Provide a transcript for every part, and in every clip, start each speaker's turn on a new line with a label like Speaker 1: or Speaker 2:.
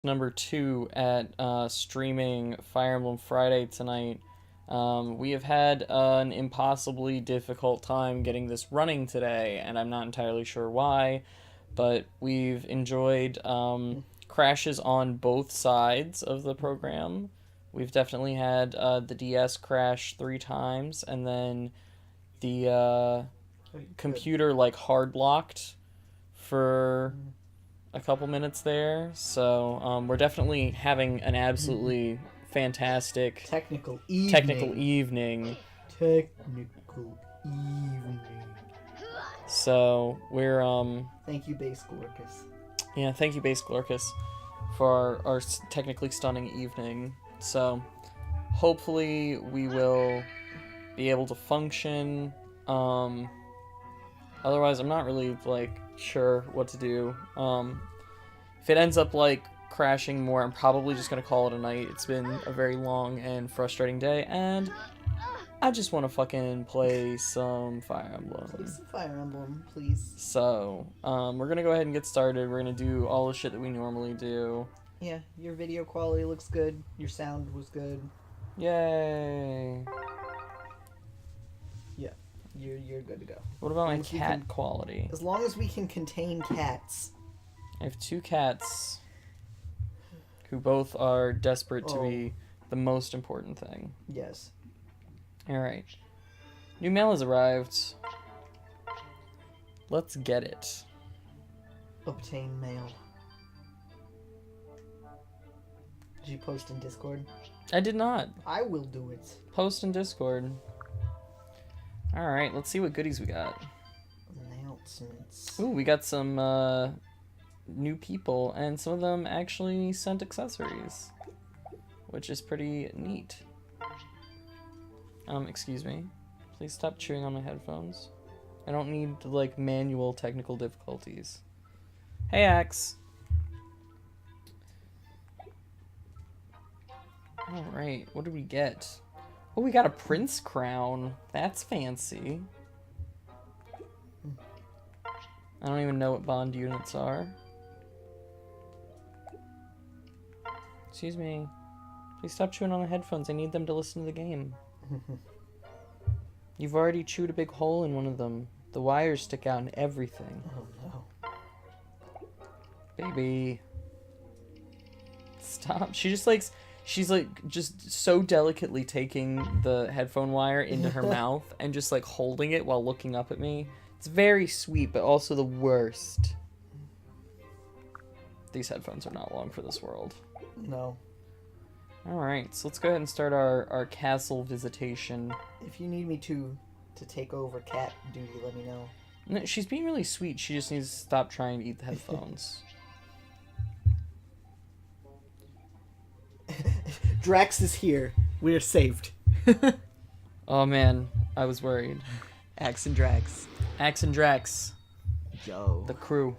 Speaker 1: number 2 at streaming Fire Emblem Friday tonight. We have had an impossibly difficult time getting this running today, and I'm not entirely sure why, but we've enjoyed crashes on both sides of the program. We've definitely had the DS crash 3 times, and then the computer like hard locked for a couple minutes there. So we're definitely having an absolutely fantastic
Speaker 2: technical evening.
Speaker 1: So we're
Speaker 2: Thank you, Base Glorcus.
Speaker 1: Yeah, thank you, Base Glorcus, for our technically stunning evening. So hopefully we will be able to function. Otherwise, I'm not really like sure what to do. If it ends up like crashing more, I'm probably just gonna call it a night. It's been a very long and frustrating day, and I just want to fucking play some Fire Emblem.
Speaker 2: Play some Fire Emblem, please.
Speaker 1: So, we're gonna go ahead and get started. We're gonna do all the shit that we normally do.
Speaker 2: Yeah, your video quality looks good. Your sound was good.
Speaker 1: Yay!
Speaker 2: Yeah, you're good to go.
Speaker 1: What about my cat quality?
Speaker 2: As long as we can contain cats.
Speaker 1: I have 2 cats who both are desperate to be the most important thing.
Speaker 2: Yes.
Speaker 1: Alright. New mail has arrived. Let's get it.
Speaker 2: Obtain mail. Did you post in Discord?
Speaker 1: I did not.
Speaker 2: I will do it.
Speaker 1: Post in Discord. Alright, let's see what goodies we got.
Speaker 2: Announcements.
Speaker 1: Ooh, we got some new people, and some of them actually sent accessories, which is pretty neat. Excuse me. Please stop chewing on my headphones. I don't need, like, manual technical difficulties. Hey, Axe! Alright, what did we get? Oh, we got a prince crown. That's fancy. I don't even know what bond units are. Excuse me. Please stop chewing on the headphones. I need them to listen to the game. You've already chewed a big hole in one of them. The wires stick out and everything.
Speaker 2: Oh no.
Speaker 1: Baby. Stop. She's like just so delicately taking the headphone wire into her mouth and just like holding it while looking up at me. It's very sweet, but also the worst. These headphones are not long for this world.
Speaker 2: No.
Speaker 1: Alright, so let's go ahead and start our castle visitation.
Speaker 2: If you need me to take over cat duty, let me know.
Speaker 1: No, she's being really sweet. She just needs to stop trying to eat the headphones.
Speaker 2: Drax is here. We're saved.
Speaker 1: Oh man, I was worried.
Speaker 2: Axe and Drax.
Speaker 1: Axe and Drax.
Speaker 2: Yo.
Speaker 1: The crew.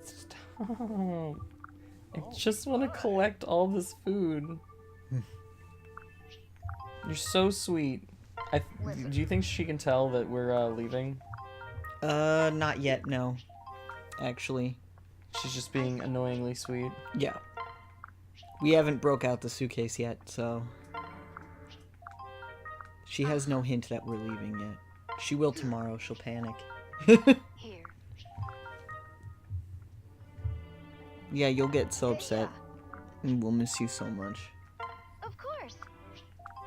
Speaker 1: Stop. I just want to collect all this food. You're so sweet. Do you think she can tell that we're leaving?
Speaker 2: Not yet, no. Actually.
Speaker 1: She's just being annoyingly sweet.
Speaker 2: Yeah. We haven't broke out the suitcase yet, so... She has no hint that we're leaving yet. She will tomorrow, she'll panic.
Speaker 3: Here.
Speaker 2: Yeah, you'll get so upset. And we'll miss you so much.
Speaker 3: Of course.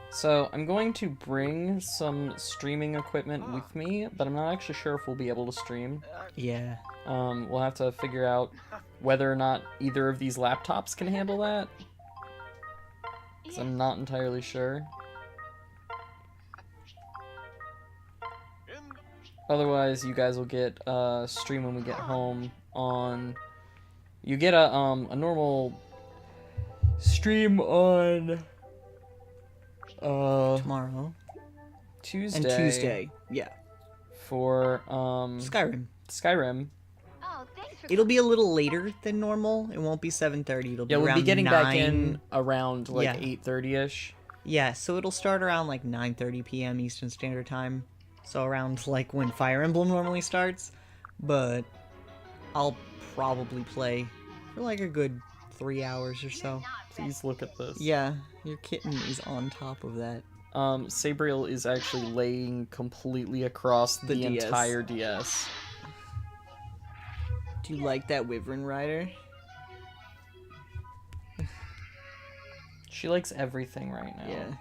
Speaker 1: So, I'm going to bring some streaming equipment with me, but I'm not actually sure if we'll be able to stream.
Speaker 2: Yeah.
Speaker 1: We'll have to figure out whether or not either of these laptops can handle that. Because I'm not entirely sure. Otherwise, you guys will get a stream when we get home on... You get a normal stream on
Speaker 2: Tomorrow.
Speaker 1: Tuesday.
Speaker 2: And Tuesday, yeah.
Speaker 1: For
Speaker 2: Skyrim.
Speaker 3: Oh, thanks for...
Speaker 2: It'll be a little later than normal. It won't be 7:30. It'll be around 9.
Speaker 1: Yeah, we'll be getting back in around like 8:30ish.
Speaker 2: Yeah, so it'll start around like 9:30 p.m. Eastern Standard Time. So around like when Fire Emblem normally starts. But I'll probably play For like a good 3 hours or so.
Speaker 1: Please look at this.
Speaker 2: Yeah, your kitten is on top of that.
Speaker 1: Sabriel is actually laying completely across the
Speaker 2: DS.
Speaker 1: entire DS.
Speaker 2: Do you like that Wyvern Rider?
Speaker 1: She likes everything right now.
Speaker 2: Yeah.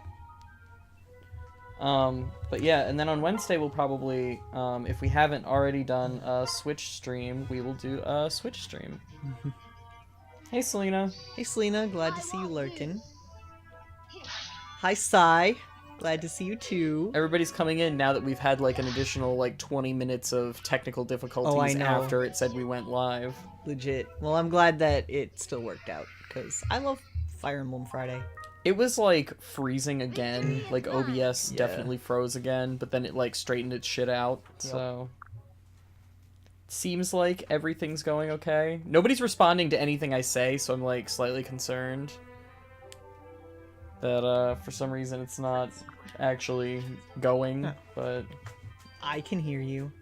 Speaker 1: But yeah, and then on Wednesday we'll probably, if we haven't already done a Switch stream, we will do a Switch stream. Hey, Selena.
Speaker 2: Hey, Selena, glad to see you lurking. Hi, Sai. Glad to see you too.
Speaker 1: Everybody's coming in now that we've had like an additional like 20 minutes of technical difficulties
Speaker 2: know.
Speaker 1: after it said we went live.
Speaker 2: Legit. Well, I'm glad that it still worked out, because I love Fire Emblem Friday.
Speaker 1: It was like freezing again, like OBS
Speaker 2: Yeah.
Speaker 1: definitely froze again, but then it like straightened its shit out, so... Seems like everything's going okay. Nobody's responding to anything I say, so I'm like slightly concerned that for some reason it's not actually going, but...
Speaker 2: I can hear you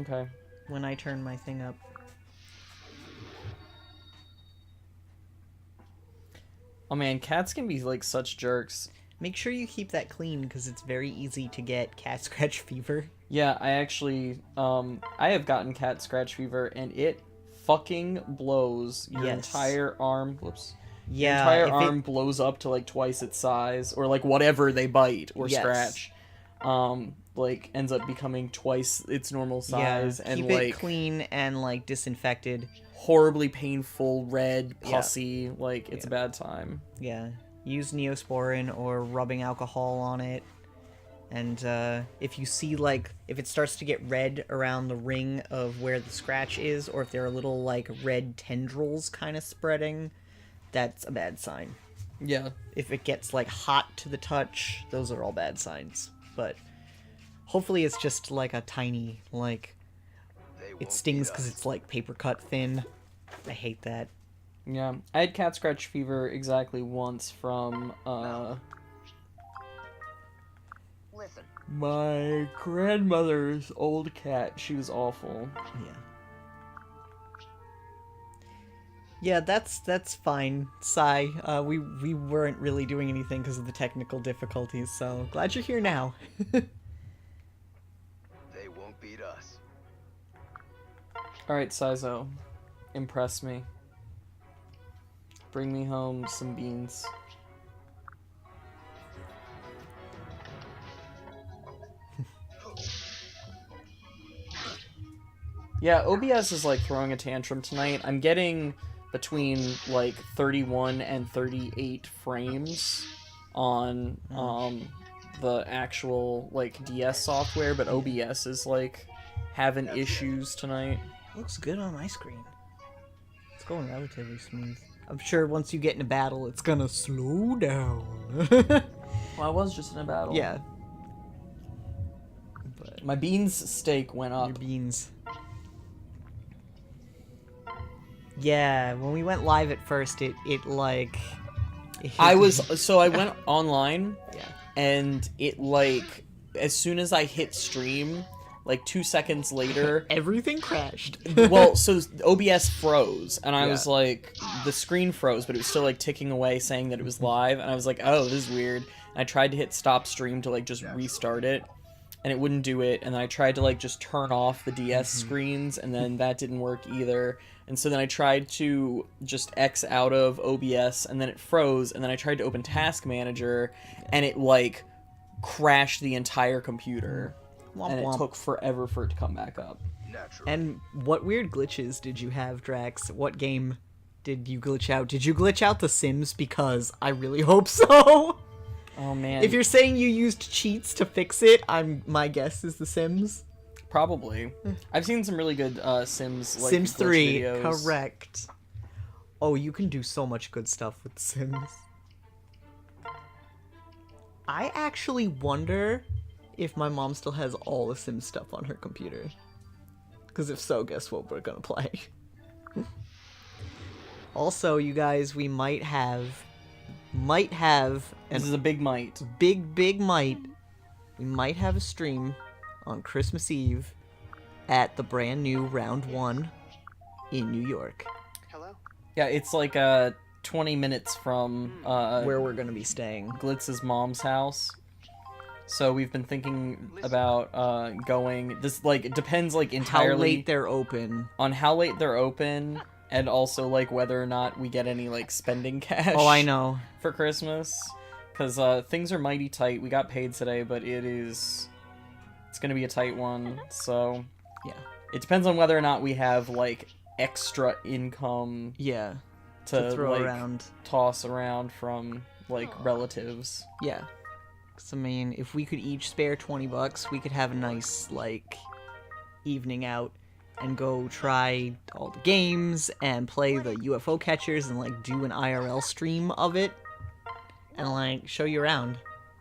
Speaker 1: Okay.
Speaker 2: when I turn my thing up.
Speaker 1: Oh man, cats can be like such jerks.
Speaker 2: Make sure you keep that clean, because it's very easy to get cat scratch fever.
Speaker 1: Yeah, I actually, I have gotten cat scratch fever, and it fucking blows. Your
Speaker 2: Yes.
Speaker 1: entire arm, whoops.
Speaker 2: Yeah,
Speaker 1: Your entire
Speaker 2: if
Speaker 1: arm blows up to like twice its size, or like whatever they bite or
Speaker 2: Yes.
Speaker 1: scratch. Like ends up becoming twice its normal size, and
Speaker 2: keep
Speaker 1: like
Speaker 2: it clean and like disinfected.
Speaker 1: horribly painful, red,
Speaker 2: Yeah.
Speaker 1: pussy. Like it's a bad time.
Speaker 2: Yeah, use Neosporin or rubbing alcohol on it. And if you see like if it starts to get red around the ring of where the scratch is, or if there are little like red tendrils kind of spreading, that's a bad sign.
Speaker 1: Yeah.
Speaker 2: If it gets like hot to the touch, those are all bad signs. But hopefully it's just like a tiny, like, it stings because it's like paper cut thin. I hate that.
Speaker 1: Yeah, I had cat scratch fever exactly once from
Speaker 3: Listen.
Speaker 1: my grandmother's old cat. She was awful.
Speaker 2: Yeah. Yeah, that's fine, Sai. We weren't really doing anything because of the technical difficulties, so glad you're here now.
Speaker 4: They won't beat us.
Speaker 1: Alright, Saizo. Impress me. Bring me home some beans. Yeah, OBS is like throwing a tantrum tonight. I'm getting between like 31 and 38 frames on the actual like DS software, but OBS is like having issues tonight.
Speaker 2: Looks good on my screen. It's going relatively smooth. I'm sure once you get in a battle, it's gonna slow down.
Speaker 1: Well, I was just in a battle.
Speaker 2: Yeah. But
Speaker 1: My beans steak went
Speaker 2: your
Speaker 1: up.
Speaker 2: beans. Yeah, when we went live at first, it like... it
Speaker 1: I
Speaker 2: hit-
Speaker 1: was so I went online
Speaker 2: Yeah.
Speaker 1: and it like as soon as I hit stream, like 2 seconds later,
Speaker 2: Everything crashed.
Speaker 1: well, so OBS froze and I
Speaker 2: Yeah.
Speaker 1: was like the screen froze, but it was still like ticking away saying that it was live, and I was like, "Oh, this is weird." And I tried to hit stop stream to like just restart it, and it wouldn't do it, and then I tried to like just turn off the DS screens, and then that didn't work either. And so then I tried to just X out of OBS, and then it froze, and then I tried to open Task Manager, and it like crashed the entire computer,
Speaker 2: Womp
Speaker 1: and it
Speaker 2: womp.
Speaker 1: took forever for it to come back up.
Speaker 4: Naturally.
Speaker 2: And what weird glitches did you have, Drax? What game did you glitch out? Did you glitch out The Sims? Because I really hope so.
Speaker 1: Oh man.
Speaker 2: If you're saying you used cheats to fix it, my guess is The Sims.
Speaker 1: Probably. I've seen some really good Sims like
Speaker 2: Sims
Speaker 1: glitch
Speaker 2: 3,
Speaker 1: videos.
Speaker 2: correct. Oh, you can do so much good stuff with Sims. I actually wonder if my mom still has all the Sims stuff on her computer. Because if so, guess what we're gonna play? Also, you guys, we might have
Speaker 1: This is a big might.
Speaker 2: big might. We might have a stream on Christmas Eve at the brand new Round 1 in New York.
Speaker 4: Hello?
Speaker 1: Yeah, it's like 20 minutes from
Speaker 2: where we're gonna be staying.
Speaker 1: Glitz's mom's house. So we've been thinking about going. This like it depends like entirely
Speaker 2: How late they're open.
Speaker 1: on how late they're open, and also like whether or not we get any like spending cash.
Speaker 2: Oh, I know.
Speaker 1: For Christmas, because things are mighty tight. We got paid today, but it's gonna be a tight one. So
Speaker 2: Yeah.
Speaker 1: it depends on whether or not we have like extra income
Speaker 2: Yeah.
Speaker 1: to
Speaker 2: throw
Speaker 1: like
Speaker 2: around.
Speaker 1: toss around from like relatives.
Speaker 2: Yeah. 'Cause, I mean, if we could each spare $20, we could have a nice, like, evening out and go try all the games and play the UFO catchers and, like, do an IRL stream of it and, like, show you around.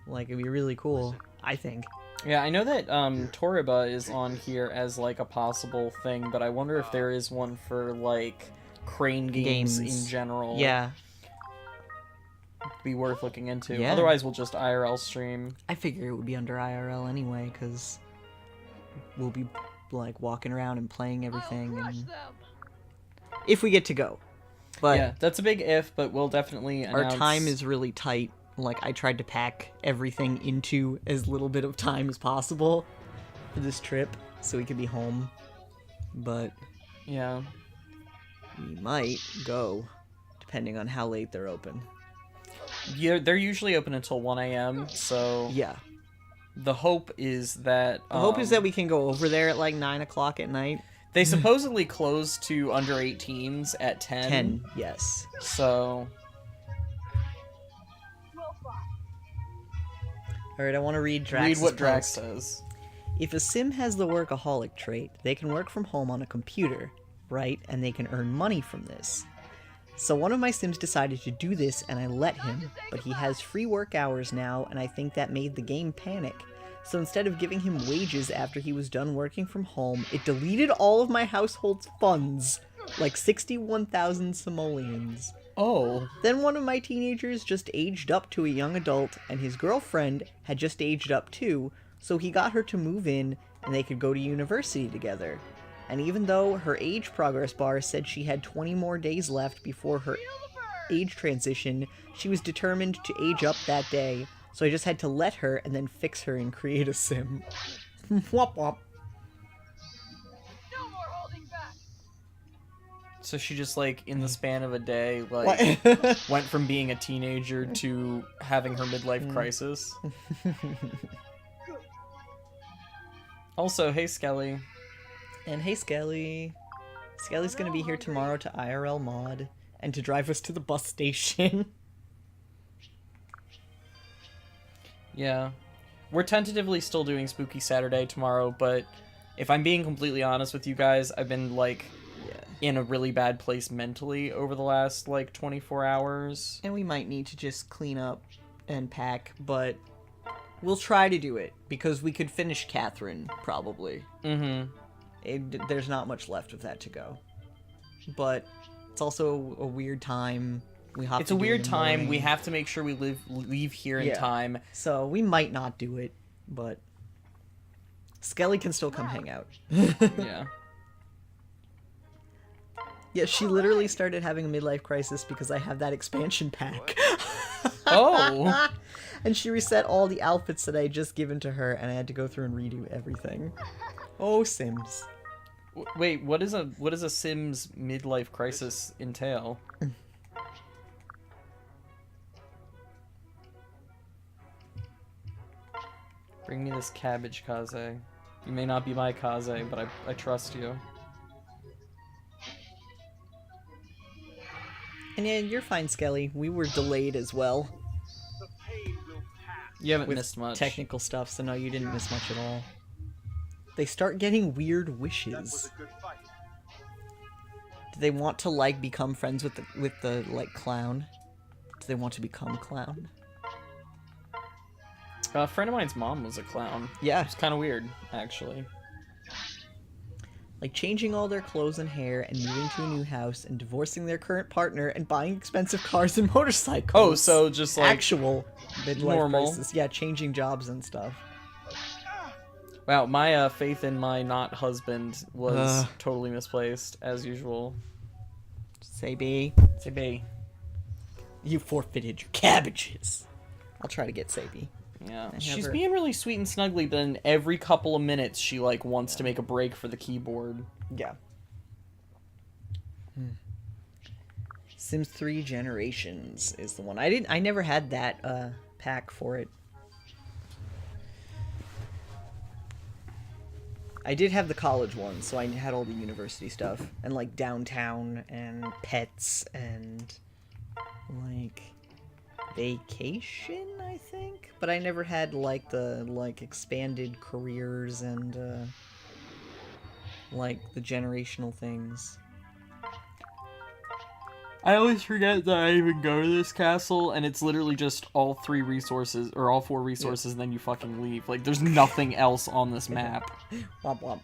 Speaker 2: Like, it'd be really cool, I think.
Speaker 1: Yeah, I know that Toriba is on here as like a possible thing, but I wonder if there is one for like crane games in general.
Speaker 2: Yeah.
Speaker 1: Be worth looking into.
Speaker 2: Yeah.
Speaker 1: Otherwise, we'll just IRL stream.
Speaker 2: I figure it would be under IRL anyway, because we'll be, like, walking around and playing everything. And... if we get to go. But
Speaker 1: Yeah, that's a big if, but we'll definitely
Speaker 2: our
Speaker 1: announce...
Speaker 2: time is really tight. Like, I tried to pack everything into as little bit of time as possible for this trip so we could be home. But
Speaker 1: Yeah.
Speaker 2: we might go, depending on how late they're open.
Speaker 1: Yeah, they're usually open until 1 a.m., so...
Speaker 2: Yeah.
Speaker 1: The hope is that...
Speaker 2: The hope is that we can go over there at, like, 9 o'clock at night.
Speaker 1: They supposedly close to under 18s at 10.
Speaker 2: 10, yes.
Speaker 1: So...
Speaker 2: Alright, I want to read Drax's
Speaker 1: read what Drax
Speaker 2: post.
Speaker 1: says.
Speaker 2: If a sim has the workaholic trait, they can work from home on a computer, right? And they can earn money from this. So one of my sims decided to do this and I let him, but he has free work hours now and I think that made the game panic. So instead of giving him wages after he was done working from home, it deleted all of my household's funds, like 61,000 simoleons.
Speaker 1: Oh.
Speaker 2: Then one of my teenagers just aged up to a young adult, and his girlfriend had just aged up too, so he got her to move in, and they could go to university together. And even though her age progress bar said she had 20 more days left before her age transition, she was determined to age up that day, so I just had to let her and then fix her and create a sim. Wop wop.
Speaker 3: No more holding back.
Speaker 1: So she just, like, in the span of a day, like, went from being a teenager to having her midlife crisis. Also, hey, Skelly.
Speaker 2: And hey, Skelly. Skelly's gonna be here tomorrow to IRL mod and to drive us to the bus station.
Speaker 1: Yeah. We're tentatively still doing Spooky Saturday tomorrow, but if I'm being completely honest with you guys, I've been, like, in a really bad place mentally over the last, like, 24 hours.
Speaker 2: And we might need to just clean up and pack, but we'll try to do it, because we could finish Catherine, probably.
Speaker 1: Mm-hmm.
Speaker 2: There's not much left of that to go. But it's also a weird time.
Speaker 1: It's a weird time. We have to make sure we leave here in time.
Speaker 2: So we might not do it, but Skelly can still come hang out.
Speaker 1: Yeah.
Speaker 2: Yeah, she literally started having a midlife crisis because I have that expansion pack.
Speaker 1: Oh!
Speaker 2: And she reset all the outfits that I had just given to her, and I had to go through and redo everything. Oh, Sims.
Speaker 1: Wait, what does a Sims midlife crisis entail? Bring me this cabbage, Kaze. You may not be my Kaze, but I trust you.
Speaker 2: And yeah, you're fine, Skelly. We were delayed as well.
Speaker 1: You haven't
Speaker 2: With
Speaker 1: missed much.
Speaker 2: technical stuff, so no, you didn't miss much at all. They start getting weird wishes. Do they want to, like, become friends with the like, clown? Do they want to become a clown?
Speaker 1: A friend of mine's mom was a clown.
Speaker 2: Yeah.
Speaker 1: It's kind of weird, actually.
Speaker 2: Like changing all their clothes and hair and moving to a new house and divorcing their current partner and buying expensive cars and motorcycles.
Speaker 1: Oh, so just like
Speaker 2: actual midlife
Speaker 1: normal
Speaker 2: crisis. Yeah, changing jobs and stuff.
Speaker 1: Wow, my faith in my not husband was totally misplaced, as usual.
Speaker 2: Say B.
Speaker 1: Say B.
Speaker 2: You forfeited your cabbages. I'll try to get Sabi.
Speaker 1: Yeah,
Speaker 2: I
Speaker 1: she's
Speaker 2: never-
Speaker 1: being really sweet and snuggly, but then every couple of minutes she, like, wants to make a break for the keyboard.
Speaker 2: Yeah. Sims 3 Generations is the one. I never had that pack for it. I did have the college one, so I had all the university stuff and like downtown and pets and like vacation, I think, but I never had like the like expanded careers and like the generational things.
Speaker 1: I always forget that I even go to this castle, and it's literally just all 3 resources, or all 4 resources, and then you fucking leave. Like, there's nothing else on this map.
Speaker 2: Womp womp.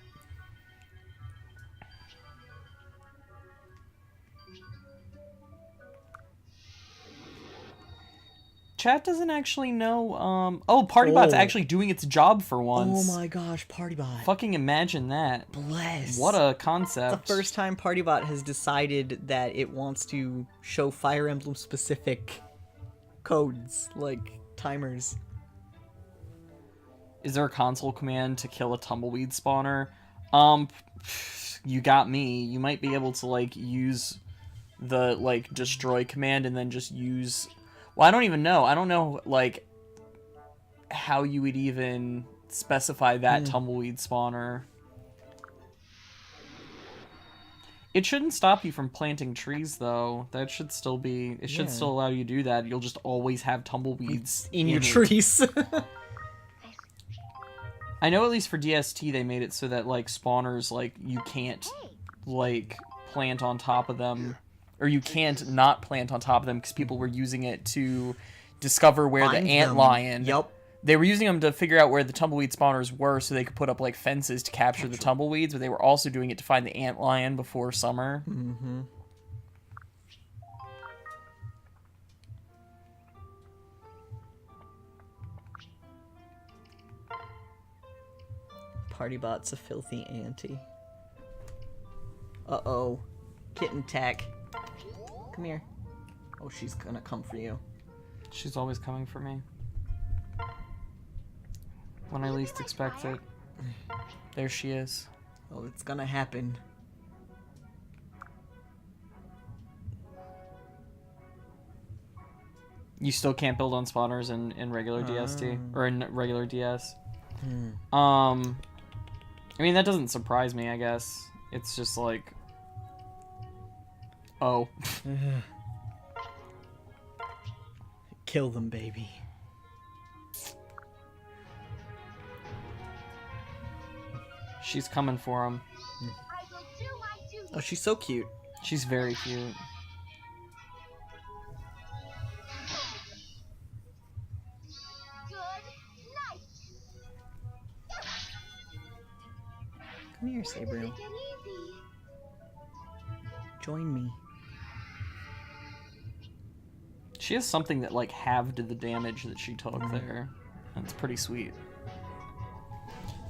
Speaker 1: Chat doesn't actually know, oh, Partybot's
Speaker 2: Oh.
Speaker 1: actually doing its job for once.
Speaker 2: Oh my gosh, Partybot.
Speaker 1: Fucking imagine that.
Speaker 2: Bless.
Speaker 1: What a
Speaker 2: The
Speaker 1: concept.
Speaker 2: first time Partybot has decided that it wants to show Fire Emblem specific codes, like timers.
Speaker 1: Is there a console command to kill a tumbleweed spawner? You got me. You might be able to, like, use the, like, destroy command and then just use... Well, I don't even know. I don't know, like, how you would even specify that tumbleweed spawner. It shouldn't stop you from planting trees, though. That should still be... It should
Speaker 2: Yeah.
Speaker 1: still allow you to do that. You'll just always have tumbleweeds
Speaker 2: In your
Speaker 1: it.
Speaker 2: trees.
Speaker 1: I know at least for DST they made it so that, like, spawners, like, you can't, like, plant on top of them. Or you can't not plant on top of them because people were using it to discover where
Speaker 2: Find
Speaker 1: the ant
Speaker 2: them.
Speaker 1: lion...
Speaker 2: Yup.
Speaker 1: They were using them to figure out where the tumbleweed spawners were so they could put up, like, fences to capture the tumbleweeds, but they were also doing it to find the ant lion before summer.
Speaker 2: Mm-hmm. Partybot's a filthy auntie. Uh-oh. Kitten tack. Come here. Oh, she's gonna come for you.
Speaker 1: She's always coming for me. When I least expect it. There she is.
Speaker 2: Oh, it's gonna happen.
Speaker 1: You still can't build on spawners in regular DST or in regular DS.
Speaker 2: Hmm.
Speaker 1: I mean that doesn't surprise me. I guess it's just like, oh,
Speaker 2: Kill them, baby.
Speaker 1: she's coming for him.
Speaker 3: I will do my duty.
Speaker 2: Oh, she's so cute.
Speaker 1: She's very cute.
Speaker 3: Good night.
Speaker 2: Come here, Sabriel.
Speaker 3: Take it easy.
Speaker 2: Join me.
Speaker 1: She has something that like halved the damage that she took there. That's pretty sweet.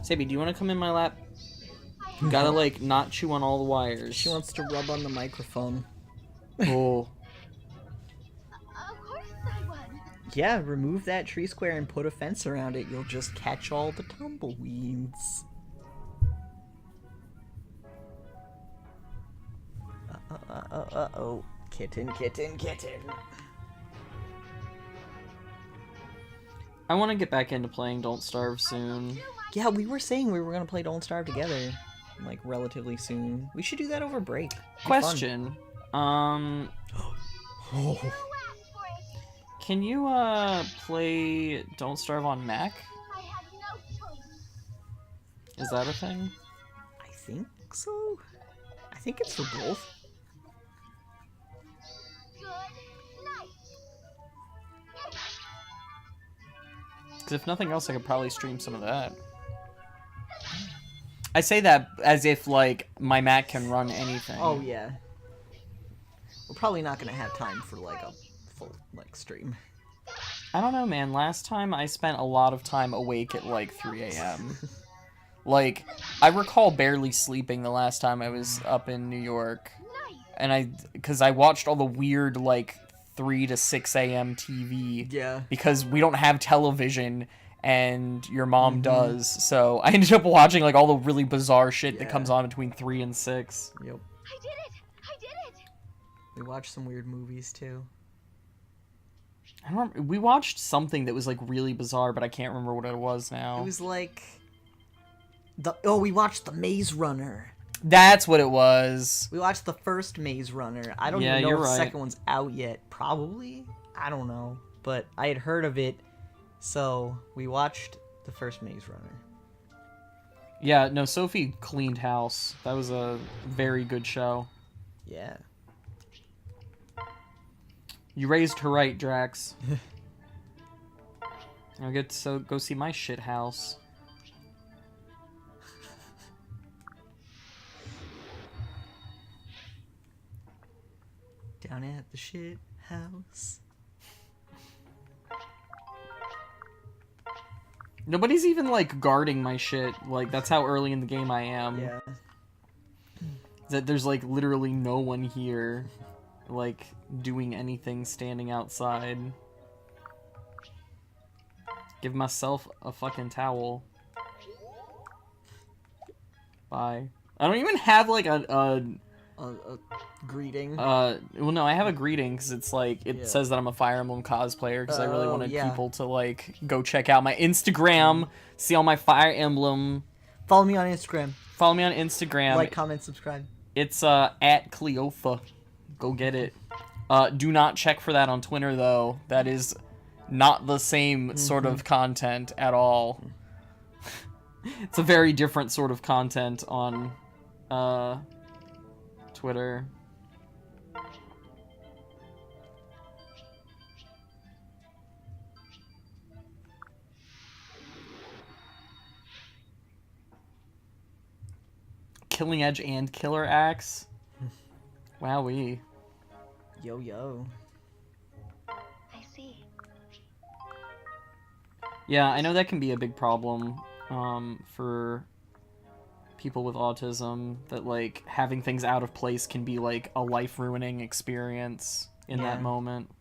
Speaker 1: Sabi, do you want to come in my lap? You gotta like not chew on all the wires.
Speaker 2: She wants to rub on the microphone.
Speaker 1: Oh.
Speaker 3: Of course I won.
Speaker 2: Yeah, remove that tree square and put a fence around it. You'll just catch all the tumbleweeds. Uh-oh. Kitten, kitten, kitten.
Speaker 1: I want to get back into playing Don't Starve soon.
Speaker 2: Yeah, we were saying we were gonna play Don't Starve together, like, relatively soon. We should do that over break. Be fun.
Speaker 1: Question.
Speaker 2: Oh.
Speaker 3: You asked for it.
Speaker 1: Can you play Don't Starve on Mac?
Speaker 3: I have no choice.
Speaker 1: Is that a thing?
Speaker 2: I think so. I think it's for both.
Speaker 3: Good night.
Speaker 1: Because if nothing else, I could probably stream some of that. I say that as if, like, my Mac can run anything.
Speaker 2: Oh, yeah. We're probably not gonna have time for, like, a full, like, stream.
Speaker 1: I don't know, man. Last time I spent a lot of time awake at, like, 3 a.m. Like, I recall barely sleeping the last time I was up in New York.
Speaker 3: Night.
Speaker 1: and because I watched all the weird, like, 3 to 6 a.m. TV.
Speaker 2: Yeah.
Speaker 1: Because we don't have television, and your mom does. So I ended up watching, like, all the really bizarre shit that comes on between 3 and 6.
Speaker 2: Yep.
Speaker 3: I did it! I did it!
Speaker 2: We watched some weird movies, too.
Speaker 1: I don't remember. We watched something that was, like, really bizarre, but I can't remember what it was now.
Speaker 2: It was like... we watched The Maze Runner.
Speaker 1: That's what it was.
Speaker 2: We watched the first Maze Runner. I don't
Speaker 1: Yeah,
Speaker 2: even know
Speaker 1: you're
Speaker 2: if the
Speaker 1: right.
Speaker 2: second one's out yet. Probably? I don't know. But I had heard of it, so we watched the first Maze Runner.
Speaker 1: Yeah, no, Sophie cleaned house. That was a very good show.
Speaker 2: Yeah.
Speaker 1: You raised her right, Drax. I'll get to go see my shit house.
Speaker 2: Down at the shit house.
Speaker 1: Nobody's even, like, guarding my shit. Like, that's how early in the game I am.
Speaker 2: Yeah.
Speaker 1: That there's, like, literally no one here, like, doing anything standing outside. Give myself a fucking towel. Bye. I don't even have, like,
Speaker 2: A greeting.
Speaker 1: well, no, I have a greeting, because it's, like, it says that I'm a Fire Emblem cosplayer, because I really wanted people to, like, go check out my Instagram, see all my Fire Emblem.
Speaker 2: Follow me on Instagram.
Speaker 1: Follow me on Instagram.
Speaker 2: Like, comment, subscribe.
Speaker 1: It's, at Cleofa. Go get it. Do not check for that on Twitter, though. That is not the same sort of content at all. It's a very different sort of content on, Twitter. Killing Edge and Killer Axe. Wowee.
Speaker 2: Yo, yo.
Speaker 3: I see.
Speaker 1: Yeah, I know that can be a big problem for people with autism, that, like, having things out of place can be, like, a life-ruining experience in that moment.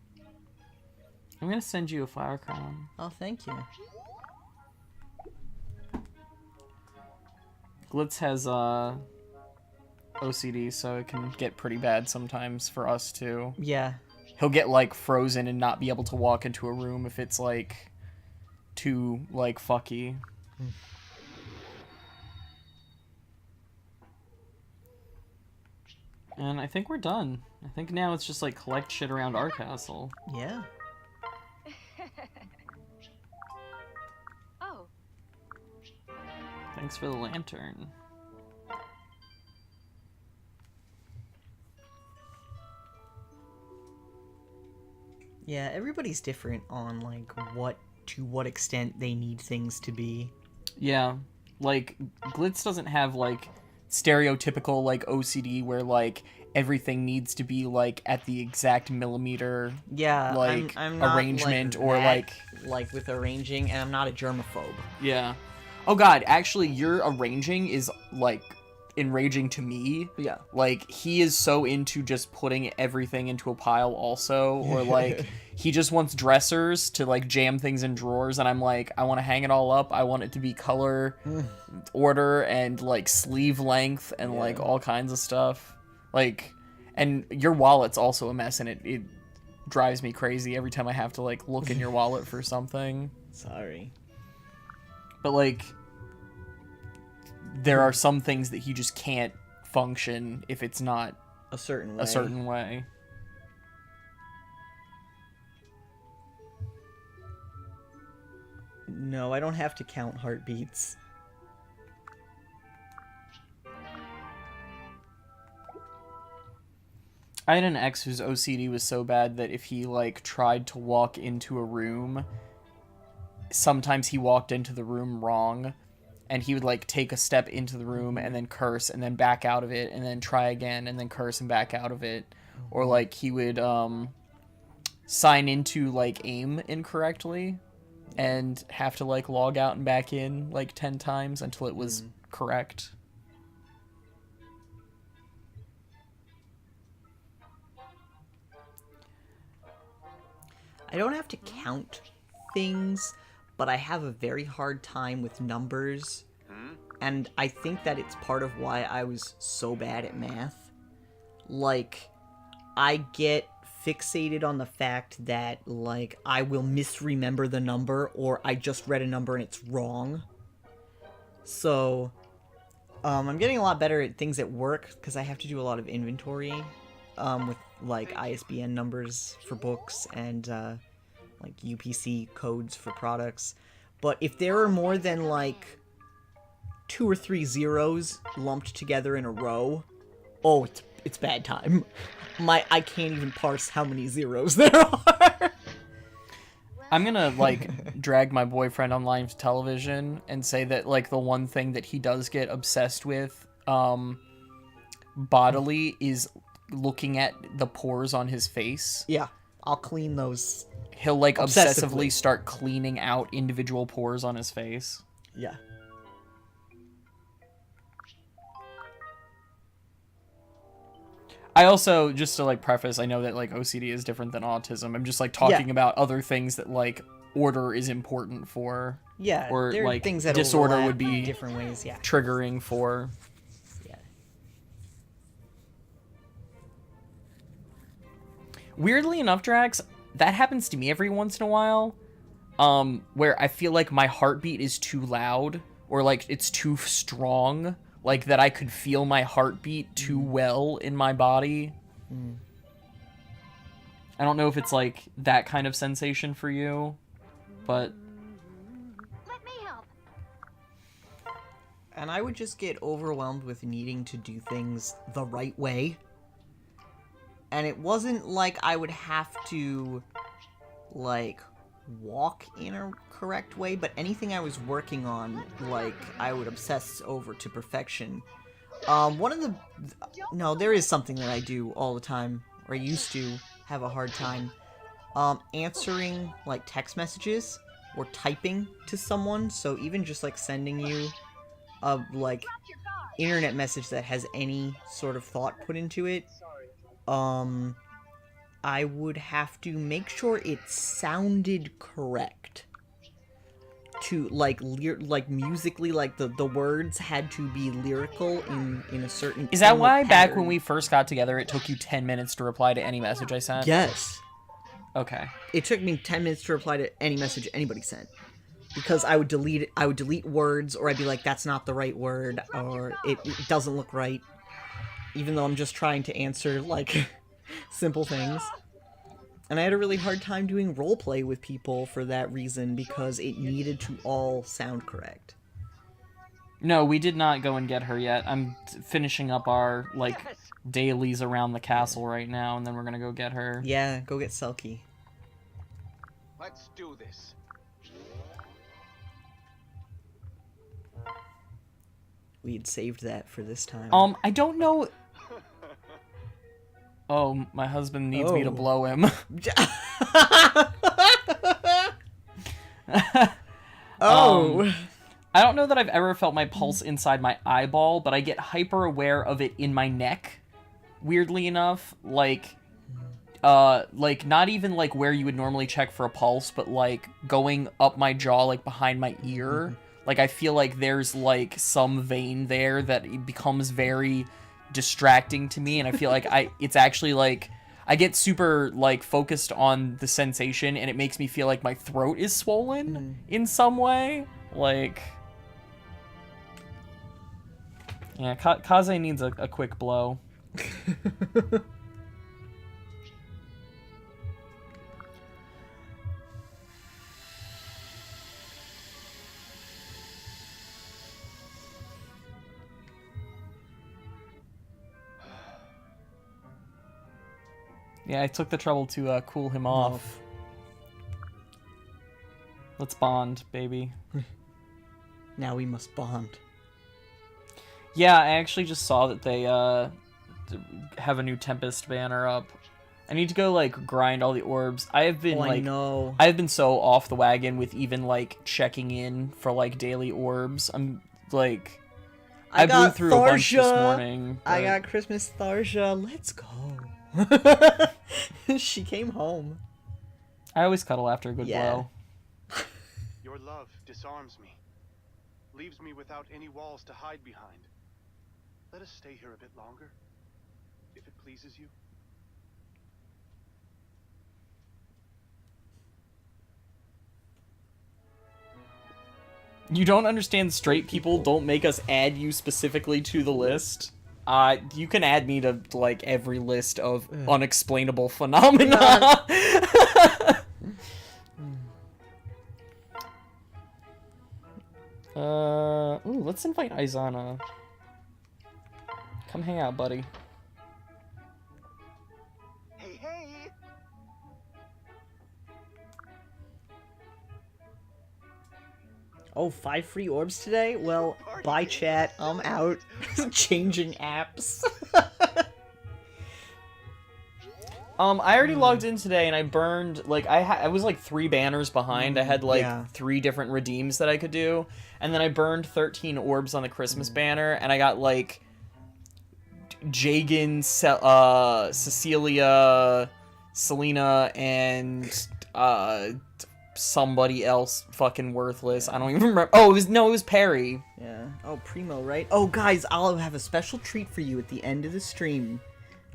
Speaker 1: I'm gonna send you a fire crown.
Speaker 2: Oh, thank you.
Speaker 1: Glitz has OCD, so it can get pretty bad sometimes for us too.
Speaker 2: Yeah.
Speaker 1: He'll get, like, frozen and not be able to walk into a room if it's, like, too, like, fucky. And I think we're done. I think now it's just, like, collect shit around our castle.
Speaker 2: Yeah.
Speaker 3: Oh,
Speaker 1: Thanks for the lantern.
Speaker 2: Yeah, everybody's different on, like, to what extent they need things to be.
Speaker 1: Yeah, like, Glitz doesn't have, like, stereotypical, like, OCD where, like, everything needs to be, like, at the exact millimeter,
Speaker 2: Yeah,
Speaker 1: like,
Speaker 2: I'm not
Speaker 1: arrangement,
Speaker 2: like
Speaker 1: or,
Speaker 2: that,
Speaker 1: like...
Speaker 2: with arranging, and I'm not a germaphobe.
Speaker 1: Yeah. Oh god, actually, your arranging is, like, enraging to me.
Speaker 2: Yeah.
Speaker 1: Like, he is so into just putting everything into a pile also, or, like, he just wants dressers to, like, jam things in drawers, and I'm like, I want to hang it all up, I want it to be color, order, and, like, sleeve length, and, like, all kinds of stuff. Like, and your wallet's also a mess, and it drives me crazy every time I have to, like, look in your wallet for something.
Speaker 2: Sorry.
Speaker 1: But, like, there are some things that he just can't function if it's not
Speaker 2: A certain way.
Speaker 1: a certain way.
Speaker 2: No, I don't have to count heartbeats.
Speaker 1: I had an ex whose OCD was so bad that if he, like, tried to walk into a room, sometimes he walked into the room wrong, and he would, like, take a step into the room and then curse and then back out of it and then try again and then curse and back out of it. Or, like, he would sign into, like, AIM incorrectly and have to, like, log out and back in, like, 10 times until it was correct.
Speaker 2: I don't have to count things, but I have a very hard time with numbers. And I think that it's part of why I was so bad at math. Like, I get fixated on the fact that, like, I will misremember the number, or I just read a number and it's wrong. So, I'm getting a lot better at things at work, because I have to do a lot of inventory, with, like, ISBN numbers for books and, like, UPC codes for products. But if there are more than, like, 2 or 3 zeros lumped together in a row, oh, it's bad time. I can't even parse how many zeros there are.
Speaker 1: I'm gonna, like, drag my boyfriend on live television and say that, like, the one thing that he does get obsessed with, bodily is looking at the pores on his face.
Speaker 2: Yeah, I'll clean those.
Speaker 1: He'll, like, obsessively start cleaning out individual pores on his face.
Speaker 2: Yeah.
Speaker 1: I also, just to, like, preface, I know that, like, OCD is different than autism. I'm just, like, talking about other things that, like, order is important for.
Speaker 2: Yeah,
Speaker 1: or,
Speaker 2: there are
Speaker 1: like,
Speaker 2: things that
Speaker 1: disorder
Speaker 2: overlap
Speaker 1: would be
Speaker 2: in different ways, yeah.
Speaker 1: triggering for.
Speaker 2: Yeah.
Speaker 1: Weirdly enough, Drax, that happens to me every once in a while, where I feel like my heartbeat is too loud, or, like, it's too strong. Like, that I could feel my heartbeat too well in my body. I don't know if it's, like, that kind of sensation for you, but...
Speaker 3: Let me help.
Speaker 2: And I would just get overwhelmed with needing to do things the right way. And it wasn't like I would have to, like, walk in a correct way, but anything I was working on, like, I would obsess over to perfection. One of the... No, there is something that I do all the time, or I used to have a hard time. Answering, like, text messages, or typing to someone, so even just, like, sending you a, like, internet message that has any sort of thought put into it, I would have to make sure it sounded correct. To, like, musically, like, the words had to be lyrical in a certain...
Speaker 1: Is that why back when we first got together, it took you 10 minutes to reply to any message I sent?
Speaker 2: Yes.
Speaker 1: Okay.
Speaker 2: It took me 10 minutes to reply to any message anybody sent. Because I would delete words, or I'd be like, that's not the right word, or it doesn't look right. Even though I'm just trying to answer, like... simple things. And I had a really hard time doing roleplay with people for that reason, because it needed to all sound correct.
Speaker 1: No, we did not go and get her yet. I'm finishing up our, like, dailies around the castle right now, and then we're gonna go get her.
Speaker 2: Yeah, go get Selkie.
Speaker 4: Let's do this.
Speaker 2: We had saved that for this time.
Speaker 1: I don't know... Oh, my husband needs me to blow him. I don't know that I've ever felt my pulse inside my eyeball, but I get hyper aware of it in my neck. Weirdly enough, like not even like where you would normally check for a pulse, but like going up my jaw, like behind my ear. Like I feel like there's like some vein there that it becomes very distracting to me, and I feel like it's actually like I get super like focused on the sensation, and it makes me feel like my throat is swollen in some way. Like, yeah, Kaze needs a quick blow. Yeah, I took the trouble to cool him off. Let's bond, baby.
Speaker 2: Now we must bond.
Speaker 1: Yeah, I actually just saw that they have a new Tempest banner up. I need to go like grind all the orbs. I have been I've been so off the wagon with even like checking in for like daily orbs. I'm like I blew through a bunch this morning.
Speaker 2: I got Christmas Tharsha. Let's go. She came home.
Speaker 1: I always cuddle after a good
Speaker 2: Yeah.
Speaker 1: blow.
Speaker 5: Your love disarms me, leaves me without any walls to hide behind. Let us stay here a bit longer, if it pleases you.
Speaker 1: You don't understand straight people don't make us add you specifically to the list. You can add me to, like, every list of unexplainable phenomena. Ooh, let's invite Aizana. Come hang out, buddy.
Speaker 4: Hey, hey!
Speaker 2: Oh, 5 free orbs today? Well, bye chat, I'm out. Changing apps.
Speaker 1: I already logged in today and I burned, like, I was like 3 banners behind. I had like
Speaker 2: Yeah.
Speaker 1: 3 different redeems that I could do. And then I burned 13 orbs on the Christmas banner and I got like Jagan, Cecilia, Selena, and somebody else fucking worthless. I don't even remember. Oh, it was Perry.
Speaker 2: Yeah. Oh, Primo, right? Oh, guys, I'll have a special treat for you at the end of the stream.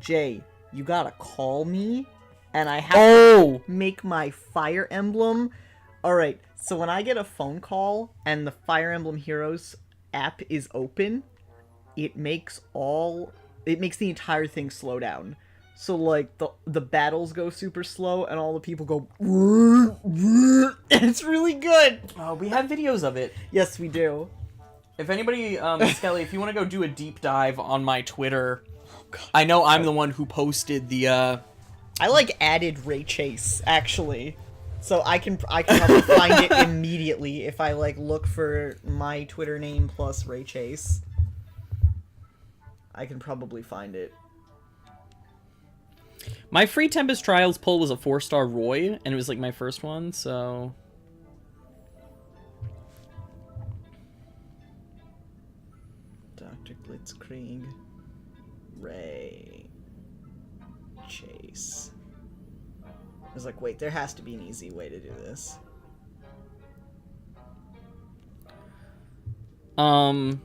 Speaker 2: Jay, you gotta call me, and I have to make my Fire Emblem. Alright, so when I get a phone call and the Fire Emblem Heroes app is open, it makes the entire thing slow down. So, like, the battles go super slow, and all the people go, and it's really good!
Speaker 1: Oh, we have videos of it.
Speaker 2: Yes, we do.
Speaker 1: If anybody, Skelly, if you want to go do a deep dive on my Twitter, I know I'm the one who posted the,
Speaker 2: I, like, added Ray Chase, actually. So I can probably find it immediately if I, like, look for my Twitter name plus Ray Chase. I can probably find it.
Speaker 1: My free Tempest Trials pull was a 4-star Roy, and it was, like, my first one, so...
Speaker 2: Dr. Blitzkrieg. Ray Chase. I was like, wait, there has to be an easy way to do this.
Speaker 1: And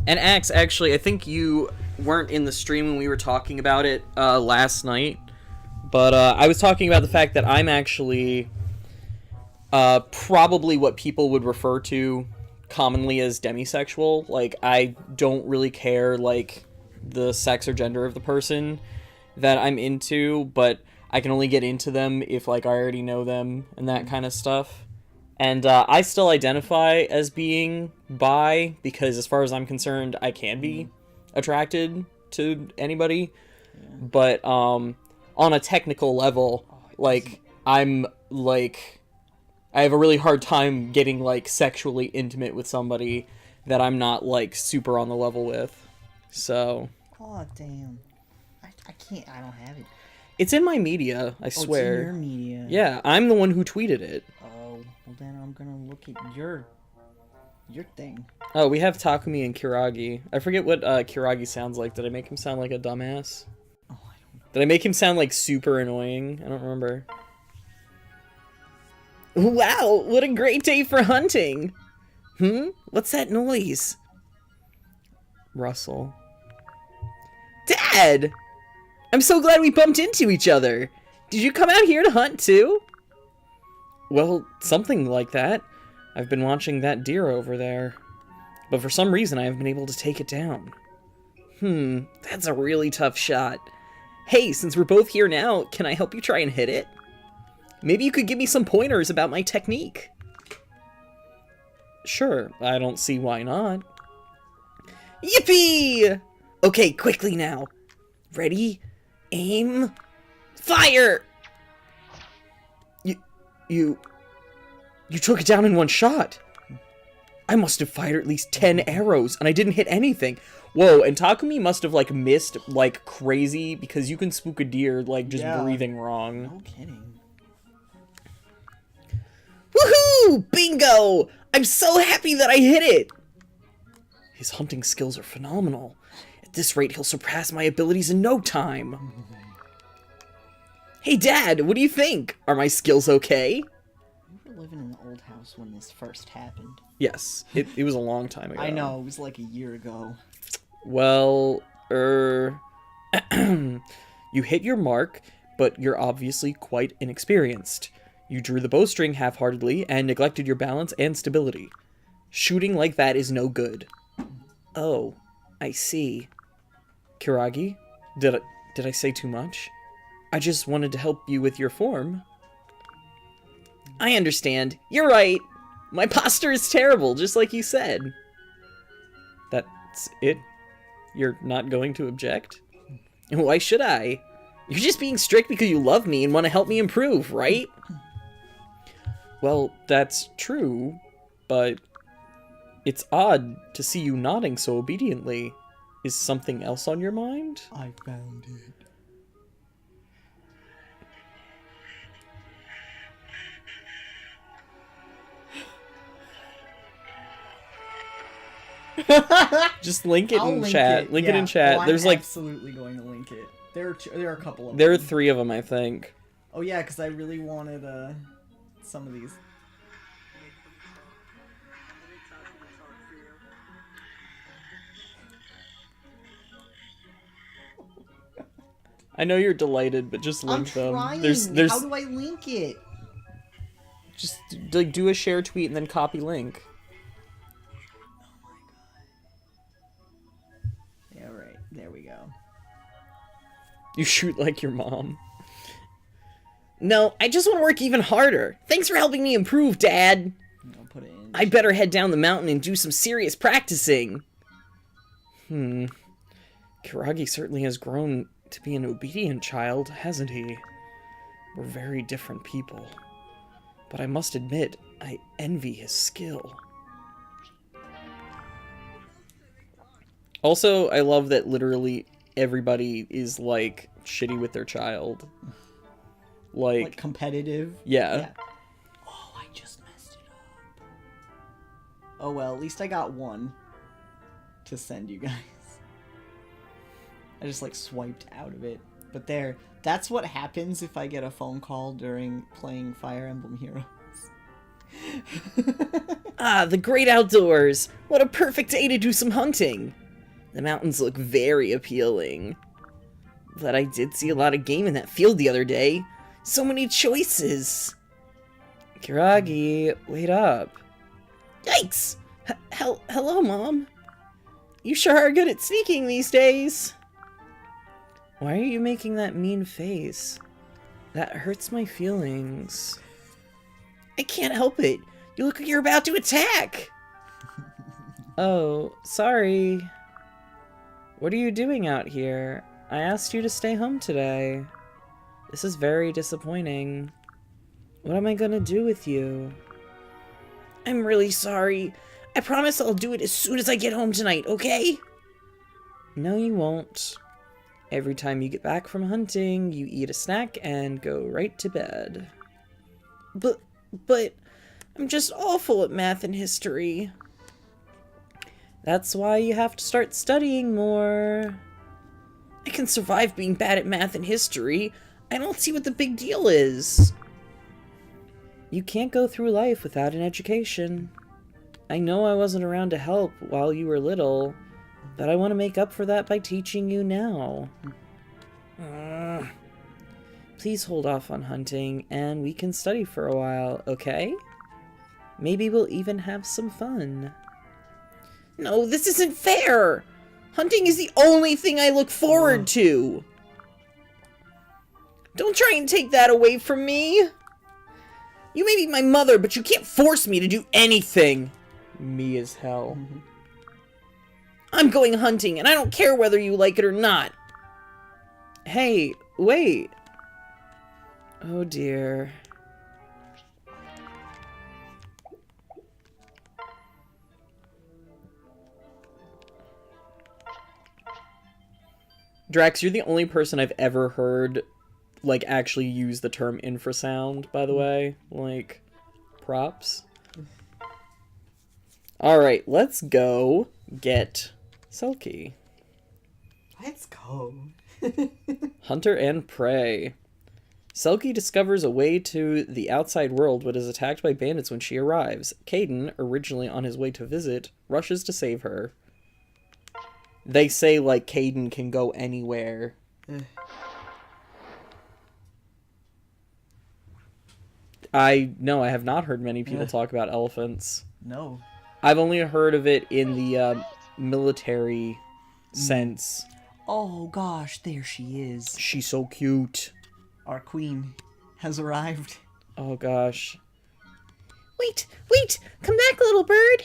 Speaker 1: Axe, actually, I think you weren't in the stream when we were talking about it last night, but I was talking about the fact that I'm actually probably what people would refer to commonly as demisexual. Like, I don't really care, like, the sex or gender of the person that I'm into, but I can only get into them if, like, I already know them and that kind of stuff. And I still identify as being bi, because as far as I'm concerned, I can be attracted to anybody. Yeah. But on a technical level, like, I'm, like, I have a really hard time getting, like, sexually intimate with somebody that I'm not, like, super on the level with. So...
Speaker 2: Oh, damn. I can't, I don't have it.
Speaker 1: It's in my media, I swear.
Speaker 2: It's in your media.
Speaker 1: Yeah, I'm the one who tweeted it.
Speaker 2: Oh, well then I'm gonna look at your thing.
Speaker 1: Oh, we have Takumi and Kiragi. I forget what Kiragi sounds like. Did I make him sound like a dumbass?
Speaker 2: Oh, I don't know.
Speaker 1: Did I make him sound, like, super annoying? I don't remember. Wow, what a great day for hunting! What's that noise? Russell. Dad! I'm so glad we bumped into each other! Did you come out here to hunt, too? Well, something like that. I've been watching that deer over there. But for some reason, I haven't been able to take it down. That's a really tough shot. Hey, since we're both here now, can I help you try and hit it? Maybe you could give me some pointers about my technique. Sure, I don't see why not. Yippee! Okay, quickly now. Ready? Aim. Fire! You took it down in one shot. I must have fired at least 10 arrows, and I didn't hit anything. Whoa, and Takumi must have, like, missed like crazy, because you can spook a deer, like, just breathing wrong.
Speaker 2: No kidding.
Speaker 1: Woohoo! Bingo! I'm so happy that I hit it! His hunting skills are phenomenal. At this rate, he'll surpass my abilities in no time. Hey, Dad, what do you think? Are my skills okay?
Speaker 2: We were living in the old house when this first happened.
Speaker 1: Yes, it was a long time ago.
Speaker 2: I know, it was like a year ago.
Speaker 1: Well, you hit your mark, but you're obviously quite inexperienced. You drew the bowstring half-heartedly and neglected your balance and stability. Shooting like that is no good. Oh, I see. Kiragi, did I say too much? I just wanted to help you with your form. I understand. You're right. My posture is terrible, just like you said. That's it? You're not going to object? Why should I? You're just being strict because you love me and want to help me improve, right? Well, that's true, but it's odd to see you nodding so obediently. Is something else on your mind?
Speaker 2: I found it.
Speaker 1: Just link it
Speaker 2: I'll
Speaker 1: in
Speaker 2: link
Speaker 1: chat.
Speaker 2: it.
Speaker 1: Link
Speaker 2: yeah.
Speaker 1: it in chat.
Speaker 2: Oh,
Speaker 1: There's
Speaker 2: I'm
Speaker 1: like
Speaker 2: absolutely going to link it. There are a couple of
Speaker 1: there are
Speaker 2: them.
Speaker 1: 3 of them, I think.
Speaker 2: Oh yeah, because I really wanted some of these.
Speaker 1: I know you're delighted, but just
Speaker 2: I'm
Speaker 1: link them.
Speaker 2: trying.
Speaker 1: There's
Speaker 2: How do I link it?
Speaker 1: just like do a share tweet and then copy link.
Speaker 2: Yeah, right. There we go.
Speaker 1: You shoot like your mom. No, I just want to work even harder. Thanks for helping me improve, Dad.
Speaker 2: I'll put it in.
Speaker 1: I better head down the mountain and do some serious practicing. Kiragi certainly has grown to be an obedient child, hasn't he? We're very different people. But I must admit, I envy his skill. Also, I love that literally everybody is, like, shitty with their child.
Speaker 2: Like competitive.
Speaker 1: Yeah.
Speaker 2: Oh, I just messed it up. Oh well, at least I got one to send you guys. I just like swiped out of it. But there, that's what happens if I get a phone call during playing Fire Emblem Heroes.
Speaker 1: Ah, the great outdoors! What a perfect day to do some hunting! The mountains look very appealing. But I did see a lot of game in that field the other day. So many choices! Kiragi, wait up. Yikes! Hello, Mom. You sure are good at sneaking these days. Why are you making that mean face? That hurts my feelings. I can't help it. You look like you're about to attack! Oh, sorry. What are you doing out here? I asked you to stay home today. This is very disappointing. What am I gonna do with you? I'm really sorry. I promise I'll do it as soon as I get home tonight, okay? No, you won't. Every time you get back from hunting, you eat a snack and go right to bed. But, I'm just awful at math and history. That's why you have to start studying more. I can survive being bad at math and history. I don't see what the big deal is. You can't go through life without an education. I know I wasn't around to help while you were little, but I want to make up for that by teaching you now. Please hold off on hunting, and we can study for a while, okay? Maybe we'll even have some fun. No, this isn't fair! Hunting is the only thing I look forward to! Don't try and take that away from me! You may be my mother, but you can't force me to do anything! Me as hell. I'm going hunting, and I don't care whether you like it or not! Hey, wait! Oh dear. Drax, you're the only person I've ever heard, like, actually use the term infrasound, by the way. Like, props. Alright, let's go get Selkie.
Speaker 2: Let's go.
Speaker 1: Hunter and Prey. Selkie discovers a way to the outside world but is attacked by bandits when she arrives. Caden, originally on his way to visit, rushes to save her. They say, like, Caden can go anywhere. I have not heard many people talk about elephants.
Speaker 2: No.
Speaker 1: I've only heard of it in the military sense.
Speaker 2: Oh gosh, there she is.
Speaker 1: She's so cute.
Speaker 2: Our queen has arrived.
Speaker 1: Oh gosh.
Speaker 6: Wait! Come back, little bird!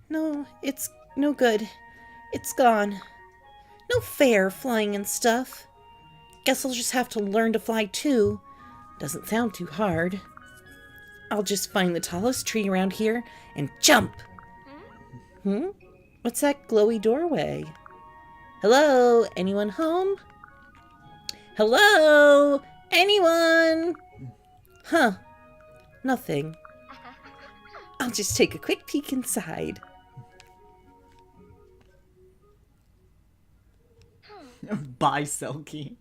Speaker 6: No, it's no good. It's gone. No fair flying and stuff. Guess I'll just have to learn to fly too. Doesn't sound too hard. I'll just find the tallest tree around here and jump. What's that glowy doorway? Hello? Anyone home? Hello? Anyone? Huh. Nothing. I'll just take a quick peek inside.
Speaker 2: Bye, Selkie.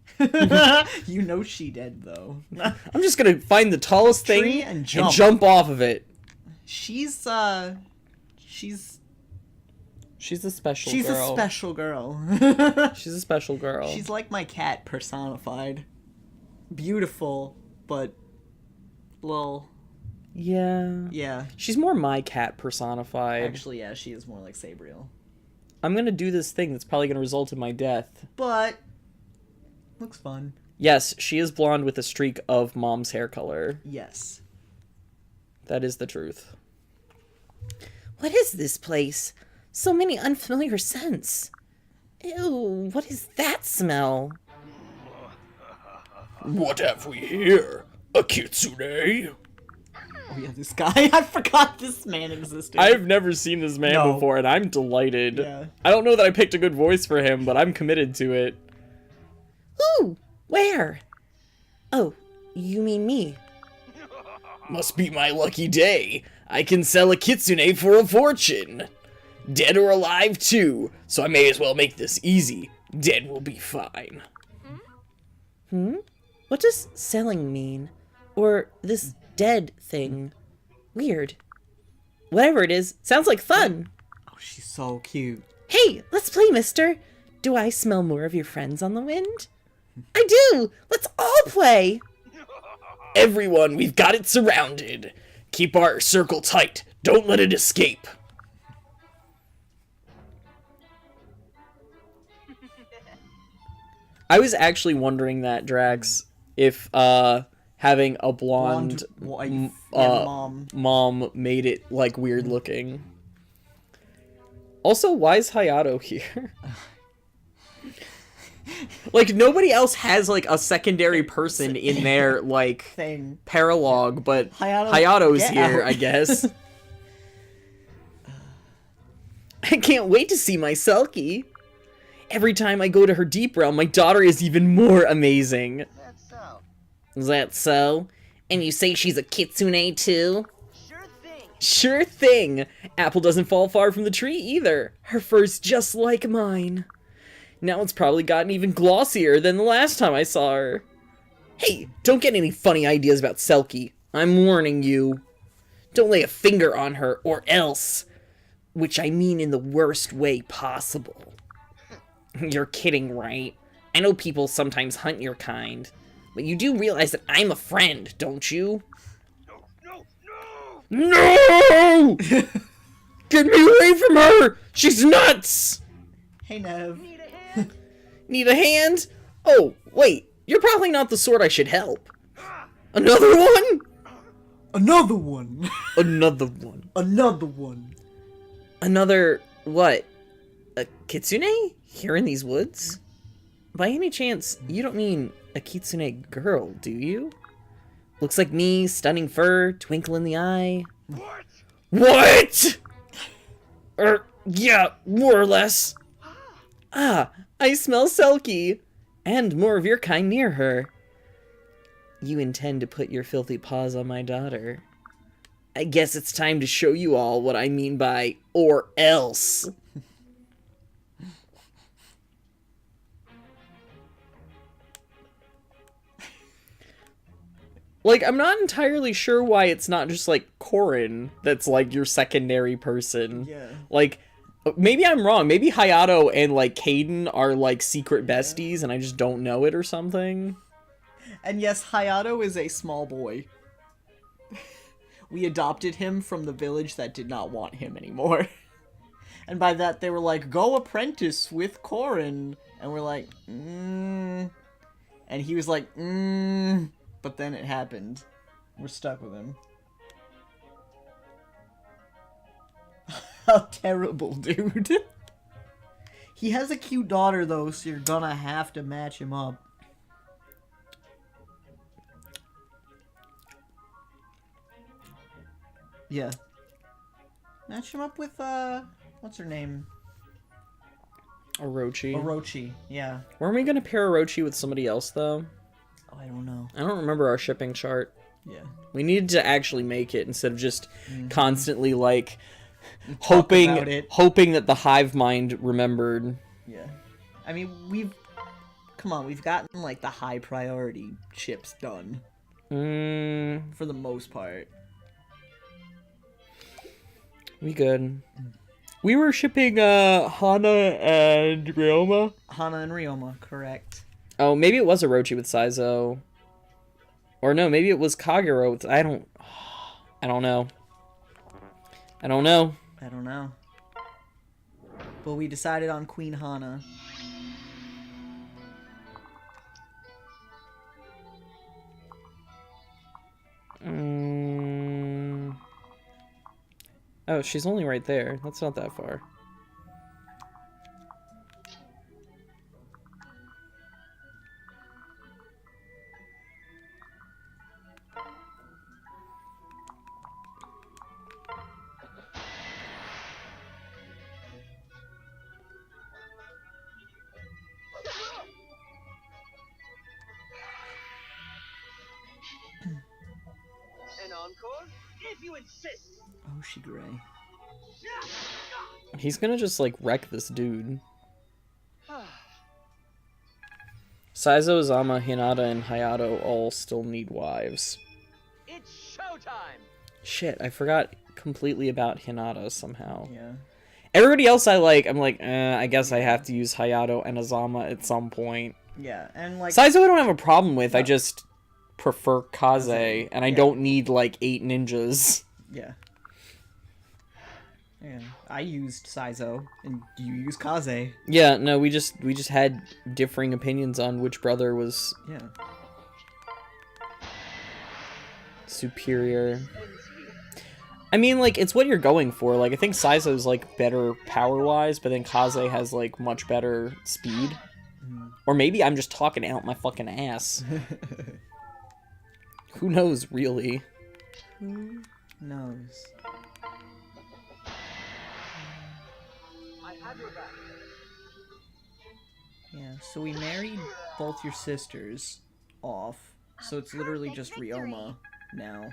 Speaker 2: You know she dead, though.
Speaker 1: I'm just gonna find the tallest thing
Speaker 2: Tree and jump.
Speaker 1: jump off of it.
Speaker 2: She's
Speaker 1: She's a special girl.
Speaker 2: a special girl.
Speaker 1: She's a special girl.
Speaker 2: She's like my cat personified. Beautiful, but little.
Speaker 1: Yeah. She's more my cat personified.
Speaker 2: Actually, yeah, she is more like Sabriel.
Speaker 1: I'm gonna do this thing that's probably gonna result in my death.
Speaker 2: But looks fun.
Speaker 1: Yes, she is blonde with a streak of mom's hair color.
Speaker 2: Yes.
Speaker 1: That is the truth.
Speaker 6: What is this place? So many unfamiliar scents. Ew, what is that smell?
Speaker 1: What have we here? A kitsune?
Speaker 2: Oh yeah, this guy. I forgot this man existed.
Speaker 1: I've never seen this man
Speaker 2: No.
Speaker 1: before, and I'm delighted.
Speaker 2: Yeah.
Speaker 1: I don't know that I picked a good voice for him, but I'm committed to it.
Speaker 6: Ooh, where? Oh, you mean me?
Speaker 1: Must be my lucky day. I can sell a kitsune for a fortune. Dead or alive, too, so I may as well make this easy. Dead will be fine.
Speaker 6: What does selling mean? Or this dead thing? Weird. Whatever it is, sounds like fun.
Speaker 2: Oh, she's so cute.
Speaker 6: Hey, let's play, mister. Do I smell more of your friends on the wind? I do! Let's all play!
Speaker 1: Everyone, we've got it surrounded. Keep our circle tight. Don't let it escape. I was actually wondering that, Drax, if having a blonde
Speaker 2: wife and
Speaker 1: mom made it like weird looking. Also, why is Hayato here? Like, nobody else has like a secondary person in their like
Speaker 2: thing.
Speaker 1: paralogue, but
Speaker 2: Hayato,
Speaker 1: Hayato's
Speaker 2: get
Speaker 1: here,
Speaker 2: out.
Speaker 1: I guess. I can't wait to see my Selkie. Every time I go to her deep realm, my daughter is even more amazing.
Speaker 4: That's so.
Speaker 6: Is that so? And you say she's a kitsune too?
Speaker 4: Sure thing.
Speaker 1: Sure thing. Apple doesn't fall far from the tree either. Her fur's just like mine. Now it's probably gotten even glossier than the last time I saw her. Hey, don't get any funny ideas about Selkie. I'm warning you. Don't lay a finger on her, or else. Which I mean in the worst way possible. You're kidding, right? I know people sometimes hunt your kind. But you do realize that I'm a friend, don't you? No! Get me away from her! She's nuts!
Speaker 2: Hey, Nev.
Speaker 1: Need a hand? Oh, wait. You're probably not the sort I should help. Another one?
Speaker 2: Another one.
Speaker 1: Another one.
Speaker 2: Another one.
Speaker 1: Another, what? A kitsune? Here in these woods? By any chance, you don't mean a kitsune girl, do you? Looks like me, stunning fur, twinkle in the eye. What? Yeah, more or less. Ah, I smell Selkie. And more of your kind near her. You intend to put your filthy paws on my daughter. I guess it's time to show you all what I mean by or else. Like, I'm not entirely sure why it's not just, like, Corrin that's, like, your secondary person.
Speaker 2: Yeah.
Speaker 1: Like, maybe I'm wrong. Maybe Hayato and, like, Caden are, like, secret besties and I just don't know it or something.
Speaker 2: And yes, Hayato is a small boy. We adopted him from the village that did not want him anymore. And by that, they were like, go apprentice with Corrin. And we're like, And he was like, But then it happened. We're stuck with him. How terrible, dude. He has a cute daughter, though, so you're gonna have to match him up. Yeah. Match him up with, what's her name?
Speaker 1: Orochi.
Speaker 2: Orochi, yeah.
Speaker 1: Weren't we gonna pair Orochi with somebody else, though?
Speaker 2: Oh, I don't know.
Speaker 1: I don't remember our shipping chart.
Speaker 2: Yeah.
Speaker 1: We needed to actually make it instead of just constantly, like,
Speaker 2: Talk about it.
Speaker 1: hoping that the hive mind remembered.
Speaker 2: Yeah. I mean, come on, we've gotten, like, the high priority ships done. For the most part.
Speaker 1: We good. We were shipping, Hana and Ryoma.
Speaker 2: Hana and Ryoma, correct.
Speaker 1: Oh, maybe it was Orochi with Saizo. Or no, maybe it was Kagero with... I don't know. I don't know.
Speaker 2: I don't know. But we decided on Queen Hana.
Speaker 1: Oh, she's only right there. That's not that far.
Speaker 4: An encore? If you insist.
Speaker 2: Oh, she gray.
Speaker 1: He's gonna just, like, wreck this dude. Saizo, Zama, Hinata, and Hayato all still need wives.
Speaker 4: It's showtime.
Speaker 1: Shit, I forgot completely about Hinata somehow.
Speaker 2: Yeah.
Speaker 1: Everybody else I'm like, I guess I have to use Hayato and Azama at some point.
Speaker 2: Yeah, and like...
Speaker 1: Saizo I don't have a problem with,
Speaker 2: No.
Speaker 1: I just prefer Kaze, and I
Speaker 2: Yeah.
Speaker 1: don't need, like, 8 ninjas.
Speaker 2: Yeah. Yeah. I used Saizo, and you used Kaze.
Speaker 1: Yeah, no, we just had differing opinions on which brother was
Speaker 2: Yeah.
Speaker 1: superior. I mean, like, it's what you're going for. Like, I think Saizo's, like, better power-wise, but then Kaze has, like, much better speed. Or maybe I'm just talking out my fucking ass. Who knows, really?
Speaker 2: Who knows?
Speaker 4: I have your back.
Speaker 2: Yeah, so we married both your sisters off, so it's literally just Ryoma now.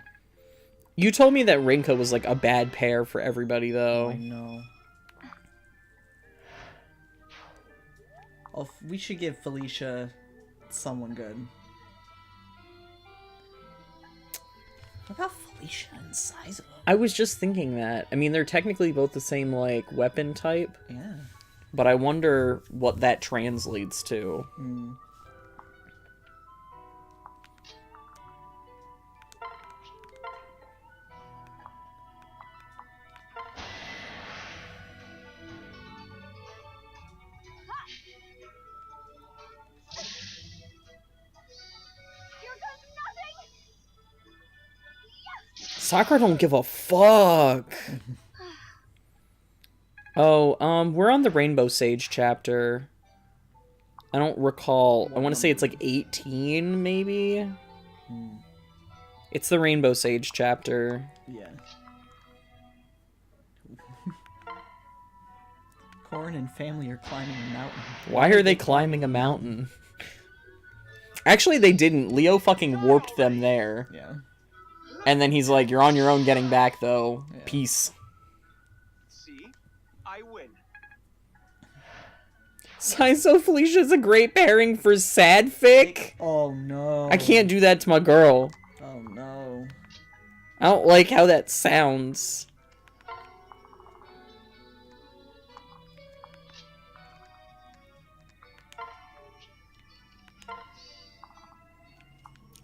Speaker 1: You told me that Rinka was, like, a bad pair for everybody, though.
Speaker 2: I know. Oh, we should give Felicia someone good. What about Felicia and Saizo?
Speaker 1: I was just thinking that. I mean, they're technically both the same, like, weapon type,
Speaker 2: Yeah.
Speaker 1: but I wonder what that translates to.
Speaker 3: Here goes nothing!
Speaker 1: Sakura don't give a fuck. Oh, we're on the Rainbow Sage chapter. I don't recall. I want to say it's like 18, maybe? It's the Rainbow Sage chapter.
Speaker 2: Yeah. Corn and family are climbing a mountain.
Speaker 1: Why are they climbing a mountain? Actually, they didn't. Leo fucking warped them there.
Speaker 2: Yeah.
Speaker 1: And then he's like, you're on your own getting back, though.
Speaker 2: Yeah.
Speaker 1: Peace.
Speaker 4: See? I win.
Speaker 1: Saizo Felicia's a great pairing for Sadfic.
Speaker 2: Oh no.
Speaker 1: I can't do that to my girl.
Speaker 2: Oh Oh no.
Speaker 1: I don't like how that sounds.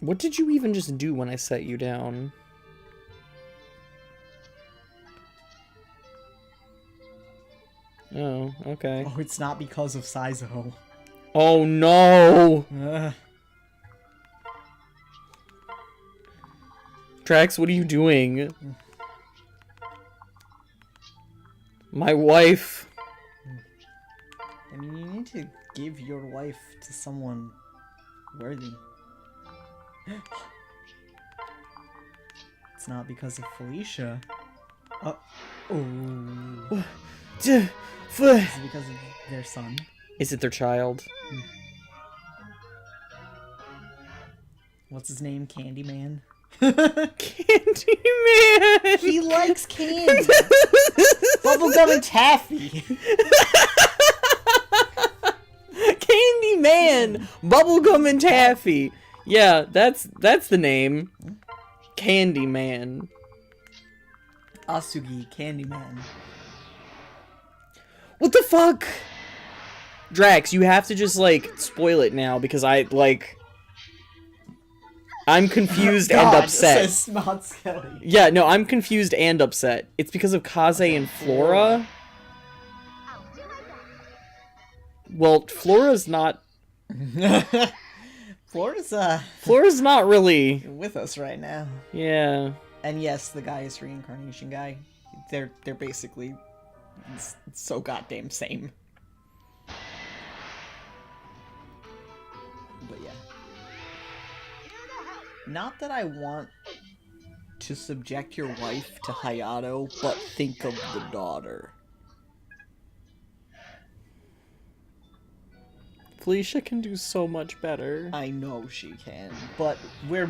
Speaker 1: What did you even just do when I set you down? Oh, okay.
Speaker 2: Oh, it's not because of Saizo.
Speaker 1: Oh no! Drax, what are you doing? My wife.
Speaker 2: I mean, you need to give your wife to someone worthy. It's not because of Felicia. Oh. Is it because of their son?
Speaker 1: Is it their child?
Speaker 2: What's his name? Candyman?
Speaker 1: Candyman!
Speaker 2: He likes candy! Bubblegum and taffy!
Speaker 1: Candyman! Bubblegum and taffy! Yeah, that's the name. Candyman.
Speaker 2: Asugi, Candyman.
Speaker 1: What the fuck? Drax, you have to just, like, spoil it now, because I'm confused and upset.
Speaker 2: Says Smart Skelly.
Speaker 1: Yeah, no, I'm confused and upset. It's because of Kaze and Flora?
Speaker 3: I'll do my best.
Speaker 1: Well, Flora's not...
Speaker 2: Flora's
Speaker 1: not really...
Speaker 2: with us right now.
Speaker 1: Yeah.
Speaker 2: And yes, the guy is reincarnation guy. They're basically so goddamn same. But yeah. Not that I want to subject your wife to Hayato, but think of the daughter.
Speaker 1: Felicia can do so much better.
Speaker 2: I know she can, but we're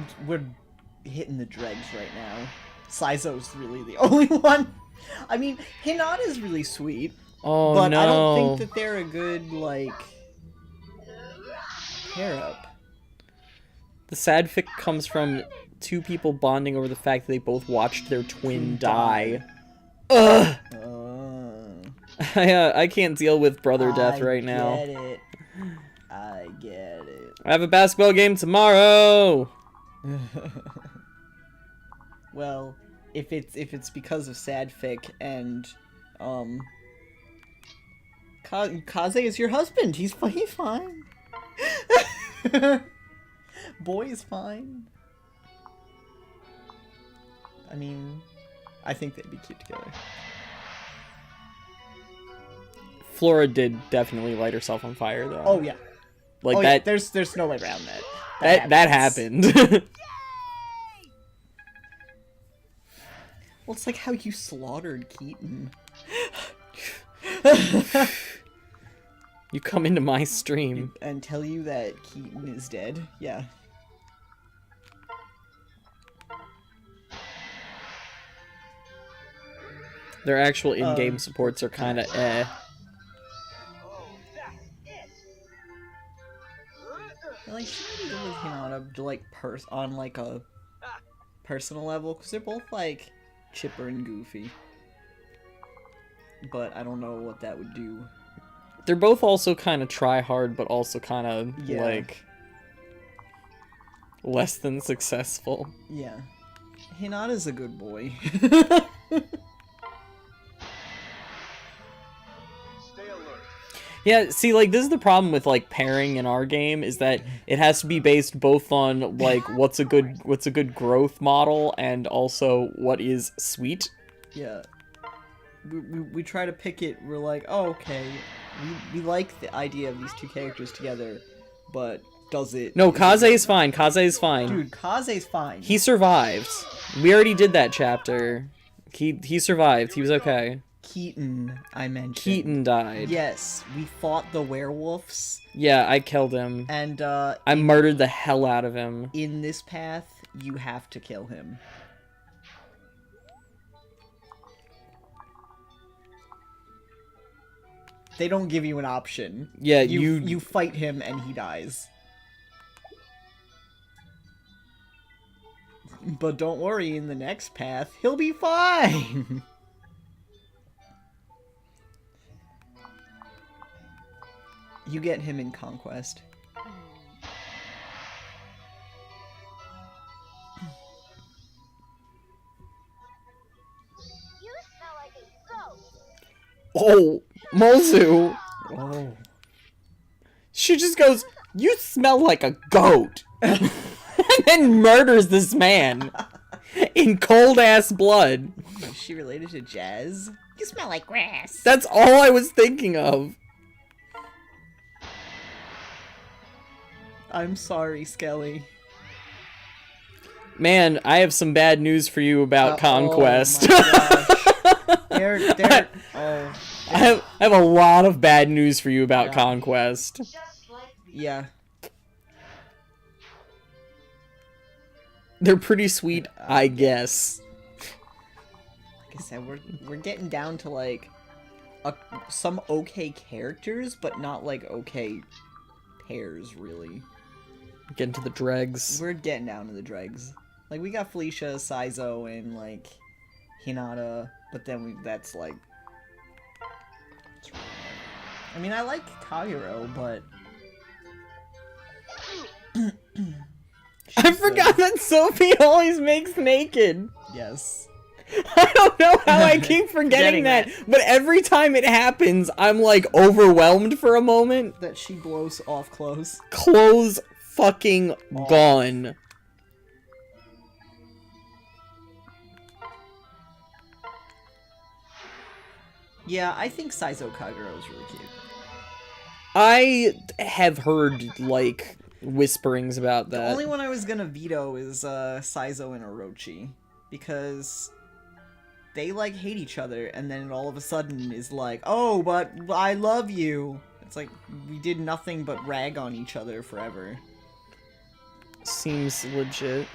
Speaker 2: hitting the dregs right now. Saizo's really the only one. I mean, Hinata's really sweet,
Speaker 1: Oh,
Speaker 2: but
Speaker 1: no.
Speaker 2: I don't think that they're a good, like, pair up.
Speaker 1: The sad fic comes from two people bonding over the fact that they both watched their twin die. Ugh! I can't deal with brother death right now.
Speaker 2: I get it.
Speaker 1: I have a basketball game tomorrow!
Speaker 2: Well, if it's because of sad fic and Kaze is your husband. He's fine. Boy is fine. I mean, I think they'd be cute together.
Speaker 1: Flora did definitely light herself on fire, though.
Speaker 2: Oh yeah.
Speaker 1: Like
Speaker 2: Oh,
Speaker 1: that.
Speaker 2: yeah. There's no way around that.
Speaker 1: That happened.
Speaker 2: Well, it's like how you slaughtered Keaton.
Speaker 1: You come into my stream.
Speaker 2: And tell you that Keaton is dead. Yeah.
Speaker 1: Their actual in-game supports are kind of eh.
Speaker 2: Like, she really with Hinata, like, on, like, a personal level, because they're both, like, chipper and goofy. But I don't know what that would do.
Speaker 1: They're both also kind of try-hard, but also kind of,
Speaker 2: Yeah.
Speaker 1: like, less than successful.
Speaker 2: Yeah. Hinata's a good boy.
Speaker 4: Stay alert.
Speaker 1: Yeah, see, like, this is the problem with, like, pairing in our game, is that it has to be based both on, like, what's a good growth model, and also what is sweet.
Speaker 2: Yeah. We try to pick it, we're like, oh, okay, we like the idea of these two characters together, but does it...
Speaker 1: No, Kaze is fine, Kaze is fine.
Speaker 2: Dude, Kaze's fine.
Speaker 1: He survived. We already did that chapter. He survived, he was okay.
Speaker 2: Keaton, I mentioned.
Speaker 1: Keaton died.
Speaker 2: Yes, we fought the werewolves,
Speaker 1: Yeah, I killed him.
Speaker 2: and,
Speaker 1: I murdered the hell out of him.
Speaker 2: in this path, you have to kill him. They don't give you an option.
Speaker 1: Yeah,
Speaker 2: You fight him and he dies. But don't worry, in the next path, he'll be fine! You get him in Conquest.
Speaker 3: You smell like a ghost.
Speaker 1: Oh, Mozu.
Speaker 2: Oh.
Speaker 1: She just goes, "You smell like a goat," and then murders this man in cold ass blood.
Speaker 2: Is she related to Jazz?
Speaker 6: You smell like grass.
Speaker 1: That's all I was thinking of.
Speaker 2: I'm sorry, Skelly.
Speaker 1: Man, I have some bad news for you about Conquest.
Speaker 2: Oh my gosh. Oh.
Speaker 1: I have a lot of bad news for you about Conquest.
Speaker 2: Yeah.
Speaker 1: They're pretty sweet, I guess.
Speaker 2: Like I said, we're getting down to like some okay characters, but not like okay pairs really.
Speaker 1: Get into the dregs.
Speaker 2: We're getting down to the dregs. Like we got Felicia, Saizo, and like Hinata, but then that's like. I mean, I like Kagero, but.
Speaker 1: I forgot that Sophie always makes naked.
Speaker 2: Yes.
Speaker 1: I don't know how I keep forgetting that, but every time it happens, I'm like overwhelmed for a moment.
Speaker 2: That she blows off clothes.
Speaker 1: Clothes fucking gone.
Speaker 2: Yeah, I think Saizo Kagero is really cute.
Speaker 1: I have heard, like, whisperings about that.
Speaker 2: The only one I was gonna veto is Saizo and Orochi, because they like hate each other, and then it all of a sudden is like, oh, but I love you. It's like we did nothing but rag on each other forever.
Speaker 1: Seems legit.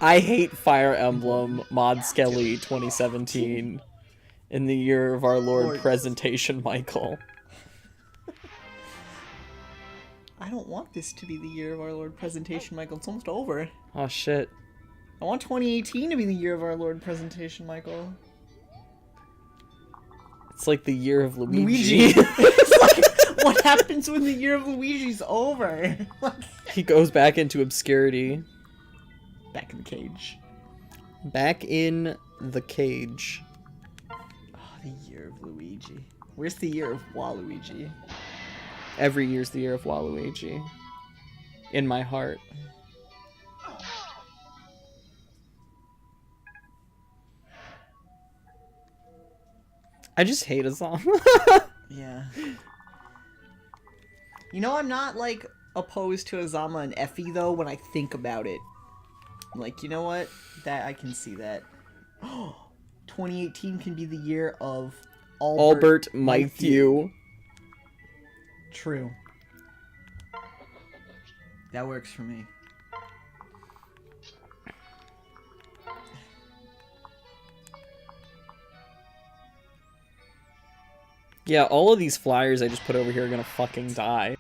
Speaker 1: I hate Fire Emblem Mod Skelly 2017 in the year of our Lord Presentation Michael.
Speaker 2: I don't want this to be the year of our Lord Presentation Michael. It's almost over.
Speaker 1: Oh shit.
Speaker 2: I want 2018 to be the year of our Lord Presentation Michael.
Speaker 1: It's like the year of Luigi.
Speaker 2: It's like, what happens when the year of Luigi's over?
Speaker 1: He goes back into obscurity.
Speaker 2: Back in the cage.
Speaker 1: Back in the cage.
Speaker 2: Oh, the year of Luigi. Where's the year of Waluigi?
Speaker 1: Every year's the year of Waluigi. In my heart. I just hate Azama.
Speaker 2: Yeah. You know, I'm not, like, opposed to Azama and Effie, though, when I think about it. I'm like, you know what? That, I can see that. 2018 can be the year of
Speaker 1: Albert Matthew.
Speaker 2: True. That works for me.
Speaker 1: Yeah, all of these flyers I just put over here are gonna fucking die.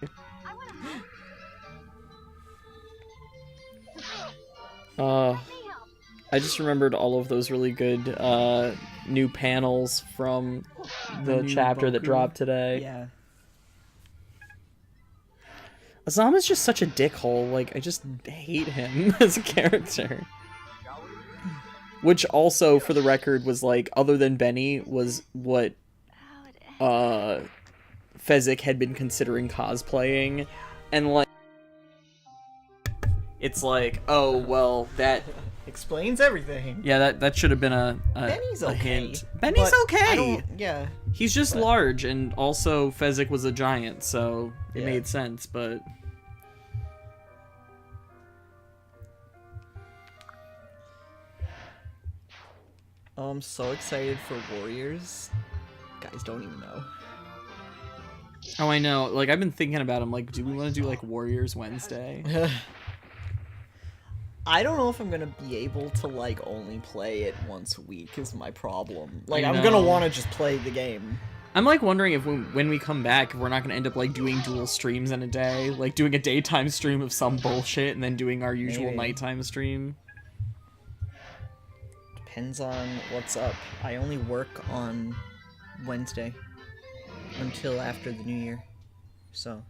Speaker 1: I just remembered all of those really good new panels from the chapter that dropped today.
Speaker 2: Yeah.
Speaker 1: Azama's just such a dickhole. Like, I just hate him as a character. Which also, for the record, was like, other than Benny, was what Fezzik had been considering cosplaying. And like, it's like, oh, well, that
Speaker 2: Explains everything.
Speaker 1: yeah, that should have been a
Speaker 2: Benny's
Speaker 1: a
Speaker 2: okay.
Speaker 1: hint. Benny's
Speaker 2: but
Speaker 1: okay.
Speaker 2: Yeah.
Speaker 1: He's just large, and also Fezzik was a giant, so it
Speaker 2: Yeah.
Speaker 1: made sense, but...
Speaker 2: Oh, I'm so excited for Warriors. Guys don't even know.
Speaker 1: Oh, I know. Like, I've been thinking about him, like, do we want to do, like, Warriors Wednesday?
Speaker 2: I don't know if I'm gonna be able to, like, only play it once a week is my problem. Like,
Speaker 1: I
Speaker 2: I'm gonna
Speaker 1: know.
Speaker 2: want to just play the game.
Speaker 1: I'm, like, wondering if when we come back, if we're not going to end up, like, doing dual streams in a day. Like, doing a daytime stream of some bullshit, and then doing our usual
Speaker 2: Maybe.
Speaker 1: nighttime stream.
Speaker 2: depends on what's up. I only work on Wednesday until after the New Year, so.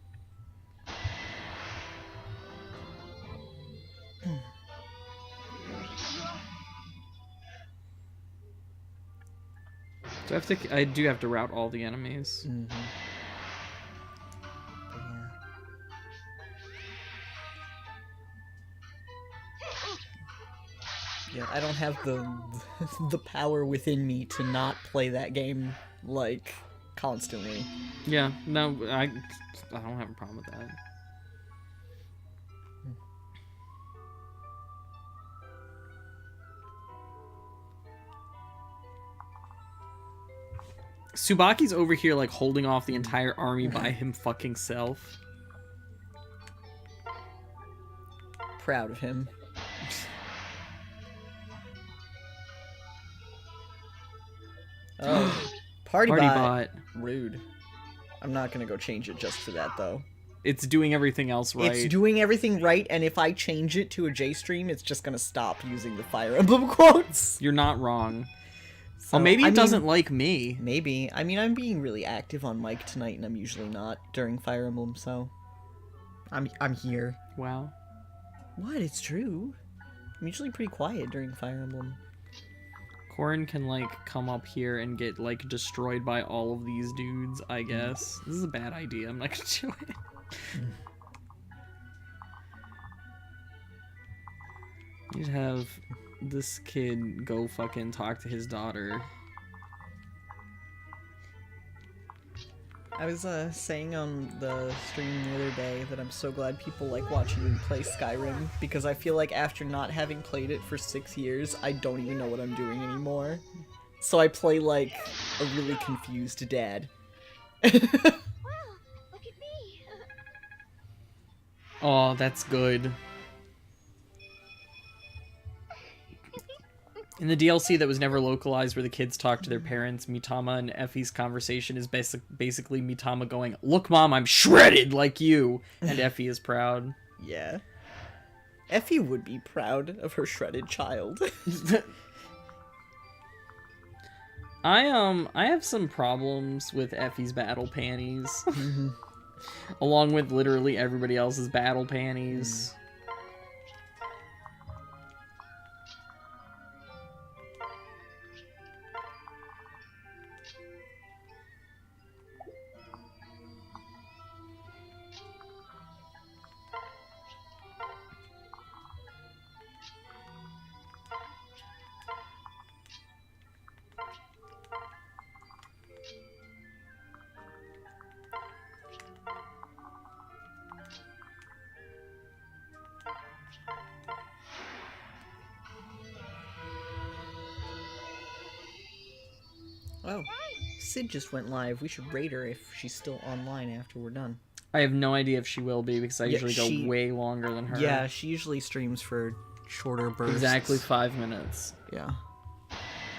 Speaker 1: So I do have to route all the enemies.
Speaker 2: Mm-hmm. Yeah, I don't have the power within me to not play that game like constantly.
Speaker 1: Yeah, no, I don't have a problem with that. Tsubaki's over here like holding off the entire army by him fucking self.
Speaker 2: Proud of him. Oh, party bot. Rude. I'm not gonna go change it just for that though.
Speaker 1: It's doing everything else right.
Speaker 2: It's doing everything right, and if I change it to a J stream, it's just gonna stop using the Fire Emblem quotes.
Speaker 1: You're not wrong.
Speaker 2: So,
Speaker 1: Oh, maybe it doesn't like me.
Speaker 2: Maybe. I mean, I'm being really active on mic tonight, and I'm usually not during Fire Emblem, so I'm here.
Speaker 1: Wow.
Speaker 2: What? It's true. I'm usually pretty quiet during Fire Emblem.
Speaker 1: Corin can like come up here and get like destroyed by all of these dudes, I guess. This is a bad idea. I'm not gonna do it. You'd have this kid go fucking talk to his daughter.
Speaker 2: I was saying on the stream the other day that I'm so glad people like watching me play Skyrim, because I feel like after not having played it for 6 years, I don't even know what I'm doing anymore. So I play like a really confused dad.
Speaker 3: Wow, look at me.
Speaker 1: Oh, that's good. In the DLC that was never localized, where the kids talk to their parents, Mitama and Effie's conversation is basically Mitama going, "Look, Mom, I'm shredded like you," and Effie is proud.
Speaker 2: Yeah. Effie would be proud of her shredded child.
Speaker 1: I have some problems with Effie's battle panties, along with literally everybody else's battle panties.
Speaker 2: Oh, Sid just went live. We should rate her if she's still online after we're done.
Speaker 1: I have no idea if she will be, because I usually
Speaker 2: she-
Speaker 1: go way longer than her.
Speaker 2: Yeah, she usually streams for shorter bursts.
Speaker 1: Exactly 5 minutes.
Speaker 2: Yeah.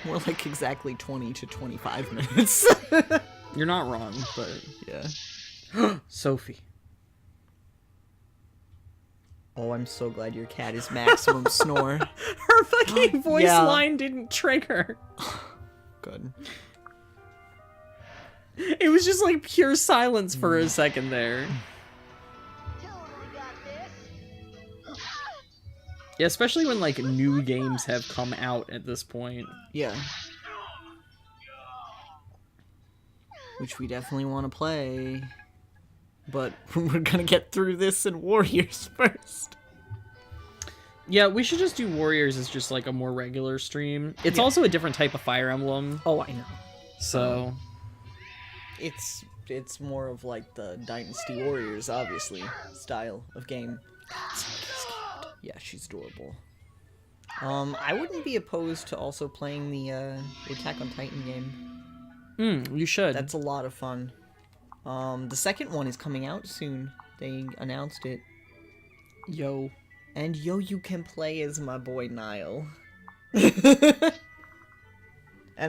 Speaker 2: More like exactly 20 to 25 minutes.
Speaker 1: You're not wrong, but...
Speaker 2: Yeah.
Speaker 1: Sophie.
Speaker 2: Oh, I'm so glad your cat is maximum snore.
Speaker 1: Her fucking voice
Speaker 2: Yeah.
Speaker 1: line didn't trigger.
Speaker 2: Good.
Speaker 1: It was just like pure silence for a second there.
Speaker 3: Totally got this.
Speaker 1: Yeah, especially when like new games have come out at this point.
Speaker 2: Yeah. Which we definitely want to play. But we're gonna get through this in Warriors first.
Speaker 1: Yeah, we should just do Warriors as just like a more regular stream. It's
Speaker 2: Yeah.
Speaker 1: also a different type of Fire Emblem,
Speaker 2: Oh, I know.
Speaker 1: so...
Speaker 2: It's more of like the Dynasty Warriors, obviously, style of game. Yeah, she's adorable. I wouldn't be opposed to also playing the Attack on Titan game.
Speaker 1: you should.
Speaker 2: That's a lot of fun. The second one is coming out soon. They announced it.
Speaker 1: Yo.
Speaker 2: And yo, you can play as my boy Niall. And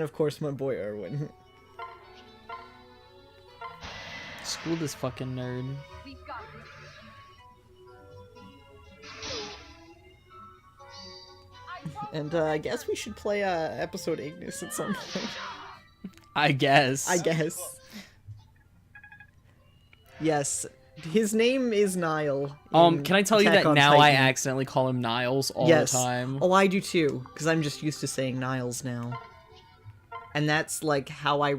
Speaker 2: of course my boy Erwin.
Speaker 1: School this fucking nerd.
Speaker 3: We've got this. I
Speaker 2: And I guess we should play episode Ignis at some point.
Speaker 1: I guess.
Speaker 2: I guess. Yes, his name is Nile. in
Speaker 1: Can I tell you
Speaker 2: Attack
Speaker 1: that
Speaker 2: on
Speaker 1: now I
Speaker 2: Titan.
Speaker 1: accidentally call him Niles all
Speaker 2: Yes.
Speaker 1: the time?
Speaker 2: Oh, I do too, because I'm just used to saying Niles now. And that's like how I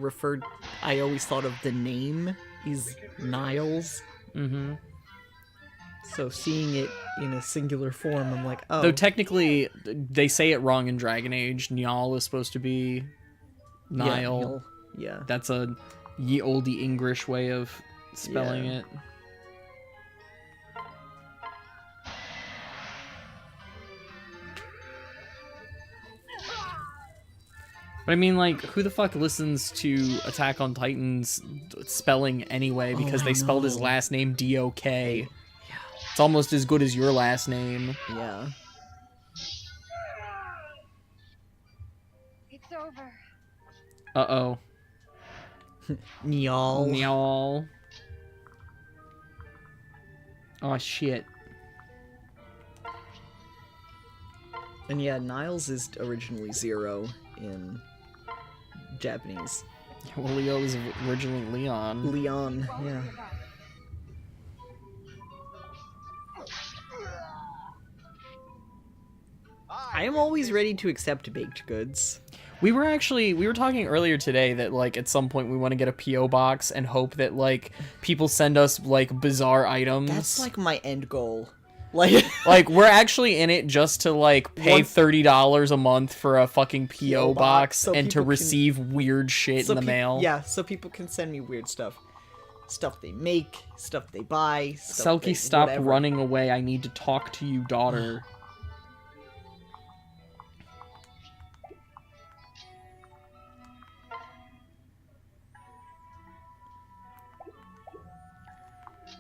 Speaker 2: always thought of the name is Niles.
Speaker 1: Mm-hmm.
Speaker 2: So seeing it in a singular form, I'm like, oh.
Speaker 1: Though technically, they say it wrong in Dragon Age. Niall is supposed to be
Speaker 2: yeah,
Speaker 1: Nile.
Speaker 2: Nile. Yeah.
Speaker 1: That's a ye olde English way of spelling
Speaker 2: Yeah.
Speaker 1: it. But I mean, like, who the fuck listens to Attack on Titan's spelling anyway? Because
Speaker 2: I
Speaker 1: they spelled his
Speaker 2: know.
Speaker 1: last name D-O-K. It's almost as good as your last name.
Speaker 2: Yeah.
Speaker 3: It's over.
Speaker 1: Uh-oh.
Speaker 2: Niall.
Speaker 1: Niall. Oh, shit.
Speaker 2: And yeah, Niles is originally 0 in Japanese.
Speaker 1: Well, Leo was originally Leon.
Speaker 2: Leon, yeah. I am always ready to accept baked goods.
Speaker 1: We were talking earlier today that, like, at some point we want to get a P.O. box and hope that, like, people send us, like, bizarre items.
Speaker 2: That's like my end goal. Like,
Speaker 1: Like, we're actually in it just to, like, pay
Speaker 2: Once-
Speaker 1: $30 a month for a fucking P.O. box
Speaker 2: so
Speaker 1: and to
Speaker 2: people can-
Speaker 1: receive weird shit in the mail.
Speaker 2: Yeah, so people can send me weird stuff. Stuff they make, stuff they buy, stuff
Speaker 1: Selkie, stop
Speaker 2: whatever.
Speaker 1: running away. I need to talk to you, daughter.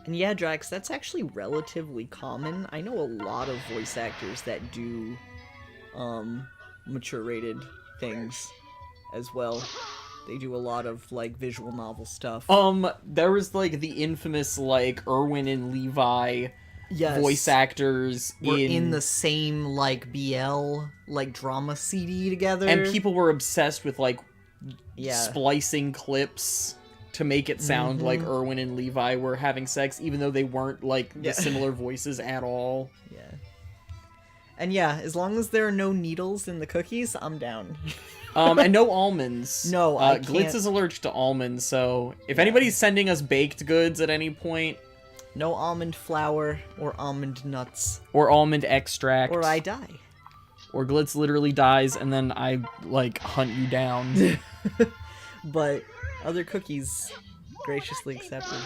Speaker 2: And yeah, Drax, that's actually relatively common. I know a lot of voice actors that do mature rated things as well. They do a lot of like visual novel stuff.
Speaker 1: There was, like, the infamous, like, Irwin and Levi
Speaker 2: Yes.
Speaker 1: voice actors
Speaker 2: We're in the same like BL like drama CD together.
Speaker 1: and people were obsessed with, like,
Speaker 2: yeah.
Speaker 1: splicing clips to make it sound like Irwin and Levi were having sex, even though they weren't, like, the
Speaker 2: Yeah.
Speaker 1: similar voices at all.
Speaker 2: Yeah. And yeah, as long as there are no needles in the cookies, I'm down.
Speaker 1: And no almonds.
Speaker 2: No, I
Speaker 1: Glitz
Speaker 2: can't-
Speaker 1: is allergic to almonds, so if anybody's sending us baked goods at any point,
Speaker 2: No almond flour or almond nuts,
Speaker 1: or almond extract,
Speaker 2: or I die.
Speaker 1: or Glitz literally dies and then I, like, hunt you down.
Speaker 2: But other cookies graciously accepted.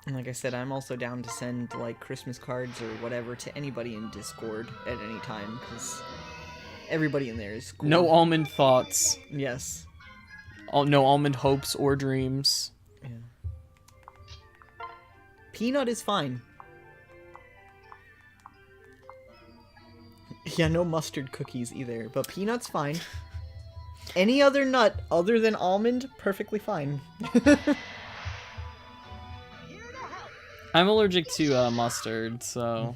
Speaker 2: And like I said, I'm also down to send like Christmas cards or whatever to anybody in Discord at any time, because everybody in there is cool.
Speaker 1: No almond thoughts.
Speaker 2: Yes.
Speaker 1: No almond hopes or dreams.
Speaker 2: Yeah. Peanut is fine. Yeah, no mustard cookies either, but peanut's fine. Any other nut other than almond, perfectly fine.
Speaker 1: I'm allergic to mustard, so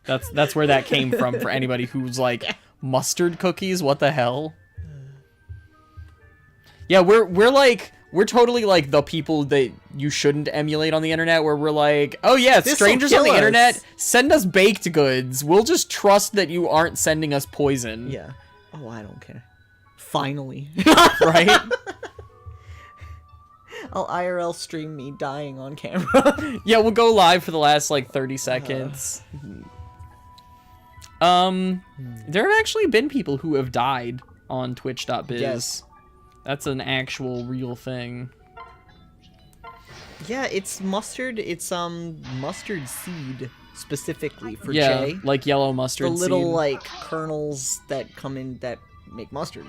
Speaker 1: that's where that came from for anybody who's like, mustard cookies? What the hell? Yeah, we're totally like the people that you shouldn't emulate on the internet, where we're like, oh yeah,
Speaker 2: This'll
Speaker 1: strangers on
Speaker 2: kill
Speaker 1: the
Speaker 2: us.
Speaker 1: internet, send us baked goods. We'll just trust that you aren't sending us poison.
Speaker 2: Yeah. Oh, I don't care. Finally.
Speaker 1: Right?
Speaker 2: I'll IRL stream me dying on camera.
Speaker 1: Yeah, we'll go live for the last like 30 seconds. There have actually been people who have died on twitch.biz.
Speaker 2: Yes.
Speaker 1: That's an actual real thing.
Speaker 2: Yeah, it's mustard. It's mustard seed specifically for
Speaker 1: Yeah,
Speaker 2: Jay.
Speaker 1: like yellow mustard
Speaker 2: The little
Speaker 1: seed.
Speaker 2: like kernels that come in that make mustard.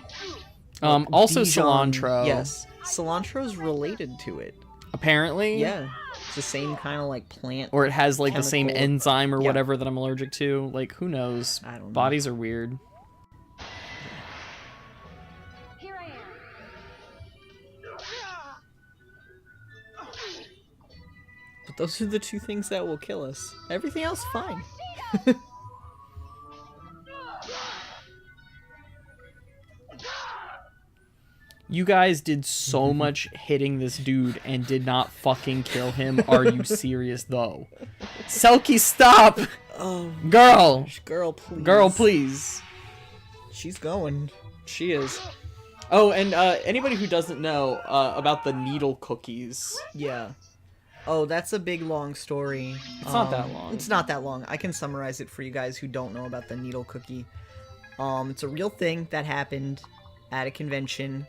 Speaker 1: Also
Speaker 2: Dijon-
Speaker 1: cilantro.
Speaker 2: Yes, cilantro's related to it.
Speaker 1: Apparently.
Speaker 2: Yeah, it's the same kind of like plant.
Speaker 1: Or it has like the same
Speaker 2: Chemical-
Speaker 1: enzyme or
Speaker 2: Yeah.
Speaker 1: whatever that I'm allergic to. Like, who knows?
Speaker 2: I don't know.
Speaker 1: Bodies are weird.
Speaker 3: Here I am.
Speaker 2: But those are the two things that will kill us. Everything else, fine.
Speaker 1: You guys did so much hitting this dude and did not fucking kill him. Are you serious, though? Selkie, stop!
Speaker 2: Oh,
Speaker 1: Girl!
Speaker 2: girl, please.
Speaker 1: Girl, please.
Speaker 2: She's going.
Speaker 1: She is. Oh, and anybody who doesn't know about the needle cookies.
Speaker 2: Yeah. Oh, that's a big, long story.
Speaker 1: It's not that long.
Speaker 2: It's not that long. I can summarize it for you guys who don't know about the needle cookie. It's a real thing that happened at a convention.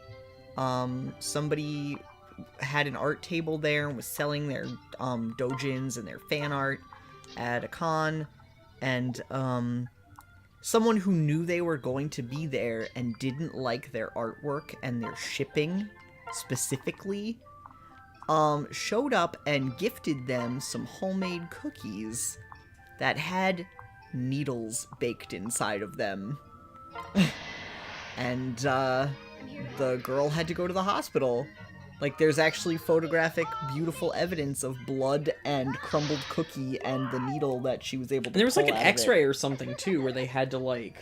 Speaker 2: Somebody had an art table there and was selling their doujins and their fan art at a con, and someone who knew they were going to be there and didn't like their artwork and their shipping specifically showed up and gifted them some homemade cookies that had needles baked inside of them. And the girl had to go to the hospital. Like, there's actually photographic, beautiful evidence of blood and crumbled cookie and the needle that she was able to
Speaker 1: And there was like
Speaker 2: pull
Speaker 1: an
Speaker 2: out of it.
Speaker 1: X-ray or something too, where they had to like.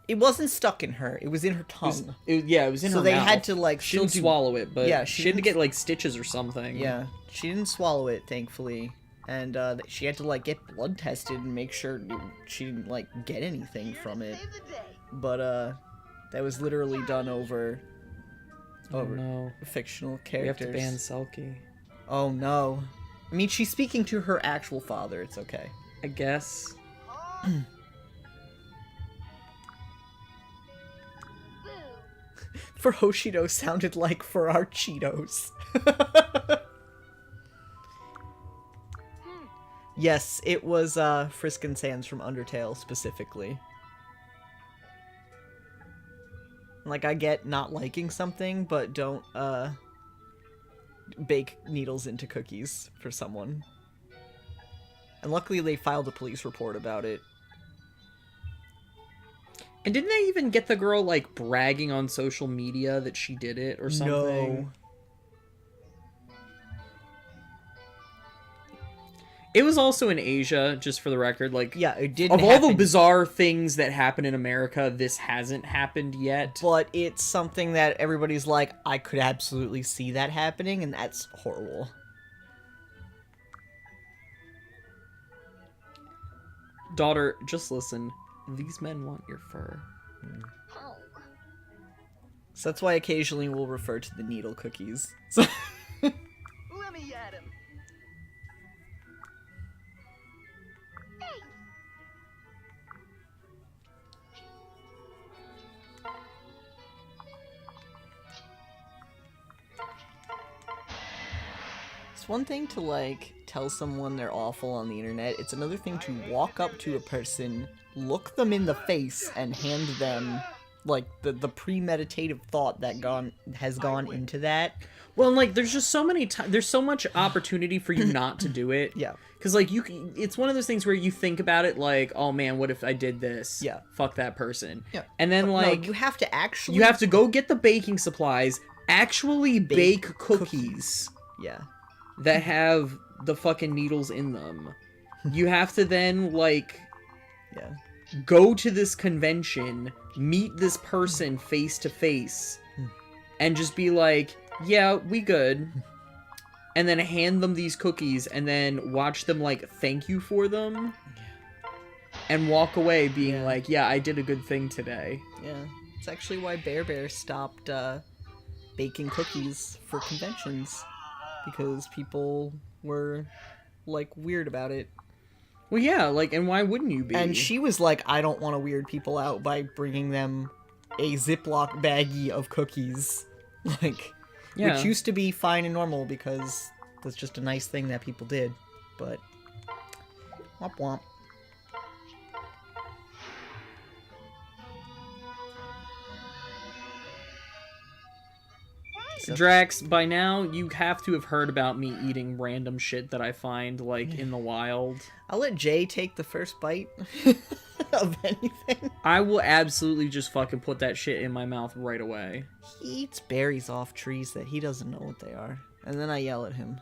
Speaker 2: It wasn't stuck in her. It was in her tongue.
Speaker 1: It was in her
Speaker 2: So they
Speaker 1: mouth.
Speaker 2: had to, like,
Speaker 1: She didn't
Speaker 2: still do-
Speaker 1: swallow it, but
Speaker 2: Yeah,
Speaker 1: she
Speaker 2: she
Speaker 1: had to
Speaker 2: didn't-
Speaker 1: get like stitches or something.
Speaker 2: Yeah, she didn't swallow it, thankfully. And she had to, like, get blood tested and make sure she didn't, like, get anything from it.
Speaker 3: Save the day.
Speaker 2: But, that was literally done over
Speaker 1: Oh no.
Speaker 2: fictional
Speaker 1: We have
Speaker 2: characters.
Speaker 1: to ban Selkie.
Speaker 2: Oh, no. I mean, she's speaking to her actual father. It's okay.
Speaker 1: I guess.
Speaker 3: Boo.
Speaker 2: For Hoshido sounded like for our Cheetos. Yes, it was Frisk and Sans from Undertale specifically. Like, I get not liking something, but don't bake needles into cookies for someone. And luckily they filed a police report about it.
Speaker 1: And didn't they even get the girl like bragging on social media that she did it or something?
Speaker 2: No.
Speaker 1: It was also in Asia, just for the record. Like,
Speaker 2: Yeah, it didn't
Speaker 1: of all the
Speaker 2: happen,
Speaker 1: bizarre things that happen in America, this hasn't happened yet.
Speaker 2: but it's something that everybody's like, I could absolutely see that happening, and that's horrible.
Speaker 1: Daughter, just listen. These men want your fur.
Speaker 3: Oh.
Speaker 2: So that's why occasionally we'll refer to the needle cookies. So
Speaker 4: Let me at him.
Speaker 2: it's one thing to, like, tell someone they're awful on the internet. It's another thing to walk up to a person, look them in the face, and hand them, like, the premeditative thought that has gone into that.
Speaker 1: Well, and, like, there's just so many there's so much opportunity for you not to do it.
Speaker 2: Yeah.
Speaker 1: Because, like, it's one of those things where you think about it like, oh, man, what if I did this?
Speaker 2: Yeah.
Speaker 1: Fuck that person.
Speaker 2: Yeah.
Speaker 1: And then,
Speaker 2: But
Speaker 1: like,
Speaker 2: no, you have to actually...
Speaker 1: you have to go get the baking supplies, actually bake cookies
Speaker 2: cookies. Yeah.
Speaker 1: that have the fucking needles in them. You have to then, like,
Speaker 2: Yeah.
Speaker 1: go to this convention, meet this person face to face, and just be like, yeah, we good. And then hand them these cookies and then watch them, like, thank you for them. And walk away being
Speaker 2: Yeah.
Speaker 1: like, yeah, I did a good thing today.
Speaker 2: Yeah. It's actually why Bear Bear stopped baking cookies for conventions. Because people were, like, weird about it.
Speaker 1: Well, yeah, like, and why wouldn't you be?
Speaker 2: And she was like, I don't want to weird people out by bringing them a Ziploc baggie of cookies. Like,
Speaker 1: Yeah.
Speaker 2: which used to be fine and normal because that's just a nice thing that people did. But, womp womp.
Speaker 1: Drax, by now, you have to have heard about me eating random shit that I find, like, in the wild.
Speaker 2: I'll let Jay take the first bite of anything.
Speaker 1: I will absolutely just fucking put that shit in my mouth right away.
Speaker 2: He eats berries off trees that he doesn't know what they are. And then I yell at him.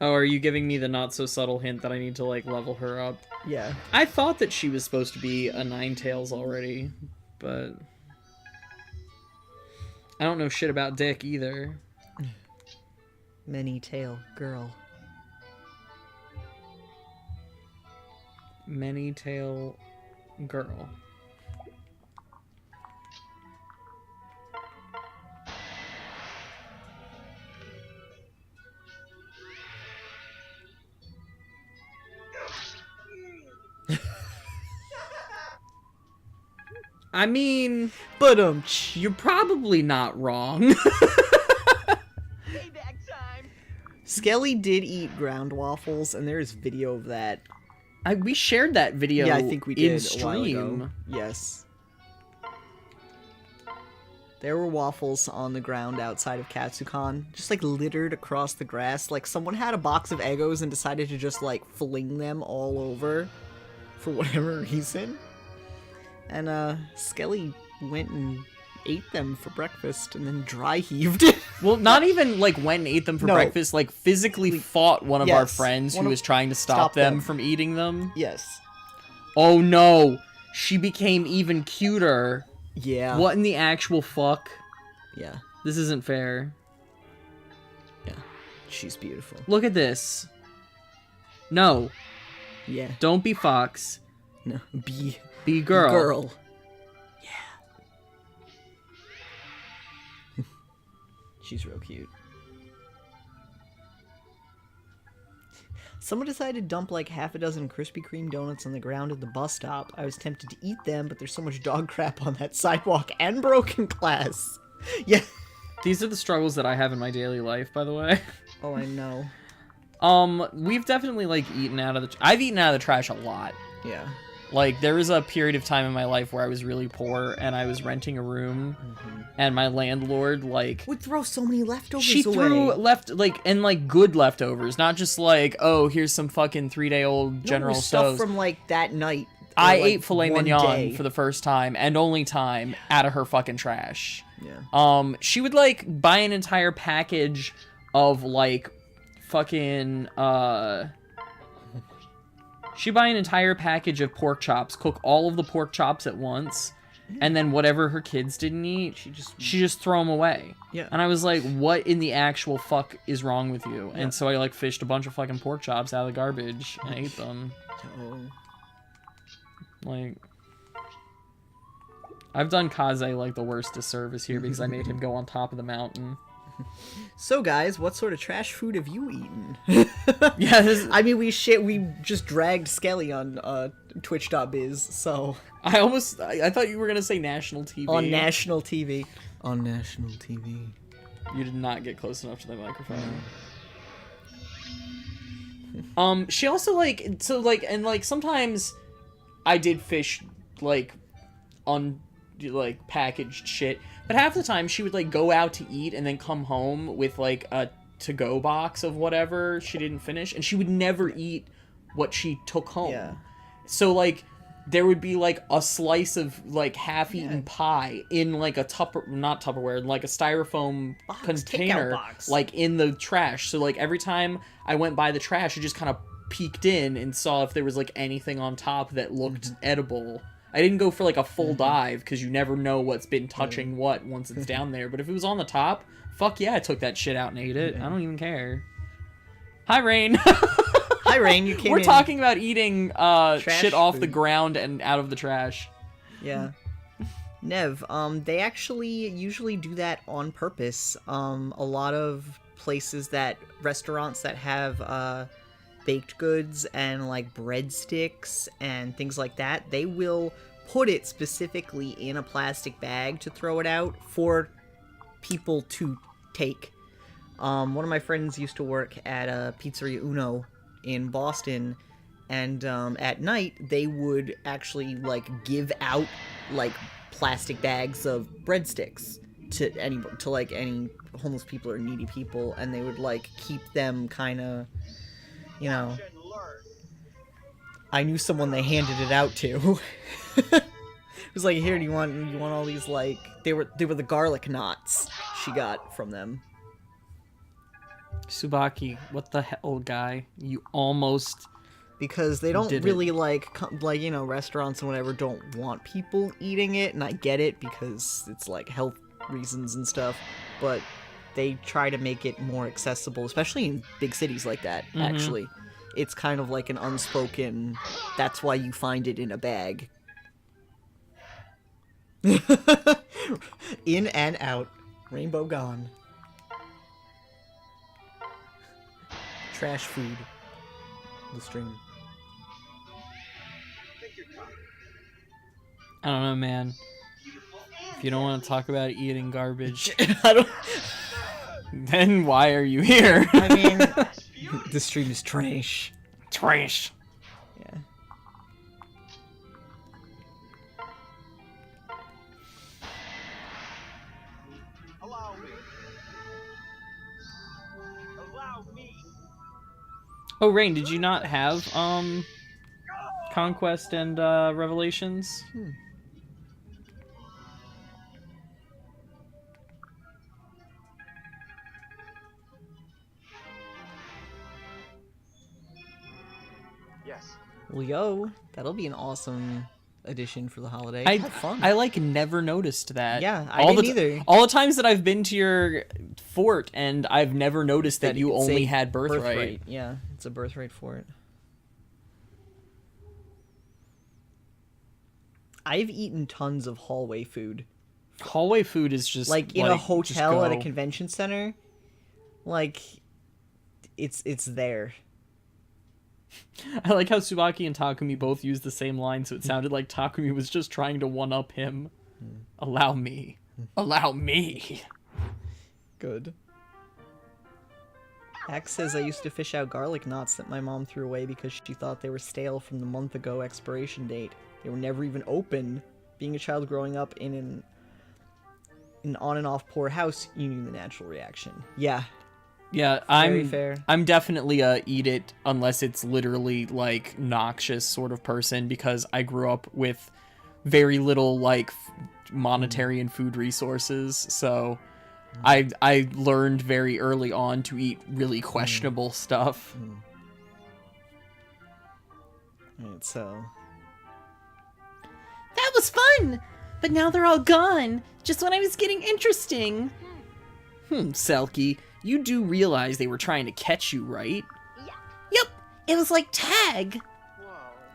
Speaker 1: Oh, are you giving me the not so subtle hint that I need to like level her up?
Speaker 2: Yeah.
Speaker 1: I thought that she was supposed to be a Ninetales already, but I don't know shit about Dick either.
Speaker 2: Many tail girl.
Speaker 1: Many tail girl. I mean,
Speaker 2: But
Speaker 1: you're probably not wrong.
Speaker 4: Payback time.
Speaker 2: Skelly did eat ground waffles, and there is video of that.
Speaker 1: We shared that video.
Speaker 2: Yeah, I think we did
Speaker 1: in
Speaker 2: a while ago.
Speaker 1: stream.
Speaker 2: Yes. There were waffles on the ground outside of Katsucon, just like littered across the grass. Like someone had a box of Eggos and decided to just like fling them all over for whatever reason. And Skelly went and ate them for breakfast and then dry heaved.
Speaker 1: Well, not even like went and ate them for
Speaker 2: No.
Speaker 1: breakfast, like physically fought one of our
Speaker 2: Yes,
Speaker 1: friends
Speaker 2: one
Speaker 1: who
Speaker 2: of-
Speaker 1: was trying to stop
Speaker 2: stop
Speaker 1: them
Speaker 2: them.
Speaker 1: from eating them.
Speaker 2: Yes.
Speaker 1: Oh no, she became even cuter.
Speaker 2: Yeah.
Speaker 1: What in the actual fuck?
Speaker 2: Yeah.
Speaker 1: This isn't fair.
Speaker 2: Yeah. She's beautiful.
Speaker 1: Look at this. No,
Speaker 2: Yeah.
Speaker 1: don't be fox.
Speaker 2: No. Be
Speaker 1: Be girl.
Speaker 2: girl. Yeah. She's real cute. Someone decided to dump like half a dozen Krispy Kreme donuts on the ground at the bus stop. I was tempted to eat them, but there's so much dog crap on that sidewalk and broken glass. Yeah.
Speaker 1: These are the struggles that I have in my daily life, by the way.
Speaker 2: Oh, I know.
Speaker 1: We've definitely like eaten out of the. I've eaten out of the trash a lot.
Speaker 2: Yeah.
Speaker 1: Like, there was a period of time in my life where I was really poor and I was renting a room, and my landlord, like,
Speaker 2: Would throw so many leftovers
Speaker 1: she
Speaker 2: away.
Speaker 1: threw like good leftovers, not just like, oh, here's some fucking 3-day-old
Speaker 2: No, it
Speaker 1: General
Speaker 2: was stuff
Speaker 1: Tso's.
Speaker 2: from like that night. or,
Speaker 1: I
Speaker 2: like,
Speaker 1: ate filet
Speaker 2: one
Speaker 1: mignon
Speaker 2: day.
Speaker 1: for the first time and only time out of her fucking trash.
Speaker 2: Yeah.
Speaker 1: She would like buy an entire package of like fucking she'd buy an entire package of pork chops, cook all of the pork chops at once, and then whatever her kids didn't eat, she just throw them away.
Speaker 2: Yeah.
Speaker 1: And I was like, what in the actual fuck is wrong with you? And so I like fished a bunch of fucking pork chops out of the garbage and ate them.
Speaker 2: Oh.
Speaker 1: Like, I've done Kaze like the worst disservice here because I made him go on top of the mountain.
Speaker 2: So guys, what sort of trash food have you eaten?
Speaker 1: Yeah, this,
Speaker 2: I mean, we just dragged Skelly on Twitch.biz, so
Speaker 1: I thought you were gonna say national TV.
Speaker 2: on national TV. On national TV.
Speaker 1: You did not get close enough to the microphone. She also and sometimes I did fish like packaged shit, but half the time she would like go out to eat and then come home with like a to-go box of whatever she didn't finish, and she would never eat what she took home.
Speaker 2: Yeah.
Speaker 1: So like there would be like a slice of like half-eaten pie in like a not Tupperware, like a styrofoam container,
Speaker 2: takeout box.
Speaker 1: like in the trash. So like every time I went by the trash, I just kind of peeked in and saw if there was like anything on top that looked edible. I didn't go for like a full dive because you never know what's been touching what once it's down there. But if it was on the top, fuck yeah, I took that shit out and ate it. I don't even care. Hi, Rain.
Speaker 2: Hi, Rain. You came
Speaker 1: We're
Speaker 2: in.
Speaker 1: talking about eating shit off the
Speaker 2: food.
Speaker 1: ground and out of the trash.
Speaker 2: Yeah. Nev, they actually usually do that on purpose. A lot of restaurants that have baked goods and like breadsticks and things like that, they will put it specifically in a plastic bag to throw it out for people to take. One of my friends used to work at a Pizzeria Uno in Boston, and at night they would actually like give out like plastic bags of breadsticks to any homeless people or needy people, and they would like keep them kind of, you know. I knew someone they handed it out to. It was like, here, do you want all these, like, they were the garlic knots she got from them.
Speaker 1: Subaki, what the hell, guy? You almost...
Speaker 2: Because they don't
Speaker 1: Did it.
Speaker 2: really like, you know, restaurants and whatever don't want people eating it, and I get it because it's like health reasons and stuff, but they try to make it more accessible, especially in big cities like that, actually. It's kind of like an unspoken, that's why you find it in a bag. In and out. Rainbow gone. Trash food. The stream.
Speaker 1: I don't know, man. If you don't want to talk about eating garbage,
Speaker 2: I don't...
Speaker 1: then why are you here?
Speaker 2: I mean, the stream is trash.
Speaker 1: Trash.
Speaker 2: Yeah.
Speaker 4: Allow me. Allow me.
Speaker 1: Oh, Rain, did you not have, Conquest and, Revelations?
Speaker 5: Yes.
Speaker 2: Well, yo, that'll be an awesome addition for the holiday.
Speaker 1: I
Speaker 2: Have fun.
Speaker 1: I like never noticed that.
Speaker 2: Yeah, I
Speaker 1: all
Speaker 2: didn't
Speaker 1: the
Speaker 2: either.
Speaker 1: All the times that I've been to your fort, and I've never noticed that you
Speaker 2: it's
Speaker 1: only
Speaker 2: a
Speaker 1: had Birthright.
Speaker 2: Yeah, it's a birthright for it. I've eaten tons of hallway food.
Speaker 1: Hallway food is just
Speaker 2: Like in a
Speaker 1: just
Speaker 2: hotel at a
Speaker 1: go.
Speaker 2: convention center. Like it's there.
Speaker 1: I like how Tsubaki and Takumi both used the same line, so it sounded like Takumi was just trying to one-up him. Allow me. Allow me.
Speaker 2: Good. Axe says I used to fish out garlic knots that my mom threw away because she thought they were stale from the month ago expiration date. They were never even open. Being a child growing up in an on and off poor house, you knew the natural reaction. Yeah.
Speaker 1: Yeah,
Speaker 2: Very fair.
Speaker 1: I'm definitely a eat it unless it's literally like noxious sort of person, because I grew up with very little like monetary and food resources, so I learned very early on to eat really questionable stuff.
Speaker 2: Alright, so
Speaker 6: That was fun! But now they're all gone, just when I was getting interesting.
Speaker 1: Selkie, you do realize they were trying to catch you, right?
Speaker 6: Yep, it was like tag.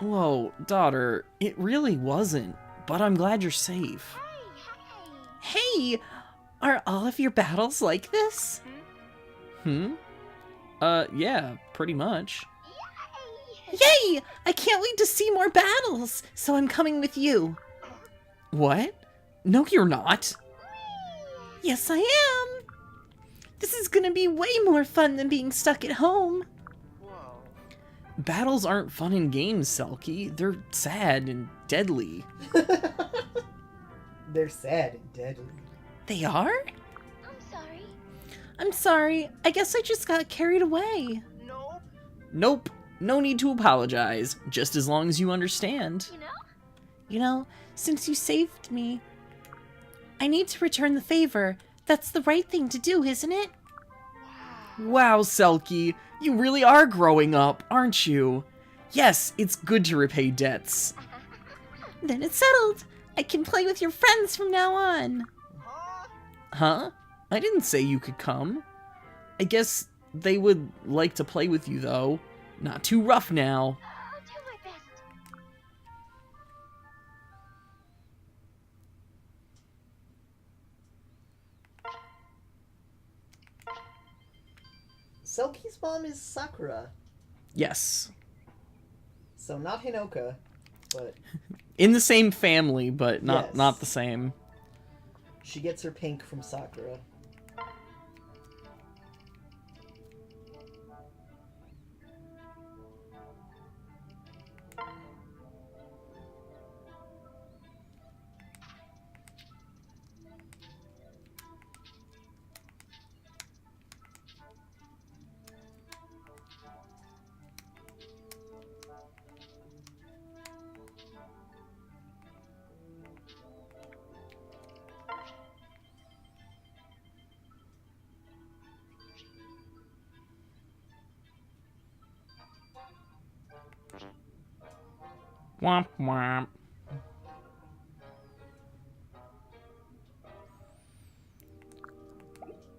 Speaker 5: Whoa.
Speaker 1: Whoa, daughter, it really wasn't, but I'm glad you're safe.
Speaker 6: Hey, are all of your battles like this?
Speaker 1: Yeah, pretty much.
Speaker 6: Yay! I can't wait to see more battles, so I'm coming with you.
Speaker 1: What? No, you're not.
Speaker 6: Yes, I am. This is gonna be way more fun than being stuck at home.
Speaker 5: Whoa.
Speaker 1: Battles aren't fun in games, Selkie. They're sad and deadly.
Speaker 2: they're sad and deadly.
Speaker 6: They are?
Speaker 3: I'm sorry.
Speaker 6: I'm sorry. I guess I just got carried away.
Speaker 4: Nope.
Speaker 1: Nope. No need to apologize, just as long as you understand.
Speaker 3: You know?
Speaker 6: You know, since you saved me, I need to return the favor. That's the right thing to do, isn't it?
Speaker 1: Wow, Selkie, you really are growing up, aren't you? Yes, it's good to repay debts.
Speaker 6: Then it's settled. I can play with your friends from now on.
Speaker 4: Huh?
Speaker 1: Huh? I didn't say you could come. I guess they would like to play with you, though. Not too rough now.
Speaker 3: I'll do my best.
Speaker 2: Selkie's mom is Sakura,
Speaker 1: Yes.
Speaker 2: so not Hinoka, but
Speaker 1: In the same family, but not
Speaker 2: Yes.
Speaker 1: not the same.
Speaker 2: she gets her pink from Sakura.
Speaker 1: Womp womp.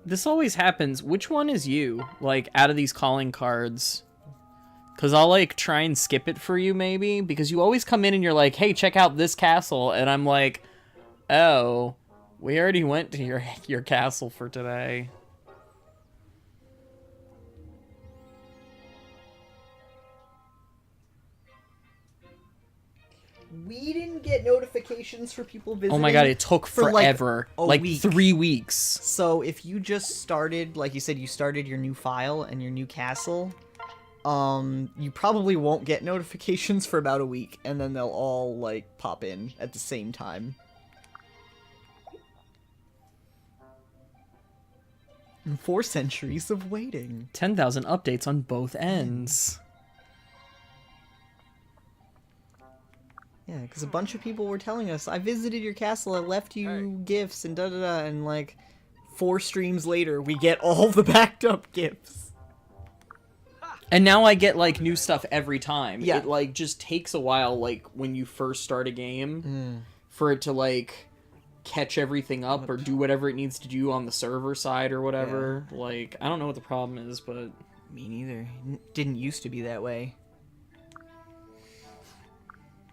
Speaker 1: This always happens. Which one is you? Like, out of these calling cards? Because I'll, like, try and skip it for you, maybe. Because you always come in and you're like, hey, check out this castle. And I'm like, oh, we already went to your castle for today.
Speaker 2: We didn't get notifications for people visiting.
Speaker 1: Oh my god, it took
Speaker 2: for,
Speaker 1: forever.
Speaker 2: like, a
Speaker 1: Like
Speaker 2: week.
Speaker 1: 3 weeks.
Speaker 2: So if you just started, like you said, you started your new file and your new castle, you probably won't get notifications for about a week, and then they'll all, like, pop in at the same time. And 4 centuries of waiting.
Speaker 1: 10,000 updates on both ends.
Speaker 2: Yeah, because a bunch of people were telling us, I visited your castle, I left you gifts, and da-da-da, and, like, 4 streams later, we get all the backed up gifts.
Speaker 1: And now I get, like, new stuff every time.
Speaker 2: Yeah.
Speaker 1: It, like, just takes a while, like, when you first start a game, for it to, like, catch everything up or do whatever it needs to do on the server side or whatever. Like, I don't know what the problem is, but...
Speaker 2: Me neither. Didn't used to be that way.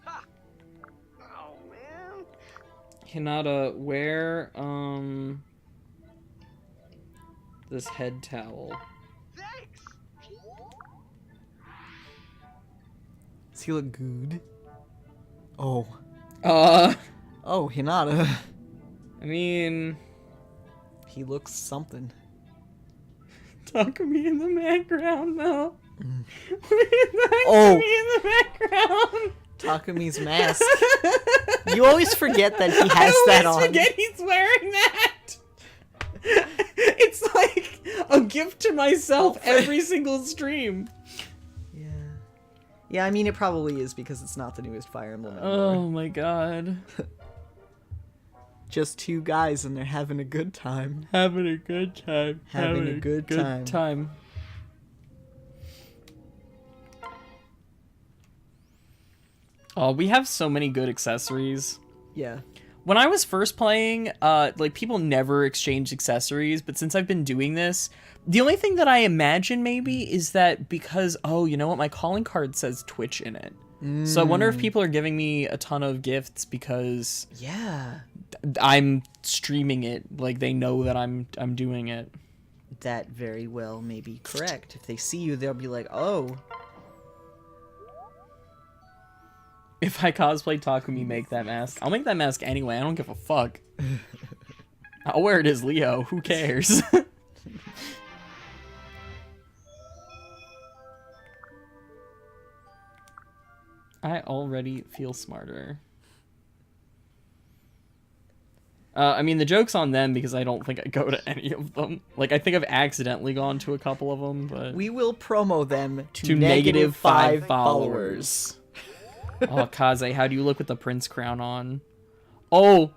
Speaker 4: Oh, man.
Speaker 1: Hinata, wear, this head towel.
Speaker 4: Thanks.
Speaker 2: Does he look good? Oh.
Speaker 1: Oh,
Speaker 2: Hinata.
Speaker 1: I mean...
Speaker 2: He looks something.
Speaker 1: Takumi in the background, though.
Speaker 2: Oh.
Speaker 1: Takumi in the background.
Speaker 2: Takumi's mask. You always forget that he has that on.
Speaker 1: I always forget he's wearing that. It's like a gift to myself every single stream.
Speaker 2: Yeah. Yeah, I mean, it probably is because it's not the newest Fire Emblem anymore.
Speaker 1: Oh my god.
Speaker 2: Just 2 guys and they're having a good time.
Speaker 1: Having a good time.
Speaker 2: Having a good time.
Speaker 1: Oh, we have so many good accessories.
Speaker 2: Yeah.
Speaker 1: When I was first playing, like, people never exchanged accessories, but since I've been doing this, the only thing that I imagine maybe is that because, oh, you know what, my calling card says Twitch in it. So I wonder if people are giving me a ton of gifts because
Speaker 2: Yeah.
Speaker 1: I'm streaming it, like they know that I'm doing it.
Speaker 2: That very well may be correct. If they see you, they'll be like, oh.
Speaker 1: If I cosplay Takumi, make that mask. I'll make that mask anyway. I don't give a fuck. I'll wear it as Leo. Who cares? I already feel smarter. I mean, the joke's on them because I don't think I go to any of them. Like, I think I've accidentally gone to a couple of them, but...
Speaker 2: We will promo them
Speaker 1: to negative 5 followers. Oh, Kaze, how do you look with the prince crown on? Oh,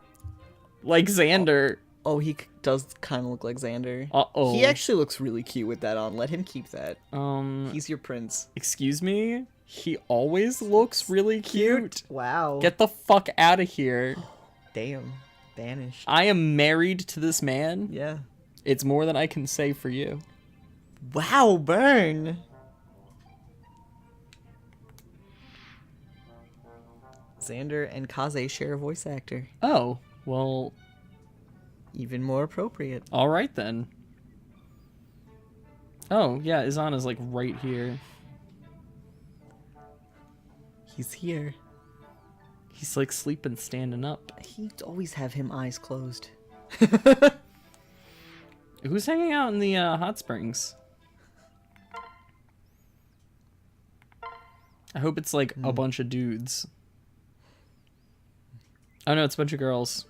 Speaker 1: like Xander.
Speaker 2: Oh, he does kind of look like Xander.
Speaker 1: Uh-oh.
Speaker 2: He actually looks really cute with that on. Let him keep that.
Speaker 1: Um,
Speaker 2: He's your prince.
Speaker 1: excuse me? He always looks really cute.
Speaker 2: Wow.
Speaker 1: Get the fuck out of here.
Speaker 2: Damn. Banished.
Speaker 1: I am married to this man.
Speaker 2: Yeah.
Speaker 1: It's more than I can say for you.
Speaker 2: Wow, burn. Xander and Kaze share a voice actor.
Speaker 1: Oh, well,
Speaker 2: Even more appropriate.
Speaker 1: all right then. Oh, yeah, Izana's like right here.
Speaker 2: He's here.
Speaker 1: He's like sleeping, standing up.
Speaker 2: He'd always have him eyes closed.
Speaker 1: Who's hanging out in the hot springs? I hope it's like a bunch of dudes. Oh no, it's a bunch of girls.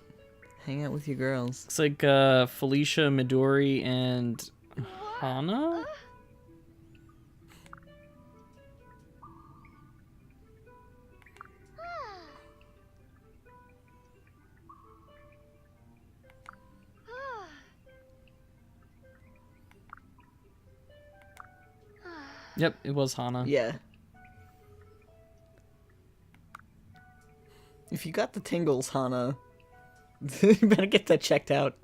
Speaker 2: Hang out with your girls.
Speaker 1: It's like Felicia, Midori, and Hana? Yep, it was Hana.
Speaker 2: Yeah. If you got the tingles, Hana, you better get that checked out.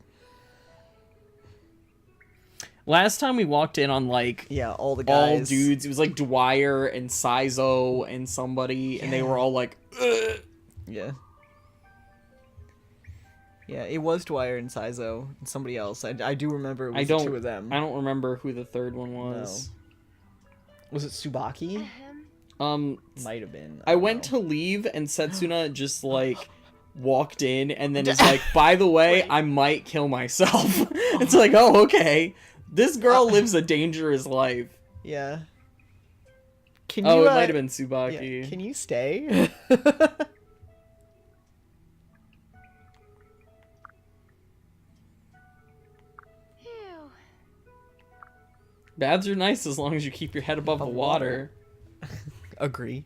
Speaker 1: Last time we walked in on, like,
Speaker 2: Yeah, all the guys.
Speaker 1: all dudes, it was like Dwyer and Sizo and somebody, and they were all like, ugh.
Speaker 2: Yeah. Yeah, it was Dwyer and Sizo and somebody else. I do remember it was the two of them.
Speaker 1: I don't remember who the third one was.
Speaker 2: Was it Tsubaki? Might have been.
Speaker 1: I went to leave, and Setsuna just, like, walked in, and then is like, by the way, I might kill myself. It's like, oh, okay. This girl lives a dangerous life.
Speaker 2: Yeah. Can you,
Speaker 1: it might have been Tsubaki.
Speaker 2: Yeah. Can you stay?
Speaker 3: Ew.
Speaker 1: Baths are nice as long as you keep your head above the water.
Speaker 2: Agree.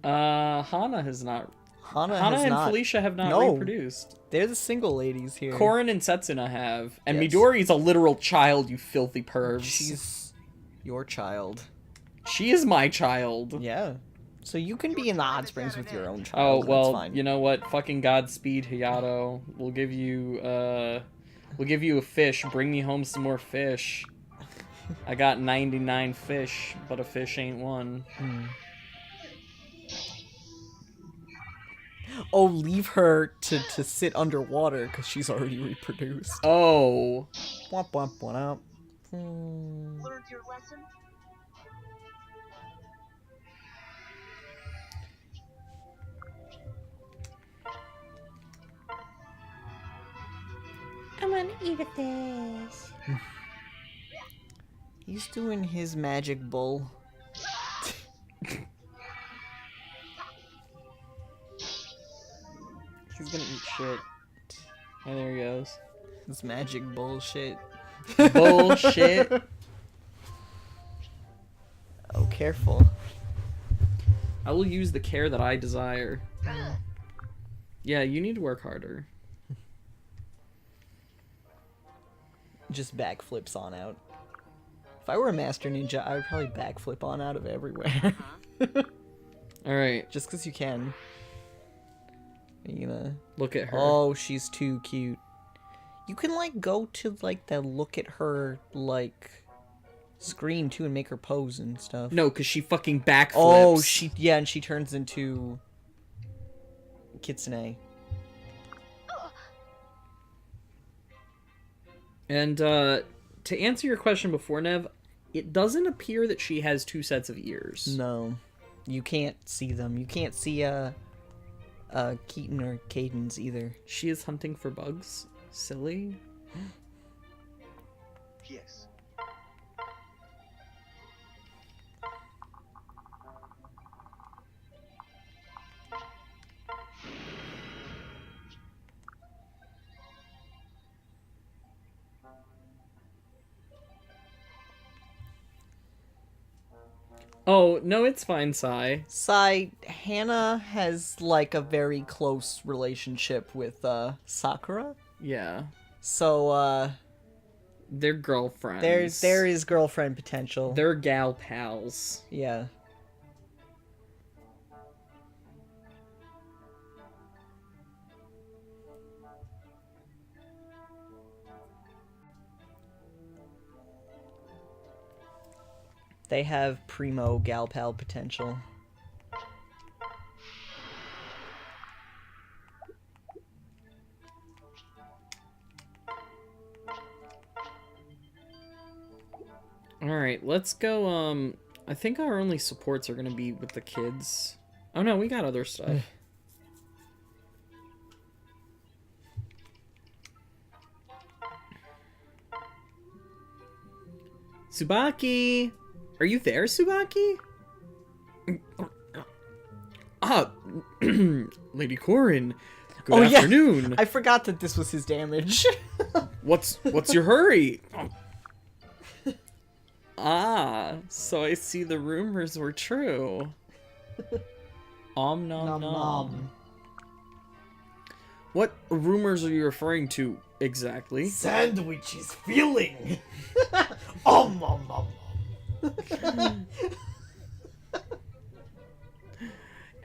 Speaker 1: Hana has not.
Speaker 2: Hana
Speaker 1: and
Speaker 2: not.
Speaker 1: Felicia have not
Speaker 2: No.
Speaker 1: reproduced.
Speaker 2: They're the single ladies here.
Speaker 1: Korin and Setsuna have. And
Speaker 2: Yes.
Speaker 1: Midori's a literal child, you filthy pervs.
Speaker 2: She's your child.
Speaker 1: She is my child.
Speaker 2: Yeah. So you can be in the hot springs with your own
Speaker 1: Oh,
Speaker 2: child.
Speaker 1: well,
Speaker 2: that's fine.
Speaker 1: you know what? Fucking Godspeed, Hayato. We'll give you a fish. Bring me home some more fish. I got 99 fish, but a fish ain't one.
Speaker 2: Oh, leave her to sit underwater because she's already reproduced.
Speaker 1: Oh.
Speaker 2: Womp womp womp.
Speaker 3: Learned your lesson?
Speaker 6: I want to eat a fish.
Speaker 2: He's doing his magic bull.
Speaker 1: He's gonna eat shit. And there he goes.
Speaker 2: His magic bullshit.
Speaker 1: Bullshit.
Speaker 2: Oh, careful.
Speaker 1: I will use the care that I desire. Yeah, you need to work harder.
Speaker 2: Just backflips on out. If I were a master ninja, I would probably backflip on out of everywhere.
Speaker 1: Alright,
Speaker 2: Just because you can. You know.
Speaker 1: look at her.
Speaker 2: Oh, she's too cute. You can, like, go to, like, the look at her, like, screen, too, and make her pose and stuff.
Speaker 1: No, because she fucking backflips.
Speaker 2: Oh, yeah, and she turns into Kitsune.
Speaker 1: And, to answer your question before, Nev, it doesn't appear that she has two sets of ears.
Speaker 2: No. You can't see them. You can't see, Keaton or Cadence either.
Speaker 1: She is hunting for bugs? Silly.
Speaker 5: Yes.
Speaker 1: Oh, no, it's fine, Sai.
Speaker 2: Hannah has, like, a very close relationship with, Sakura.
Speaker 1: Yeah.
Speaker 2: So,
Speaker 1: They're girlfriends.
Speaker 2: there is girlfriend potential.
Speaker 1: They're gal pals.
Speaker 2: Yeah. They have primo gal pal potential.
Speaker 1: Alright, let's go, I think our only supports are gonna be with the kids. Oh no, we got other stuff. Tsubaki! Are you there, Tsubaki? Ah, Lady Korin. Good afternoon.
Speaker 2: I forgot that this was his damage.
Speaker 1: What's your hurry? Ah, so I see the rumors were true. Om nom
Speaker 2: Nom
Speaker 1: nom.
Speaker 2: nom.
Speaker 1: What rumors are you referring to exactly?
Speaker 2: Sandwich is filling. Om nom nom.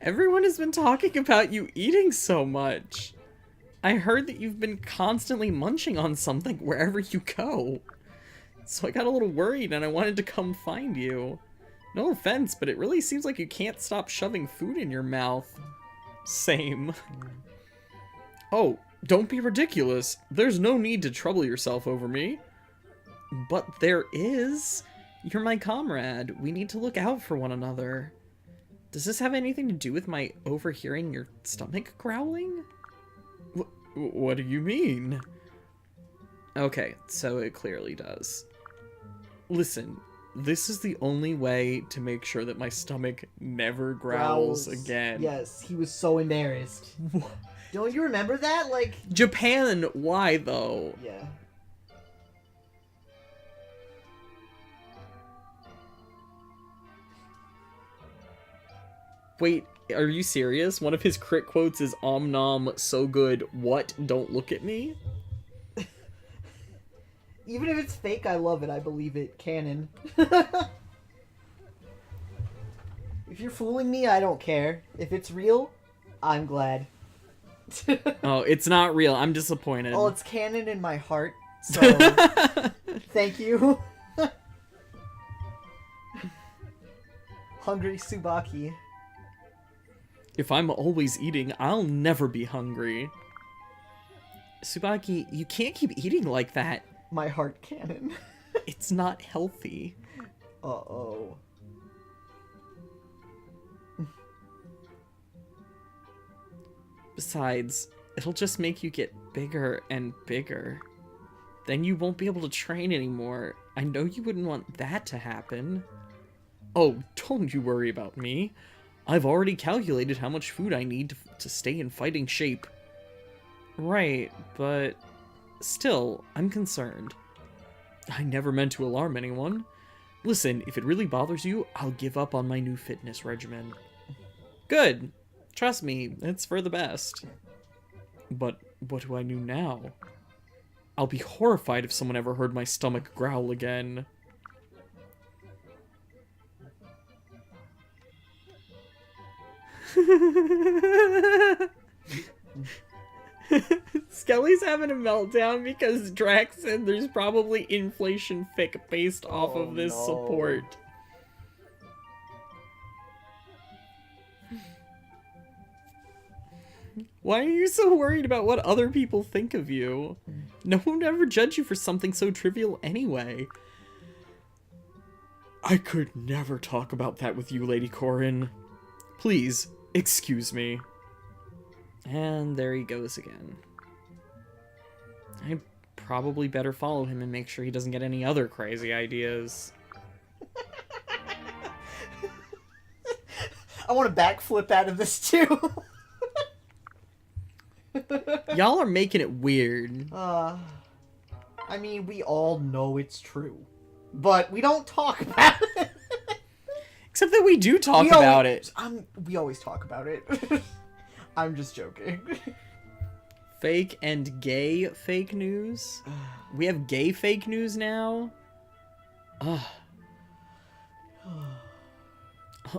Speaker 1: Everyone has been talking about you eating so much. I heard that you've been constantly munching on something wherever you go. So I got a little worried and I wanted to come find you. No offense, but it really seems like you can't stop shoving food in your mouth. Same. Oh, don't be ridiculous. There's no need to trouble yourself over me. But there is. You're my comrade. We need to look out for one another. Does this have anything to do with my overhearing your stomach growling? What do you mean? Okay, so it clearly does. Listen, this is the only way to make sure that my stomach never growls again.
Speaker 2: Yes, he was so embarrassed. Don't you remember that? Like,
Speaker 1: Japan, why though?
Speaker 2: yeah.
Speaker 1: Wait, are you serious? One of his crit quotes is Om nom, so good, what? Don't look at me?
Speaker 2: Even if it's fake, I love it. I believe it. Canon. If you're fooling me, I don't care. If it's real, I'm glad.
Speaker 1: Oh, it's not real. I'm disappointed.
Speaker 2: Oh, it's canon in my heart. So, thank you. Hungry Tsubaki.
Speaker 1: If I'm always eating, I'll never be hungry. Tsubaki, you can't keep eating like that.
Speaker 2: My heart canon.
Speaker 1: It's not healthy.
Speaker 2: Uh-oh.
Speaker 1: Besides, it'll just make you get bigger and bigger. Then you won't be able to train anymore. I know you wouldn't want that to happen. Oh, don't you worry about me. I've already calculated how much food I need to stay in fighting shape. Right, but still, I'm concerned. I never meant to alarm anyone. Listen, if it really bothers you, I'll give up on my new fitness regimen. Good. Trust me, it's for the best. But what do I do now? I'll be horrified if someone ever heard my stomach growl again. Skelly's having a meltdown because Drax said there's probably inflation fic based off of this
Speaker 2: no.
Speaker 1: support. Why are you so worried about what other people think of you? No one would ever judge you for something so trivial anyway. I could never talk about that with you, Lady Corin. Please, excuse me. And there he goes again. I'd probably better follow him and make sure he doesn't get any other crazy ideas.
Speaker 2: I want to backflip out of this too.
Speaker 1: Y'all are making it weird.
Speaker 2: I mean, we all know it's true. But we don't talk about it.
Speaker 1: Except that we do talk about it.
Speaker 2: We always talk about it. I'm just joking.
Speaker 1: Fake and gay fake news? We have gay fake news now? Ugh.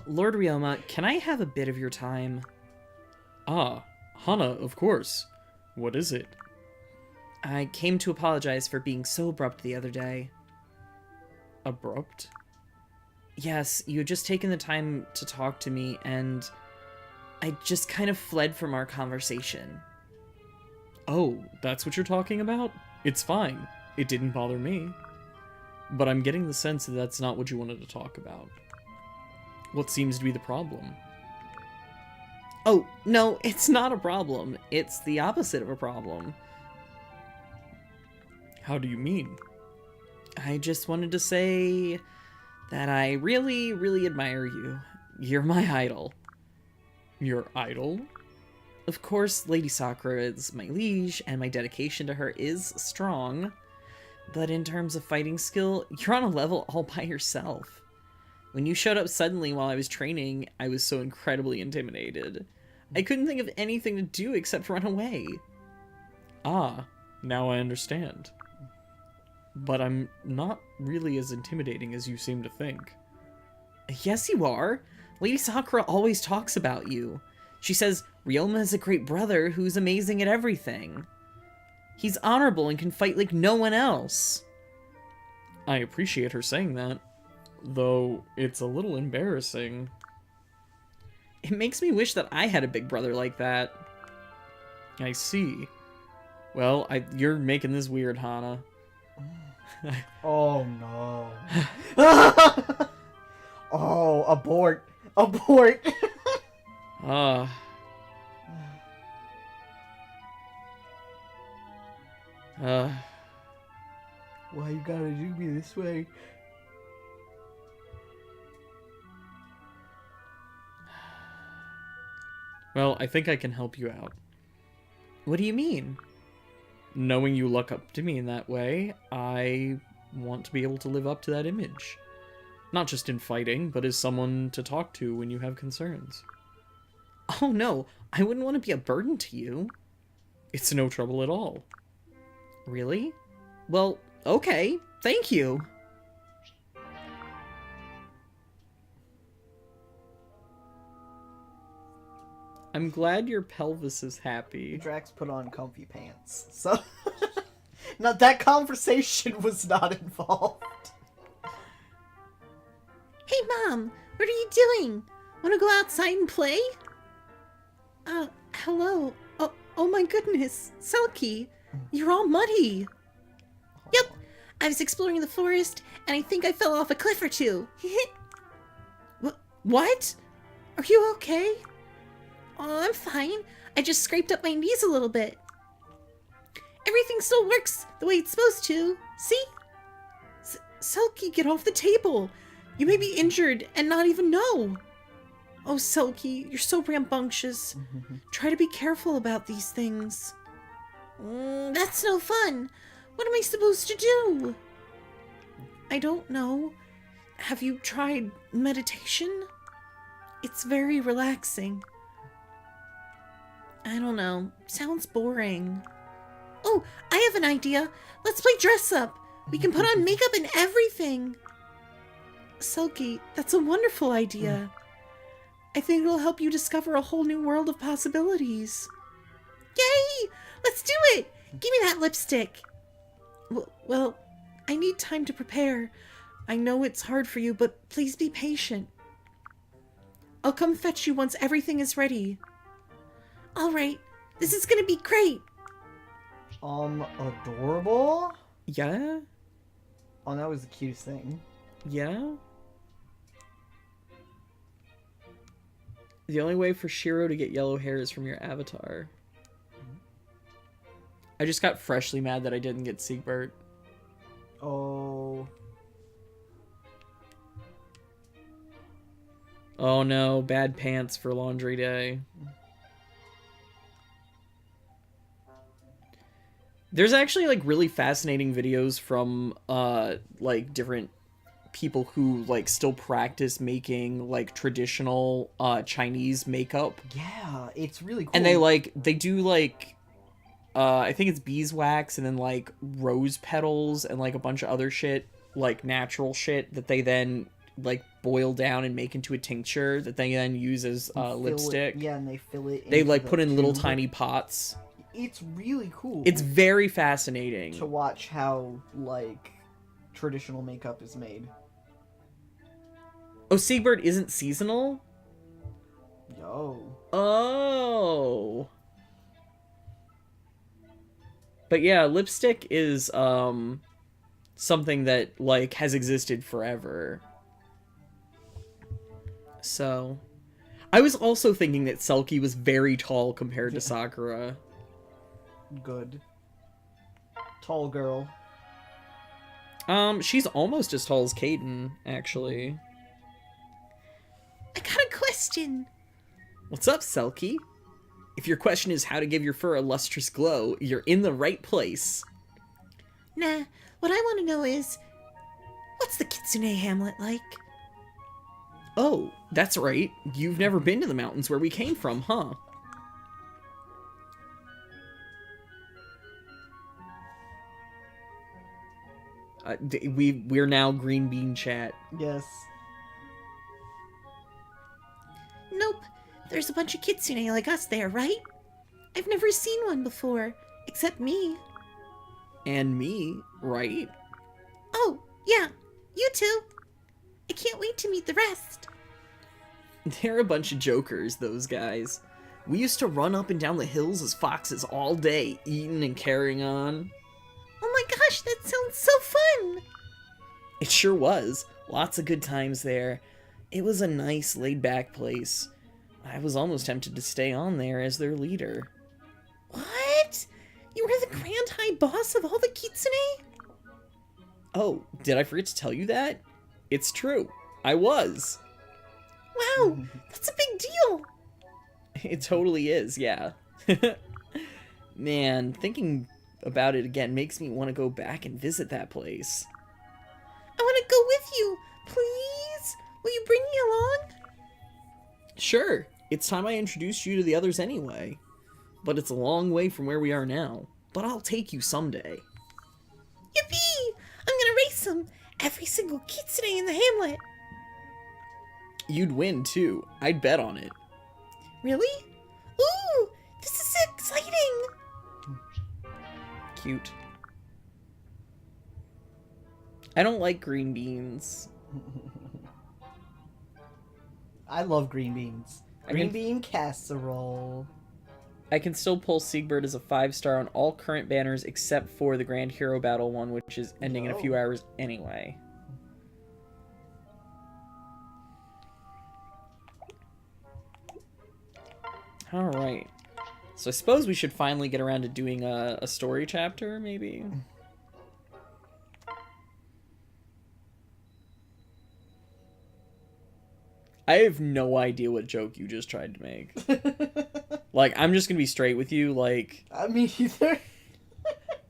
Speaker 1: Lord Ryoma, can I have a bit of your time? Ah, Hana, of course. What is it? I came to apologize for being so abrupt the other day. Abrupt? Yes, you had just taken the time to talk to me, and I just kind of fled from our conversation. Oh, that's what you're talking about? It's fine. It didn't bother me. But I'm getting the sense that that's not what you wanted to talk about. What seems to be the problem? Oh, no, it's not a problem. It's the opposite of a problem. How do you mean? I just wanted to say that I really, really admire you. You're my idol. Your idol? Of course, Lady Sakura is my liege, and my dedication to her is strong. But in terms of fighting skill, you're on a level all by yourself. When you showed up suddenly while I was training, I was so incredibly intimidated. I couldn't think of anything to do except run away. Ah, now I understand. But I'm not really as intimidating as you seem to think. Yes, you are. Lady Sakura always talks about you. She says Ryoma is a great brother who's amazing at everything. He's honorable and can fight like no one else. I appreciate her saying that, though it's a little embarrassing. It makes me wish that I had a big brother like that. I see. Well, you're making this weird, Hana.
Speaker 2: Oh no. Oh, abort. Abort.
Speaker 1: Ah.
Speaker 2: Why you gotta do me this way?
Speaker 1: Well, I think I can help you out. What do you mean? Knowing you look up to me in that way, I want to be able to live up to that image. Not just in fighting, but as someone to talk to when you have concerns. Oh no, I wouldn't want to be a burden to you. It's no trouble at all. Really? Well, okay, thank you. I'm glad your pelvis is happy.
Speaker 2: Drax put on comfy pants, so... Now, that conversation was not involved.
Speaker 6: Hey, Mom, what are you doing? Want to go outside and play? Hello. Oh my goodness, Selkie, you're all muddy. Yep, I was exploring the forest, and I think I fell off a cliff or two. What? Are you okay? Oh, I'm fine. I just scraped up my knees a little bit. Everything still works the way it's supposed to. See? Selkie, get off the table. You may be injured and not even know. Oh, Selkie, you're so rambunctious. Try to be careful about these things. That's no fun. What am I supposed to do? I don't know. Have you tried meditation? It's very relaxing. I don't know. Sounds boring. Oh, I have an idea. Let's play dress up. We can put on makeup and everything. Selkie, that's a wonderful idea. I think it'll help you discover a whole new world of possibilities. Yay! Let's do it! Give me that lipstick. Well, I need time to prepare. I know it's hard for you, but please be patient. I'll come fetch you once everything is ready. All right, this is gonna be great.
Speaker 2: Adorable?
Speaker 1: Yeah?
Speaker 2: Oh, that was the cutest thing.
Speaker 1: Yeah? The only way for Shiro to get yellow hair is from your avatar. I just got freshly mad that I didn't get Siegbert.
Speaker 2: Oh.
Speaker 1: Oh no, bad pants for laundry day. There's actually like really fascinating videos from like different people who like still practice making like traditional Chinese makeup.
Speaker 2: Yeah, it's really cool.
Speaker 1: And they do like I think it's beeswax and then like rose petals and like a bunch of other shit, like natural shit that they then like boil down and make into a tincture that they then use as lipstick.
Speaker 2: Yeah, and they fill it.
Speaker 1: They
Speaker 2: into
Speaker 1: like
Speaker 2: the
Speaker 1: put in little
Speaker 2: tube.
Speaker 1: tiny pots.
Speaker 2: It's really cool.
Speaker 1: It's very fascinating
Speaker 2: to watch how like traditional makeup is made.
Speaker 1: Oh, Siegbert isn't seasonal?
Speaker 2: Yo.
Speaker 1: Oh. But yeah, lipstick is something that like has existed forever. So, I was also thinking that Selkie was very tall compared to Sakura.
Speaker 2: Good. Tall girl.
Speaker 1: She's almost as tall as Kaden, actually.
Speaker 6: I got a question.
Speaker 1: What's up, Selkie? If your question is how to give your fur a lustrous glow, you're in the right place.
Speaker 6: Nah, what I want to know is, what's the Kitsune Hamlet like?
Speaker 1: Oh, that's right. You've never been to the mountains where we came from, huh? We're now Green Bean Chat.
Speaker 2: Yes.
Speaker 6: Nope. There's a bunch of kitsune like us there, right? I've never seen one before, except me.
Speaker 1: And me, right?
Speaker 6: Oh, yeah, you too. I can't wait to meet the rest.
Speaker 1: They're a bunch of jokers, those guys. We used to run up and down the hills as foxes all day, eating and carrying on.
Speaker 6: Oh my gosh, that sounds so fun!
Speaker 1: It sure was. Lots of good times there. It was a nice, laid-back place. I was almost tempted to stay on there as their leader.
Speaker 6: What? You were the Grand High Boss of all the kitsune?
Speaker 1: Oh, did I forget to tell you that? It's true. I was.
Speaker 6: Wow, that's a big deal!
Speaker 1: It totally is, yeah. Man, thinking about it again makes me want to go back and visit that place.
Speaker 6: I want to go with you, please? Will you bring me along?
Speaker 1: Sure, it's time I introduced you to the others anyway. But it's a long way from where we are now. But I'll take you someday.
Speaker 6: Yippee! I'm gonna race them! Every single kitsune in the hamlet!
Speaker 1: You'd win, too. I'd bet on it.
Speaker 6: Really? Ooh! This is exciting!
Speaker 1: Cute. I don't like green beans.
Speaker 2: I love green beans.
Speaker 1: I
Speaker 2: Green
Speaker 1: can-
Speaker 2: bean casserole.
Speaker 1: I can still pull Siegbert as a 5-star on all current banners except for the Grand Hero Battle one, which is ending in a few hours anyway. Alright. So I suppose we should finally get around to doing a story chapter, maybe? I have no idea what joke you just tried to make. Like, I'm just gonna be straight with you, like,
Speaker 2: Me either.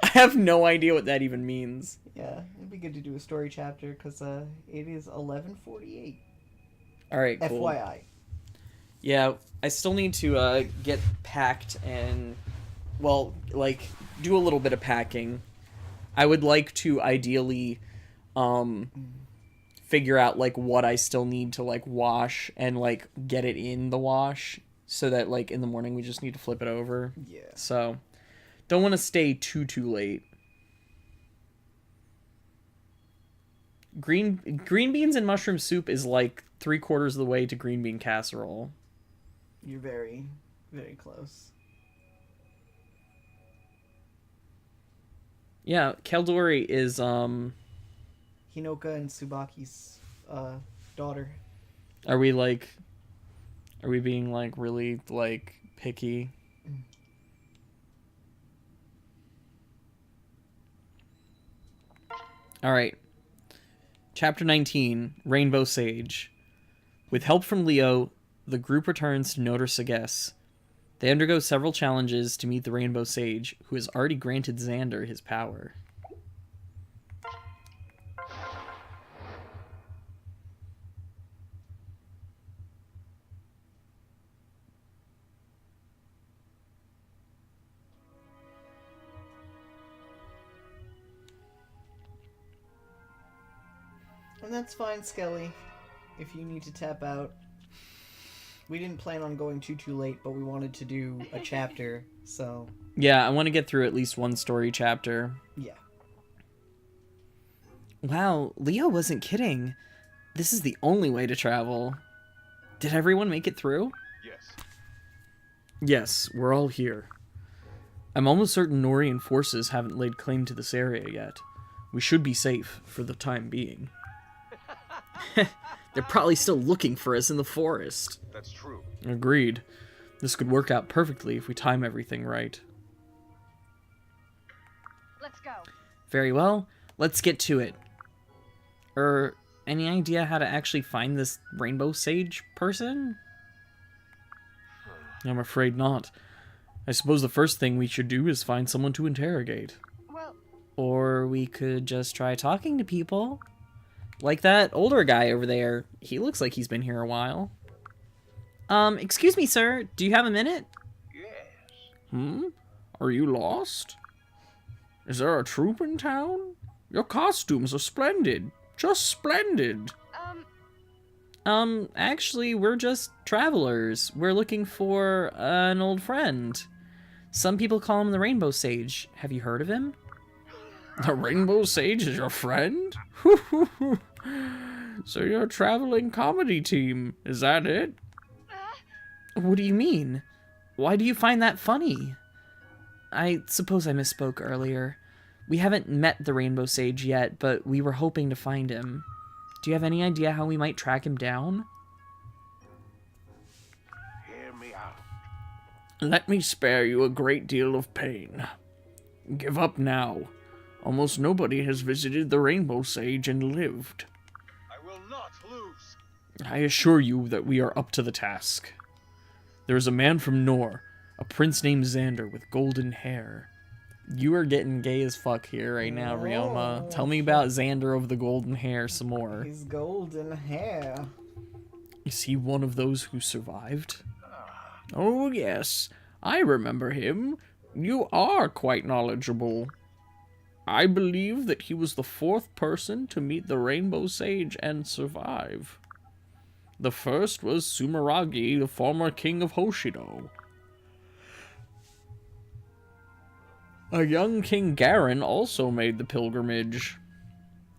Speaker 1: I have no idea what that even means.
Speaker 2: Yeah, it'd be good to do a story chapter because it is 11:48.
Speaker 1: Alright, cool.
Speaker 2: FYI.
Speaker 1: Yeah, I still need to get packed and, well, like, do a little bit of packing. I would like to ideally figure out, like, what I still need to, like, wash and, like, get it in the wash so that, like, in the morning we just need to flip it over.
Speaker 2: Yeah.
Speaker 1: So, don't want to stay too late. Green beans and mushroom soup is, like, 3/4 of the way to green bean casserole.
Speaker 2: You're very, very close.
Speaker 1: Yeah, Caldori is,
Speaker 2: Hinoka and Tsubaki's daughter.
Speaker 1: are we being, like, really, like, picky? Alright. Chapter 19, Rainbow Sage. With help from Leo, the group returns to Notre Sagesse. They undergo several challenges to meet the Rainbow Sage, who has already granted Xander his power.
Speaker 2: And that's fine, Skelly, if you need to tap out. We didn't plan on going too late, but we wanted to do a chapter, so...
Speaker 1: Yeah, I want to get through at least one story chapter.
Speaker 2: Yeah.
Speaker 1: Wow, Leo wasn't kidding. This is the only way to travel. Did everyone make it through?
Speaker 5: Yes.
Speaker 1: Yes, we're all here. I'm almost certain Norian forces haven't laid claim to this area yet. We should be safe for the time being. They're probably still looking for us in the forest.
Speaker 5: That's true.
Speaker 1: Agreed. This could work out perfectly if we time everything right.
Speaker 3: Let's go.
Speaker 1: Very well, let's get to it. Any idea how to actually find this Rainbow Sage person? I'm afraid not. I suppose the first thing we should do is find someone to interrogate.
Speaker 3: Well,
Speaker 1: Or we could just try talking to people. Like that older guy over there. He looks like he's been here a while. Excuse me, sir. Do you have a minute?
Speaker 4: Yes.
Speaker 7: Are you lost? Is there a troop in town? Your costumes are splendid. Just splendid.
Speaker 1: Actually, we're just travelers. We're looking for an old friend. Some people call him the Rainbow Sage. Have you heard of him?
Speaker 7: The Rainbow Sage is your friend? So you're a traveling comedy team, is that it?
Speaker 1: What do you mean? Why do you find that funny? I suppose I misspoke earlier. We haven't met the Rainbow Sage yet, but we were hoping to find him. Do you have any idea how we might track him down?
Speaker 4: Hear me out.
Speaker 7: Let me spare you a great deal of pain. Give up now. Almost nobody has visited the Rainbow Sage and lived.
Speaker 4: I will not lose.
Speaker 7: I assure you that we are up to the task. There is a man from Nor, a prince named Xander with golden hair.
Speaker 1: You are getting gay as fuck here right now, Ryoma. Tell me about Xander of the golden hair some more.
Speaker 2: His golden hair.
Speaker 7: Is he one of those who survived? Oh, yes. I remember him. You are quite knowledgeable. I believe that he was the 4th person to meet the Rainbow Sage and survive. The first was Sumeragi, the former king of Hoshido. A young King Garen also made the pilgrimage.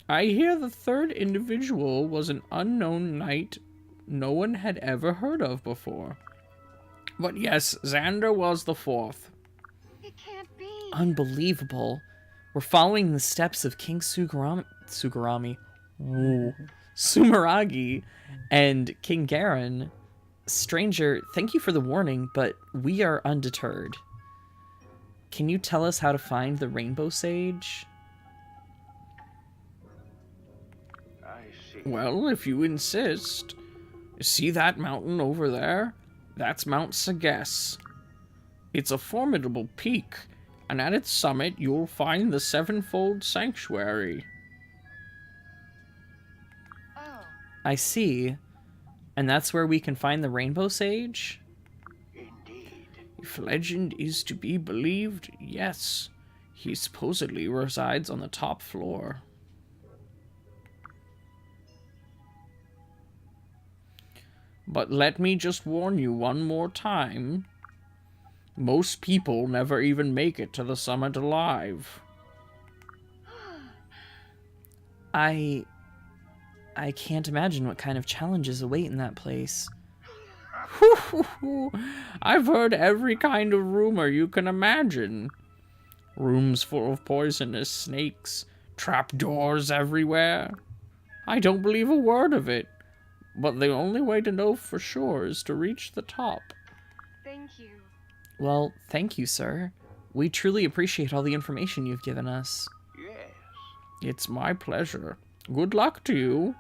Speaker 7: I hear the 3rd individual was an unknown knight no one had ever heard of before. But yes, Xander was the 4th.
Speaker 3: It can't be.
Speaker 1: Unbelievable. We're following the steps of King Sumeragi and King Garen. Stranger, thank you for the warning, but we are undeterred. Can you tell us how to find the Rainbow Sage?
Speaker 4: I see.
Speaker 7: Well, if you insist. See that mountain over there? That's Mount Sagess. It's a formidable peak, and at its summit you'll find the Sevenfold Sanctuary.
Speaker 3: Oh,
Speaker 1: I see. And that's where we can find the Rainbow Sage?
Speaker 4: Indeed.
Speaker 7: If legend is to be believed, yes. He supposedly resides on the top floor. But let me just warn you one more time. Most people never even make it to the summit alive.
Speaker 1: I can't imagine what kind of challenges await in that place.
Speaker 7: I've heard every kind of rumor you can imagine. Rooms full of poisonous snakes, trapdoors everywhere. I don't believe a word of it, but the only way to know for sure is to reach the top.
Speaker 3: thank you.
Speaker 1: Well, thank you, sir. We truly appreciate all the information you've given us.
Speaker 4: Yes.
Speaker 7: It's my pleasure. Good luck to you.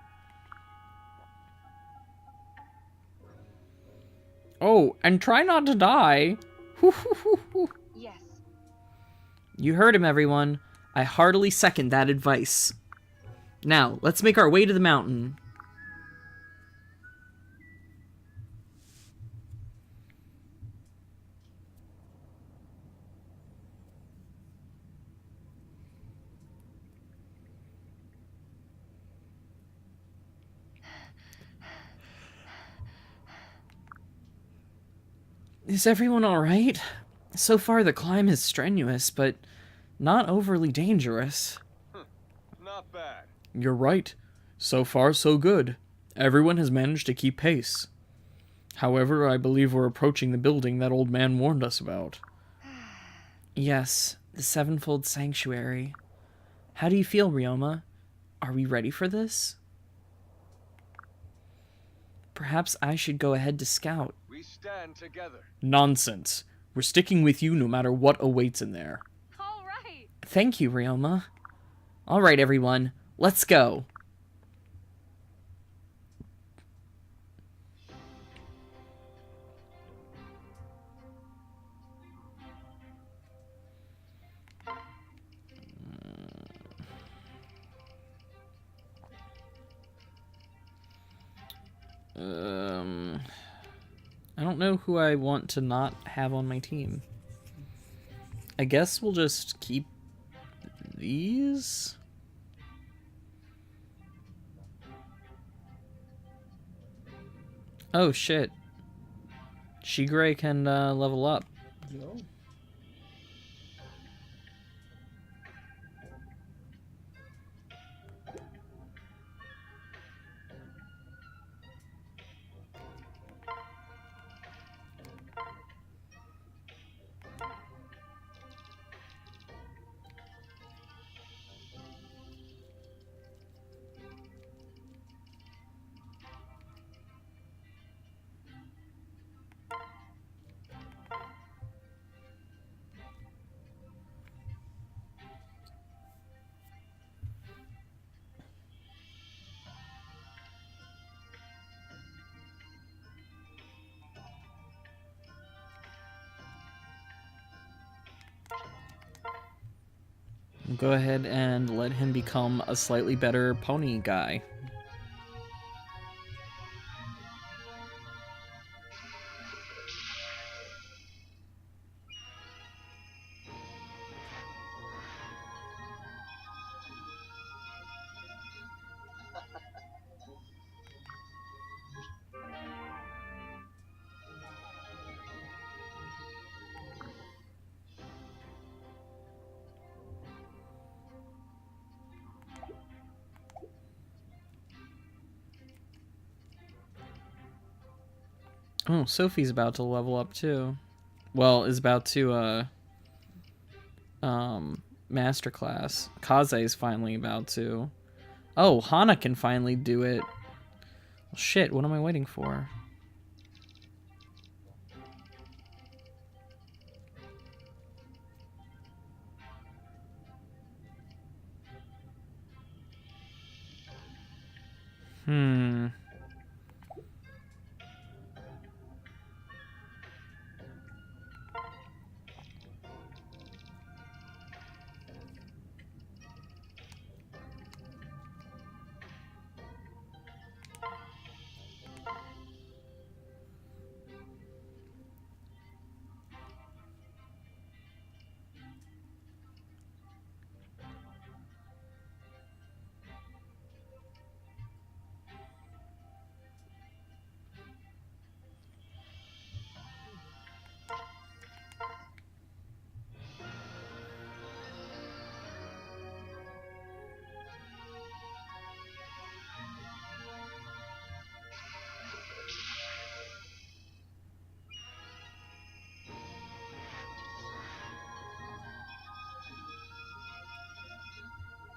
Speaker 7: Oh, and try not to die.
Speaker 3: Yes.
Speaker 1: You heard him, everyone. I heartily second that advice. Now, let's make our way to the mountain. Is everyone alright? So far the climb is strenuous, but not overly dangerous.
Speaker 4: Not bad.
Speaker 7: You're right. So far, so good. Everyone has managed to keep pace. However, I believe we're approaching the building that old man warned us about.
Speaker 1: Yes, the Sevenfold Sanctuary. How do you feel, Ryoma? Are we ready for this? Perhaps I should go ahead to scout.
Speaker 4: We stand together.
Speaker 7: Nonsense. We're sticking with you no matter what awaits in there.
Speaker 3: All right.
Speaker 1: Thank you, Ryoma. Alright, everyone. Let's go. I don't know who I want to not have on my team. I guess we'll just keep these. Oh shit. Shigure can level up.
Speaker 2: Yo.
Speaker 1: Go ahead and let him become a slightly better pony guy. Oh, Sophie's about to level up too. Well, is about to masterclass. Kaze's finally about to. Oh, Hana can finally do it. Well, shit, what am I waiting for? Hmm.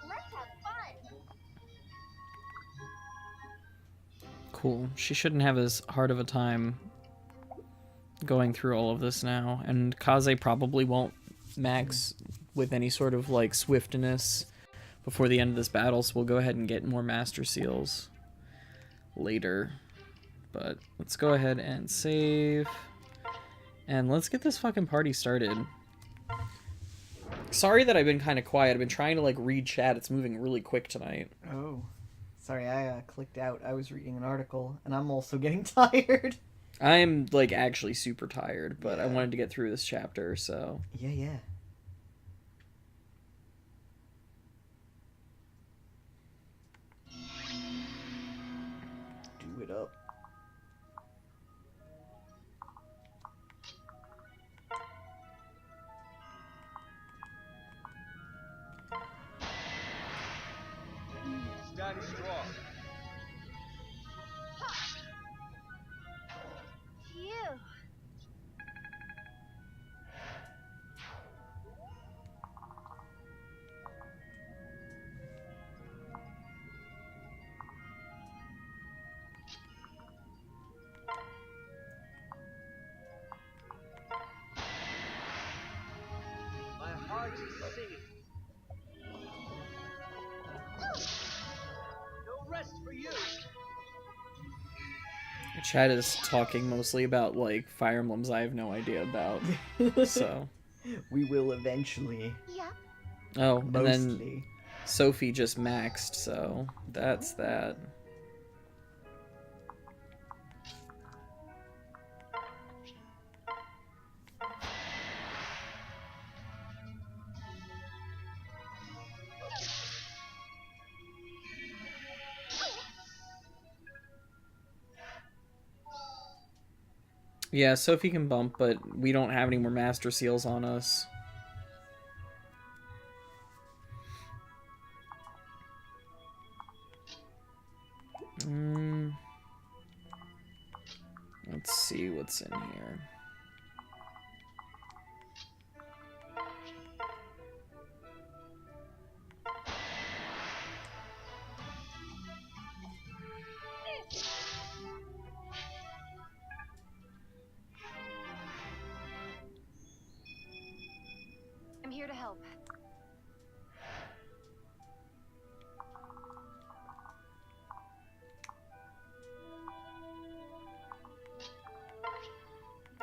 Speaker 3: Let's have fun.
Speaker 1: Cool. She shouldn't have as hard of a time going through all of this now. And Kaze probably won't max with any sort of like swiftness before the end of this battle, so we'll go ahead and get more Master Seals later. But let's go ahead and save. And let's get this fucking party started. Sorry that I've been kind of quiet. I've been trying to like read chat. It's moving really quick tonight.
Speaker 2: Oh. Sorry, I clicked out. I was reading an article, and I'm also getting tired.
Speaker 1: I'm like actually super tired, but I
Speaker 2: Yeah.
Speaker 1: wanted to get through this chapter, so.
Speaker 2: Yeah. Do it up.
Speaker 4: Stand strong.
Speaker 3: Phew.
Speaker 4: My heart is singing. No rest for you.
Speaker 1: Chat is talking mostly about like Fire Emblems I have no idea about. So.
Speaker 2: We will eventually.
Speaker 3: Yeah.
Speaker 1: Oh, and then
Speaker 2: Mostly.
Speaker 1: Sophie just maxed, so that's that. Yeah, Sophie can bump, but we don't have any more Master Seals on us. Let's see what's in here.
Speaker 3: I'm here to help.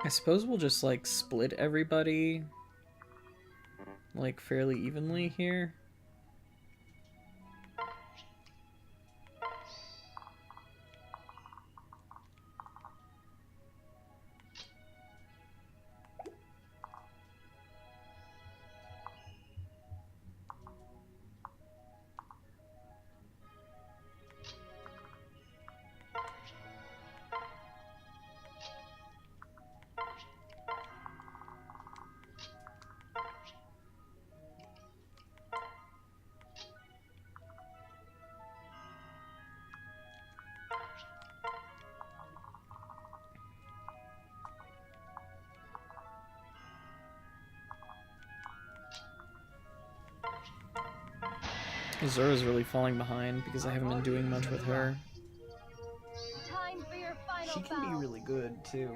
Speaker 1: I suppose we'll just, like, split everybody, like, fairly evenly here. Azura's really falling behind because I haven't been doing much with her.
Speaker 3: Time for your final
Speaker 2: She can be
Speaker 3: bow.
Speaker 2: really good too.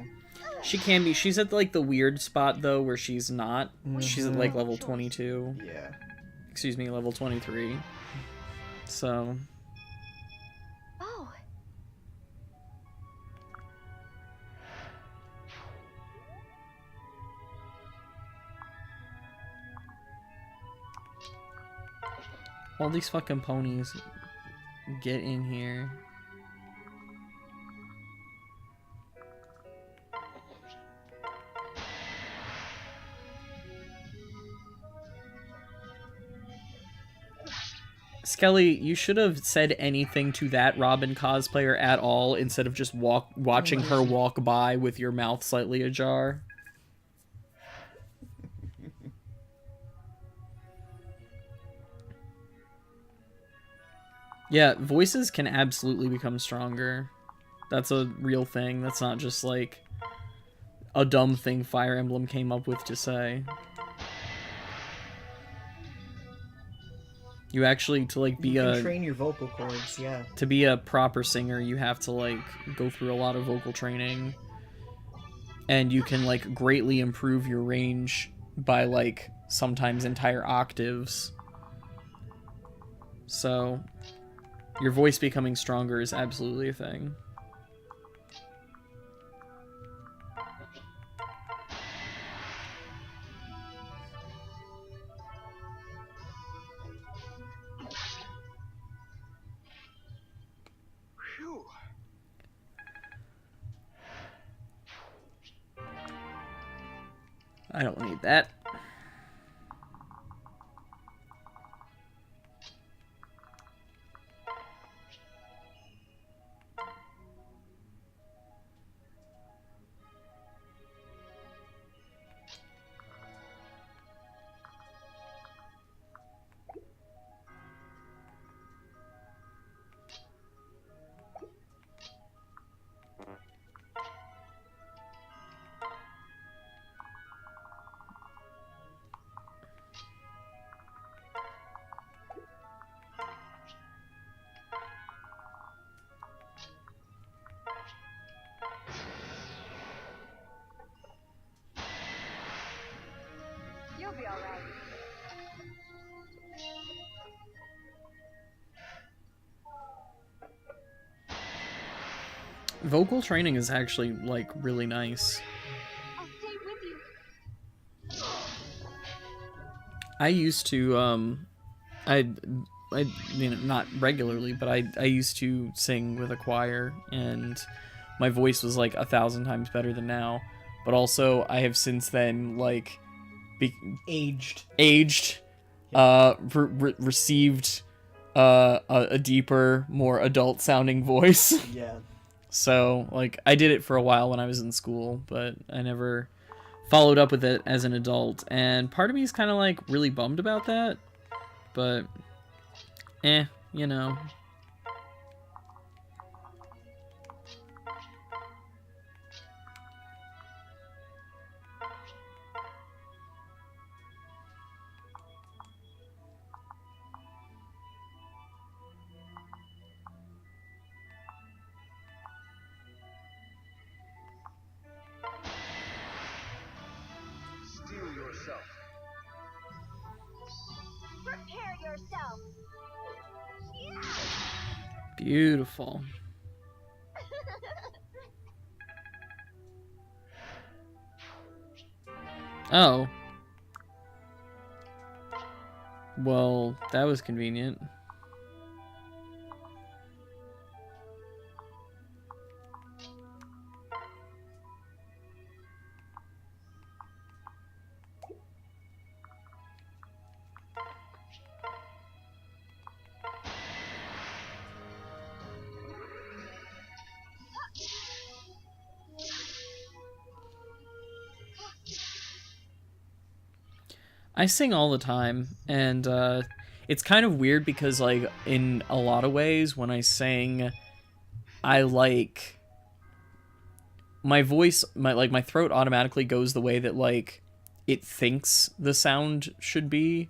Speaker 1: She can be. She's at, like, the weird spot, though, where she's not. She's at, like, level 22.
Speaker 2: Yeah.
Speaker 1: Excuse me, level 23. So...
Speaker 3: Oh.
Speaker 1: all these fucking ponies get in here. Skelly, you should have said anything to that Robin cosplayer at all instead of just watching her walk by with your mouth slightly ajar. Yeah, voices can absolutely become stronger. That's a real thing. That's not just like a dumb thing Fire Emblem came up with to say. You actually, to like be
Speaker 2: You can train your vocal cords, yeah.
Speaker 1: to be a proper singer, you have to like go through a lot of vocal training. And you can like greatly improve your range by like sometimes entire octaves. So your voice becoming stronger is absolutely a thing.
Speaker 5: Phew.
Speaker 1: I don't need that.
Speaker 3: You'll be all right.
Speaker 1: Vocal training is actually like really nice.
Speaker 3: I'll stay with you.
Speaker 1: I used to I you know, not regularly, but I used to sing with a choir, and my voice was like 1,000 times better than now. But also I have since then like
Speaker 2: Aged.
Speaker 1: received a deeper, more adult sounding voice.
Speaker 2: Yeah.
Speaker 1: So, like, I did it for a while when I was in school, but I never followed up with it as an adult. And part of me is kind of, like, really bummed about that. But, you know.
Speaker 4: Steel yourself.
Speaker 3: Prepare yourself.
Speaker 1: Beautiful. Oh. Well, that was convenient. I sing all the time, and it's kind of weird because, like, in a lot of ways, when I sing, I like my voice, my throat automatically goes the way that, like, it thinks the sound should be,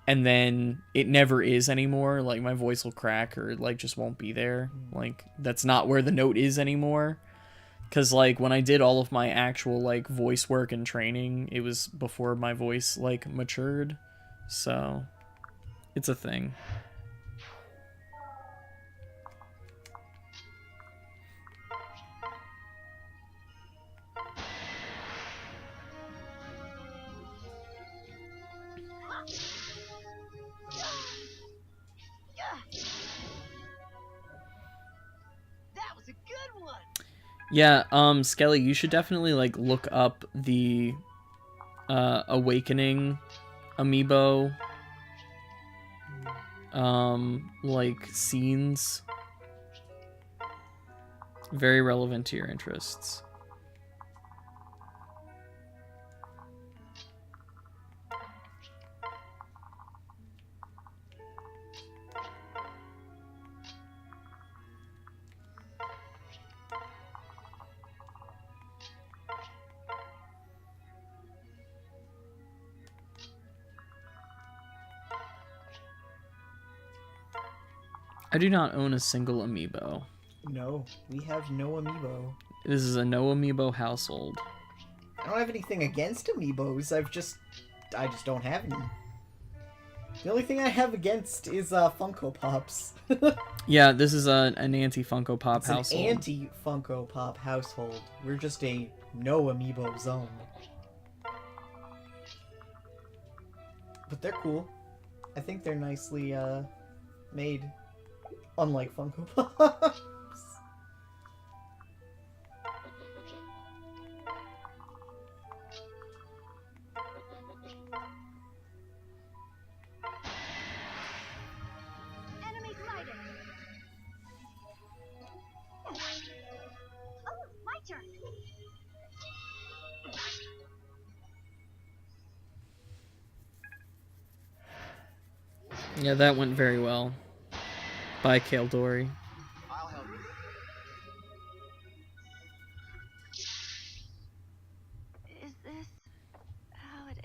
Speaker 1: and then it never is anymore. Like, my voice will crack or, like, just won't be there. Like, that's not where the note is anymore. Because, like, when I did all of my actual, like, voice work and training, it was before my voice, like, matured. So, it's a thing.
Speaker 3: That was a good one.
Speaker 1: Yeah, Skelly, you should definitely, like, look up the, Awakening amiibo, like, scenes. Very relevant to your interests. I do not own a single amiibo.
Speaker 2: No, we have no amiibo.
Speaker 1: This is a no amiibo household.
Speaker 2: I don't have anything against amiibos. I just don't have any. The only thing I have against is Funko Pops.
Speaker 1: Yeah, this is an anti-Funko Pop
Speaker 2: It's
Speaker 1: household.
Speaker 2: an anti-Funko Pop household. We're just a no amiibo zone. But they're cool. I think they're nicely made. Unlike Funko Pops.
Speaker 3: Enemy sighted. Oh, my turn.
Speaker 1: Yeah, that went very well. Bye, Kale Dory.
Speaker 4: I'll help you.
Speaker 3: Is this how it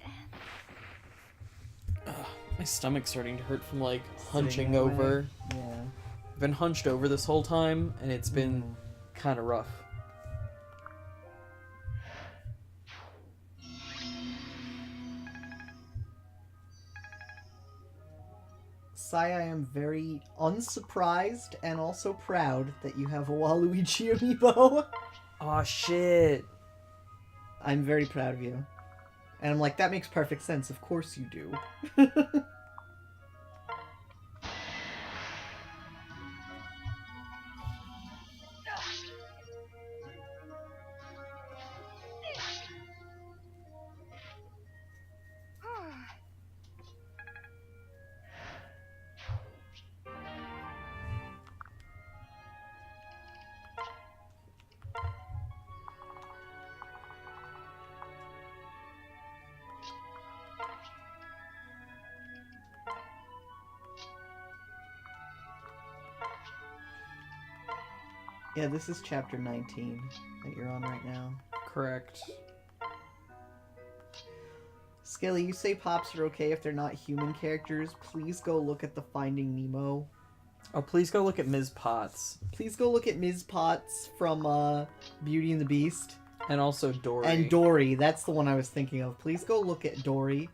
Speaker 3: ends?
Speaker 1: My stomach's starting to hurt from, like,
Speaker 2: Sitting
Speaker 1: hunching
Speaker 2: away.
Speaker 1: over.
Speaker 2: Yeah.
Speaker 1: I've been hunched over this whole time, and it's been kind of rough.
Speaker 2: Sai, I am very unsurprised and also proud that you have a Waluigi amiibo.
Speaker 1: Aw, shit.
Speaker 2: I'm very proud of you. And I'm like, that makes perfect sense. Of course you do. Yeah, this is chapter 19 that you're on right now.
Speaker 1: Correct.
Speaker 2: Skelly, you say Pops are okay if they're not human characters. Please go look at the Finding Nemo.
Speaker 1: Oh, please go look at Ms. Potts.
Speaker 2: Please go look at Ms. Potts from Beauty and the Beast.
Speaker 1: And also Dory.
Speaker 2: And Dory, that's the one I was thinking of. Please go look at Dory.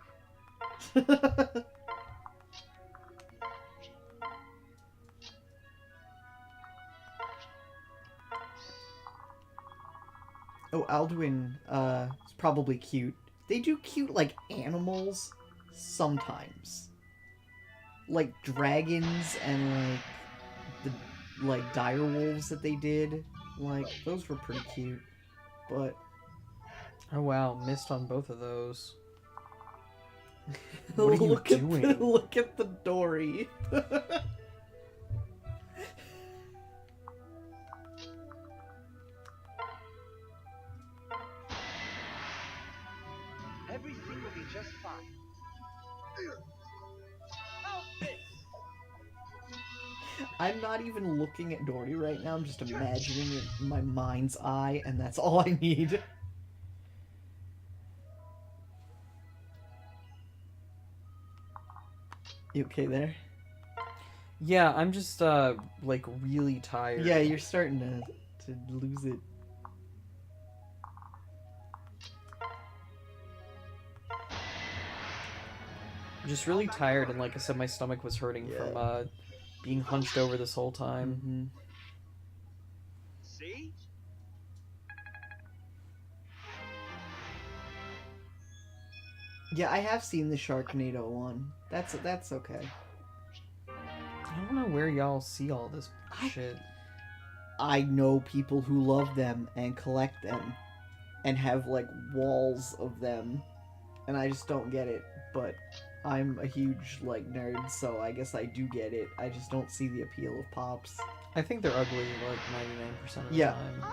Speaker 2: Oh, Alduin is probably cute. They do cute, like, animals sometimes. Like dragons and, like, the, dire wolves that they did. Like, those were pretty cute. But...
Speaker 1: Oh wow, missed on both of those. What are you doing?
Speaker 2: Look at the Dory.
Speaker 4: Everything will be just fine.
Speaker 2: I'm not even looking at Dory right now. I'm just imagining it in my mind's eye, and that's all I need. You okay there?
Speaker 1: Yeah, I'm just like really tired.
Speaker 2: Yeah, you're starting to lose it.
Speaker 1: I'm just really tired, and like I said, my stomach was hurting from being hunched over this whole time.
Speaker 2: Mm-hmm.
Speaker 4: See?
Speaker 2: Yeah, I have seen the Sharknado one. That's okay.
Speaker 1: I don't know where y'all see all this shit.
Speaker 2: I know people who love them and collect them and have like walls of them, and I just don't get it. But I'm a huge like nerd, so I guess I do get it. I just don't see the appeal of Pops.
Speaker 1: I think they're ugly like 99% of the
Speaker 2: Yeah.
Speaker 1: time.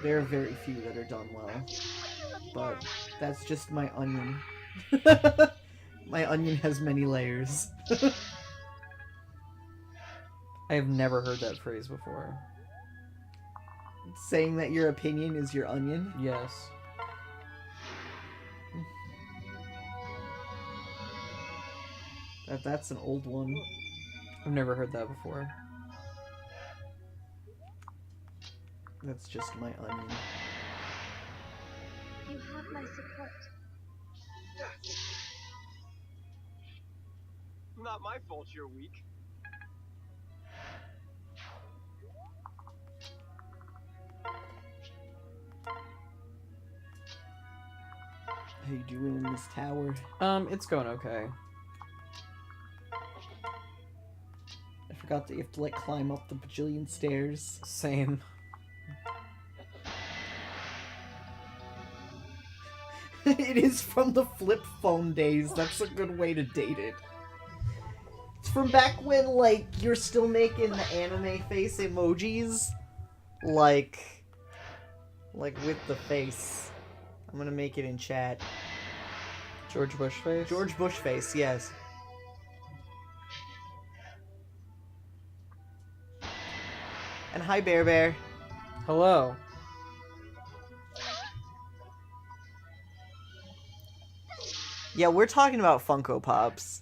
Speaker 2: There are very few that are done well, but that's just my onion. My onion has many layers.
Speaker 1: I have never heard that phrase before.
Speaker 2: Saying that your opinion is your onion?
Speaker 1: Yes.
Speaker 2: That's an old one.
Speaker 1: I've never heard that before.
Speaker 2: That's just my onion.
Speaker 3: You have my support.
Speaker 4: Not my fault you're weak.
Speaker 2: How you doing in this tower?
Speaker 1: It's going okay.
Speaker 2: I forgot that you have to like climb up the bajillion stairs.
Speaker 1: Same.
Speaker 2: It is from the flip phone days. That's a good way to date it. It's from back when, like, you're still making the anime face emojis. Like with the face. I'm gonna make it in chat.
Speaker 1: George Bush face?
Speaker 2: George Bush face, yes. And hi, Bear Bear.
Speaker 1: Hello.
Speaker 2: Yeah, we're talking about Funko Pops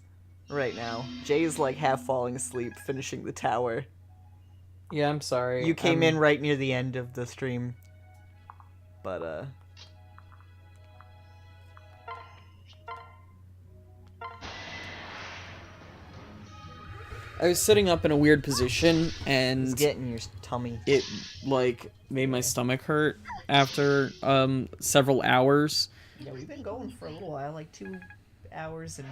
Speaker 2: right now. Jay's like half falling asleep, finishing the tower.
Speaker 1: Yeah, I'm sorry.
Speaker 2: You came in right near the end of the stream. But,
Speaker 1: I was sitting up in a weird position, and
Speaker 2: it's getting your tummy.
Speaker 1: it, like, made my stomach hurt after, several hours.
Speaker 2: Yeah, we've been going for a little while, like 2 hours and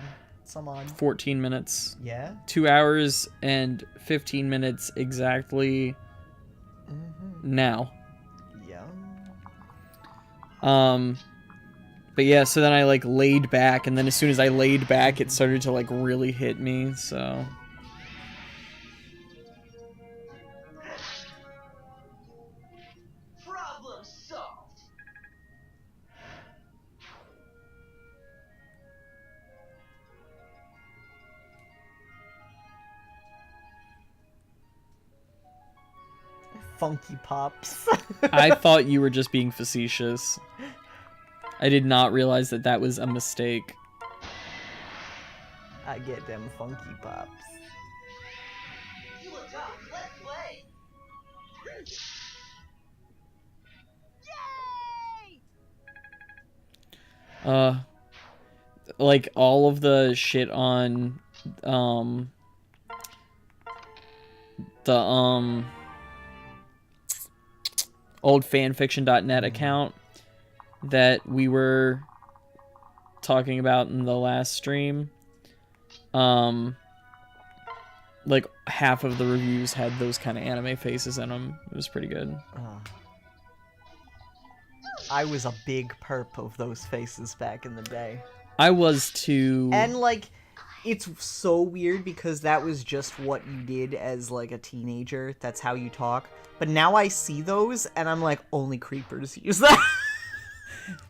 Speaker 2: some odd.
Speaker 1: 14 minutes.
Speaker 2: Yeah?
Speaker 1: 2 hours and 15 minutes exactly now.
Speaker 2: Yeah.
Speaker 1: But yeah, so then I, like, laid back, and then as soon as I laid back, it started to, like, really hit me, so...
Speaker 4: Problem solved.
Speaker 2: Funky Pops.
Speaker 1: I thought you were just being facetious. I did not realize that that was a mistake.
Speaker 2: I get them Funky Pops.
Speaker 4: You look tough. Let's play.
Speaker 3: Yay!
Speaker 1: Like all of the shit on the old fanfiction.net account that we were talking about in the last stream, like half of the reviews had those kind of anime faces in them. It was pretty good.
Speaker 2: I was a big perp of those faces back in the day.
Speaker 1: I was too.
Speaker 2: And, like, it's so weird because that was just what you did as, like, a teenager. That's how you talk. But now I see those, and I'm like, only creepers use that.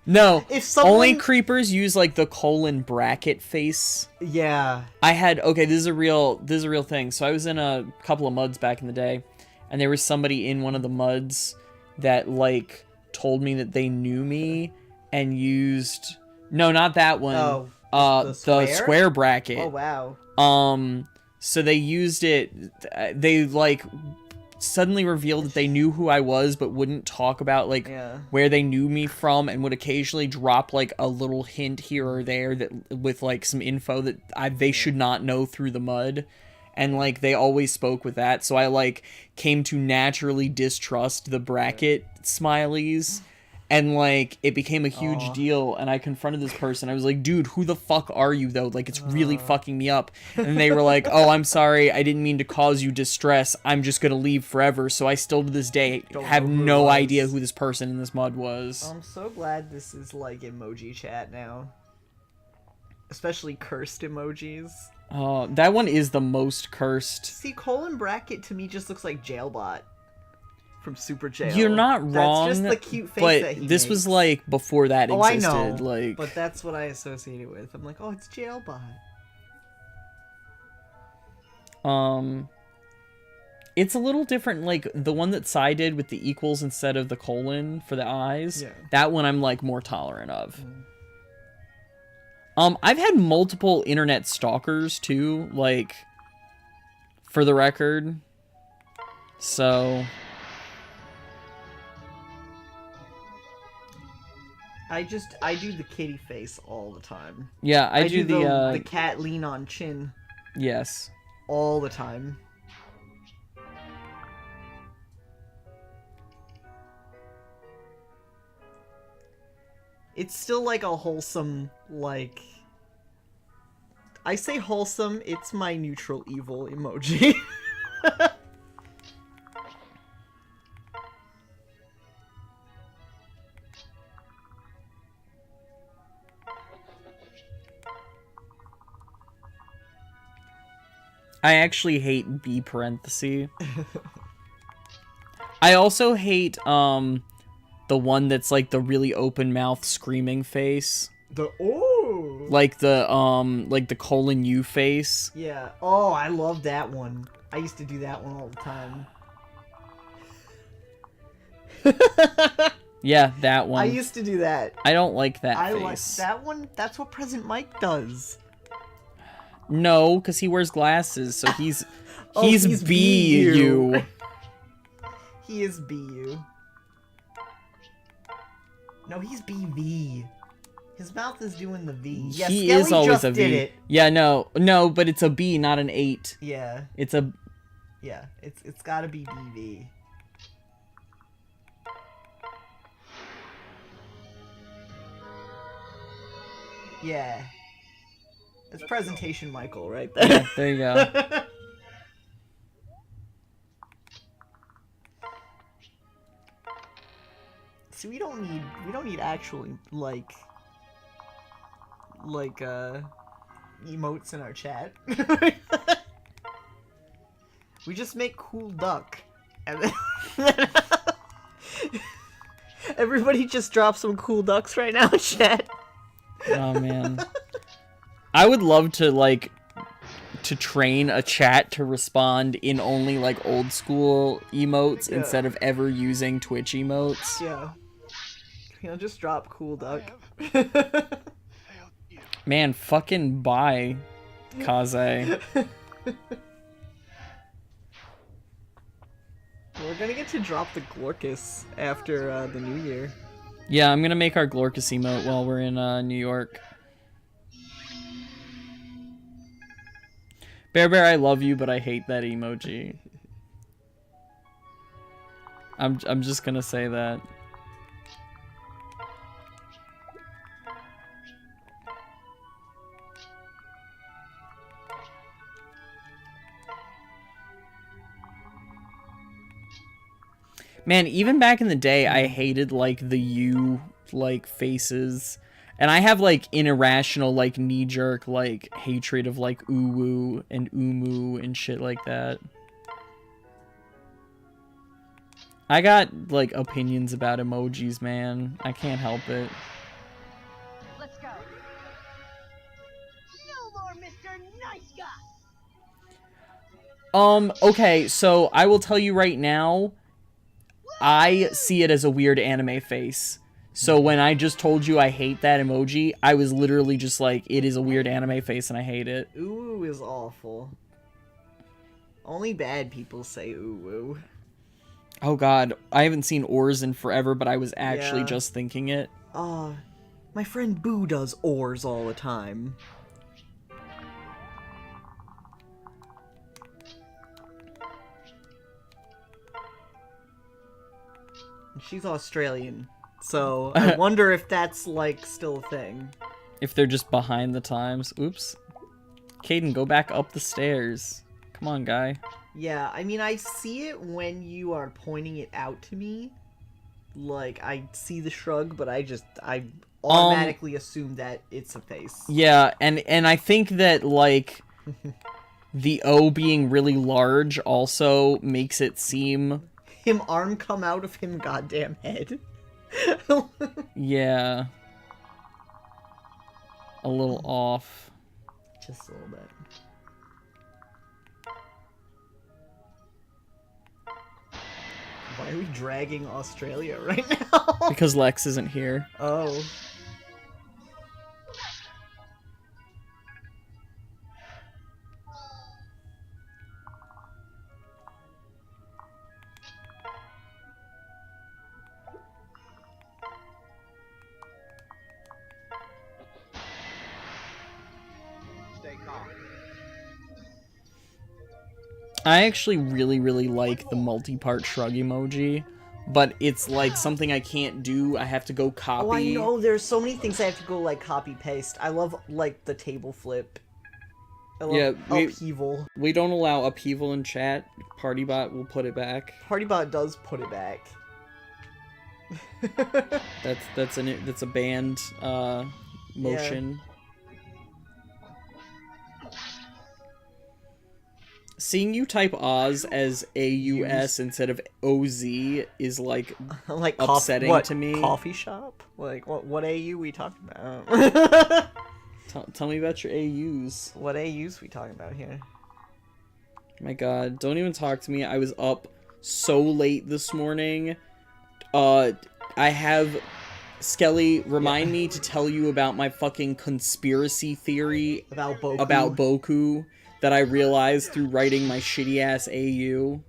Speaker 1: No,
Speaker 2: If someone...
Speaker 1: only creepers use like the colon bracket face.
Speaker 2: Yeah.
Speaker 1: I had, okay, this is a real thing. So I was in a couple of muds back in the day, and there was somebody in one of the muds that like told me that they knew me and used, no, not that one.
Speaker 2: Oh,
Speaker 1: the square bracket.
Speaker 2: Oh, wow.
Speaker 1: So they used it, they like suddenly revealed that they knew who I was but wouldn't talk about like where they knew me from, and would occasionally drop like a little hint here or there that with like some info that they should not know through the mud, and like they always spoke with that. So I like came to naturally distrust the bracket smileys, and like it became a huge deal, and I confronted this person. I was like, dude, who the fuck are you though? Like it's really fucking me up. And they were like, oh, I'm sorry, I didn't mean to cause you distress, I'm just gonna leave forever. So I still to this day have no idea who this person in this mud was.
Speaker 2: I'm so glad this is like emoji chat now, especially cursed emojis.
Speaker 1: That one is the most cursed.
Speaker 2: See, colon bracket to me just looks like Jailbot from Super Jail.
Speaker 1: You're not wrong.
Speaker 2: That's just the cute face
Speaker 1: but
Speaker 2: that he
Speaker 1: this
Speaker 2: makes.
Speaker 1: was like before that existed.
Speaker 2: I know,
Speaker 1: like,
Speaker 2: but that's what I associate it with. I'm like, oh, it's Jailbot.
Speaker 1: It's a little different. Like the one that Sai did with the equals instead of the colon for the eyes.
Speaker 2: Yeah.
Speaker 1: That one I'm like more tolerant of. I've had multiple internet stalkers too, like, for the record. So
Speaker 2: I do the kitty face all the time.
Speaker 1: yeah, I do
Speaker 2: the cat lean on chin
Speaker 1: yes.
Speaker 2: all the time. It's still like a wholesome, like, I say wholesome, it's my neutral evil emoji.
Speaker 1: I actually hate B parenthesis. I also hate the one that's like the really open mouth screaming face. Like the colon U face.
Speaker 2: Yeah. Oh, I love that one. I used to do that one all the time.
Speaker 1: Yeah, that one.
Speaker 2: I used to do that.
Speaker 1: I don't like that
Speaker 2: I
Speaker 1: face.
Speaker 2: like that one. That's what Present Mike does.
Speaker 1: No, because he wears glasses, so he's
Speaker 2: Oh,
Speaker 1: he's
Speaker 2: he's
Speaker 1: BU.
Speaker 2: BU. He is BU. No, he's BV. His mouth is doing the V. Yeah,
Speaker 1: He
Speaker 2: Skelly
Speaker 1: is always
Speaker 2: just
Speaker 1: a V.
Speaker 2: did it.
Speaker 1: Yeah, no, but it's a B, not an 8.
Speaker 2: Yeah,
Speaker 1: It's a
Speaker 2: yeah. It's gotta be BV. Yeah. It's Presentation Michael right there.
Speaker 1: yeah, there you go.
Speaker 2: See, we don't need actually like emotes in our chat. We just make cool duck, and then everybody just drop some cool ducks right now, chat.
Speaker 1: Oh man, I would love to like to train a chat to respond in only like old school emotes
Speaker 2: Yeah.
Speaker 1: instead of ever using Twitch emotes.
Speaker 2: Yeah. Just drop cool duck.
Speaker 5: Failed you.
Speaker 1: Man, fucking bye, Kaze.
Speaker 2: We're gonna get to drop the Glorkus after the New Year.
Speaker 1: Yeah, I'm gonna make our Glorkus emote while we're in New York. Bear, I love you, but I hate that emoji. I'm just gonna say that. Man, even back in the day, I hated, like, the you, like, faces. And I have, like, an irrational, like, knee-jerk, like, hatred of, like, uwu and umu and shit like that. I got, like, opinions about emojis, man. I can't help it.
Speaker 3: Let's go.
Speaker 4: No more Mr. Nice Guy.
Speaker 1: Okay, so I will tell you right now, I see it as a weird anime face. So when I just told you I hate that emoji, I was literally just like, it is a weird anime face and I hate it.
Speaker 2: Ooh is awful. Only bad people say ooh.
Speaker 1: Oh god, I haven't seen oars in forever, but I was actually
Speaker 2: Yeah.
Speaker 1: just thinking it.
Speaker 2: My friend Boo does oars all the time. She's Australian, so I wonder if that's, like, still a thing.
Speaker 1: If they're just behind the times. Oops. Caden, go back up the stairs. Come on, guy.
Speaker 2: Yeah, I mean, I see it when you are pointing it out to me. Like, I see the shrug, but I automatically assume that it's a face.
Speaker 1: Yeah, and I think that, like, the O being really large also makes it seem...
Speaker 2: Him arm come out of him goddamn head.
Speaker 1: Yeah. A little off.
Speaker 2: Just a little bit. Why are we dragging Australia right now?
Speaker 1: Because Lex isn't here.
Speaker 2: Oh.
Speaker 4: Stay calm.
Speaker 1: I actually really like the multi-part shrug emoji, but it's like something I can't do. I have to go copy.
Speaker 2: Oh, I know. There's so many things I have to go, like, copy paste. I love, like, the table flip. I love upheaval.
Speaker 1: We don't allow upheaval in chat. Partybot will put it back.
Speaker 2: Partybot does put it back.
Speaker 1: That's a banned motion. Seeing you type Oz as AUS instead of OZ is like
Speaker 2: Like
Speaker 1: upsetting to me.
Speaker 2: Coffee shop? Like what AU we talking about?
Speaker 1: Tell me about your AUs.
Speaker 2: What AUs we talking about here?
Speaker 1: My god, don't even talk to me. I was up so late this morning. I have Skelly remind me to tell you about my fucking conspiracy theory
Speaker 2: About Boku.
Speaker 1: about Boku that I realized through writing my shitty ass AU.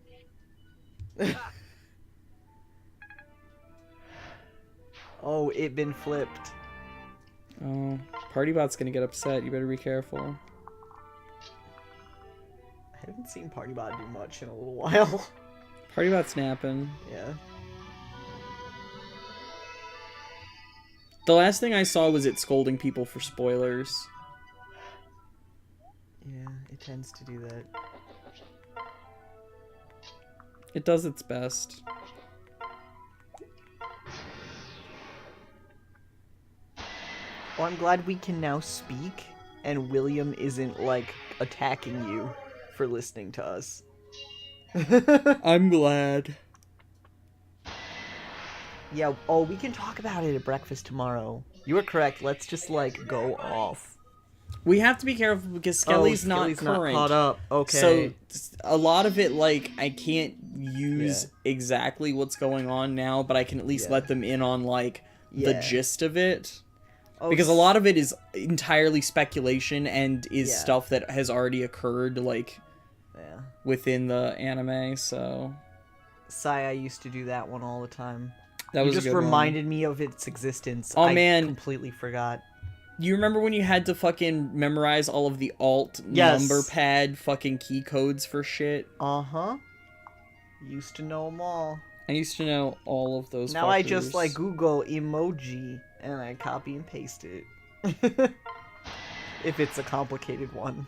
Speaker 2: Oh, it been flipped.
Speaker 1: Oh, Partybot's gonna get upset. You better be careful.
Speaker 2: I haven't seen Partybot do much in a little while.
Speaker 1: Partybot's napping.
Speaker 2: Yeah.
Speaker 1: The last thing I saw was it scolding people for spoilers.
Speaker 2: Yeah, it tends to do that.
Speaker 1: It does its best.
Speaker 2: Well, I'm glad we can now speak, and William isn't, like, attacking you for listening to us.
Speaker 1: I'm glad.
Speaker 2: Yeah, oh, we can talk about it at breakfast tomorrow. You were correct, let's just, like, go off.
Speaker 1: We have to be careful because Skelly's not current.
Speaker 2: caught up. Okay.
Speaker 1: So a lot of it, like, I can't use exactly what's going on now, but I can at least let them in on, like, the gist of it. Because a lot of it is entirely speculation and is stuff that has already occurred, like, within the anime, so...
Speaker 2: Sai, I used to do that one all the time.
Speaker 1: That was
Speaker 2: just
Speaker 1: a good
Speaker 2: reminded me of its existence.
Speaker 1: Oh,
Speaker 2: I
Speaker 1: man.
Speaker 2: completely forgot.
Speaker 1: You remember when you had to fucking memorize all of the alt number pad fucking key codes for shit?
Speaker 2: Uh-huh. Used to know them all.
Speaker 1: I used to know all of those
Speaker 2: Now
Speaker 1: fuckers.
Speaker 2: I just, like, Google emoji, and I copy and paste it. If it's a complicated one.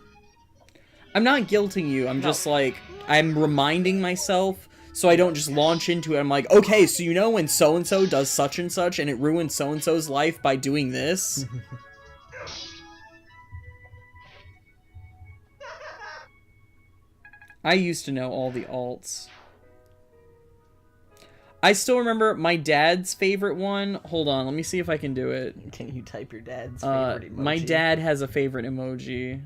Speaker 1: I'm not guilting you, I'm just, like, I'm reminding myself so I don't just launch into it. I'm like, okay, so you know when so-and-so does such and such, and it ruins so-and-so's life by doing this? I used to know all the alts. I still remember my dad's favorite one. Hold on, let me see if I can do it.
Speaker 2: Can you type your dad's favorite emoji?
Speaker 1: My dad has a favorite emoji.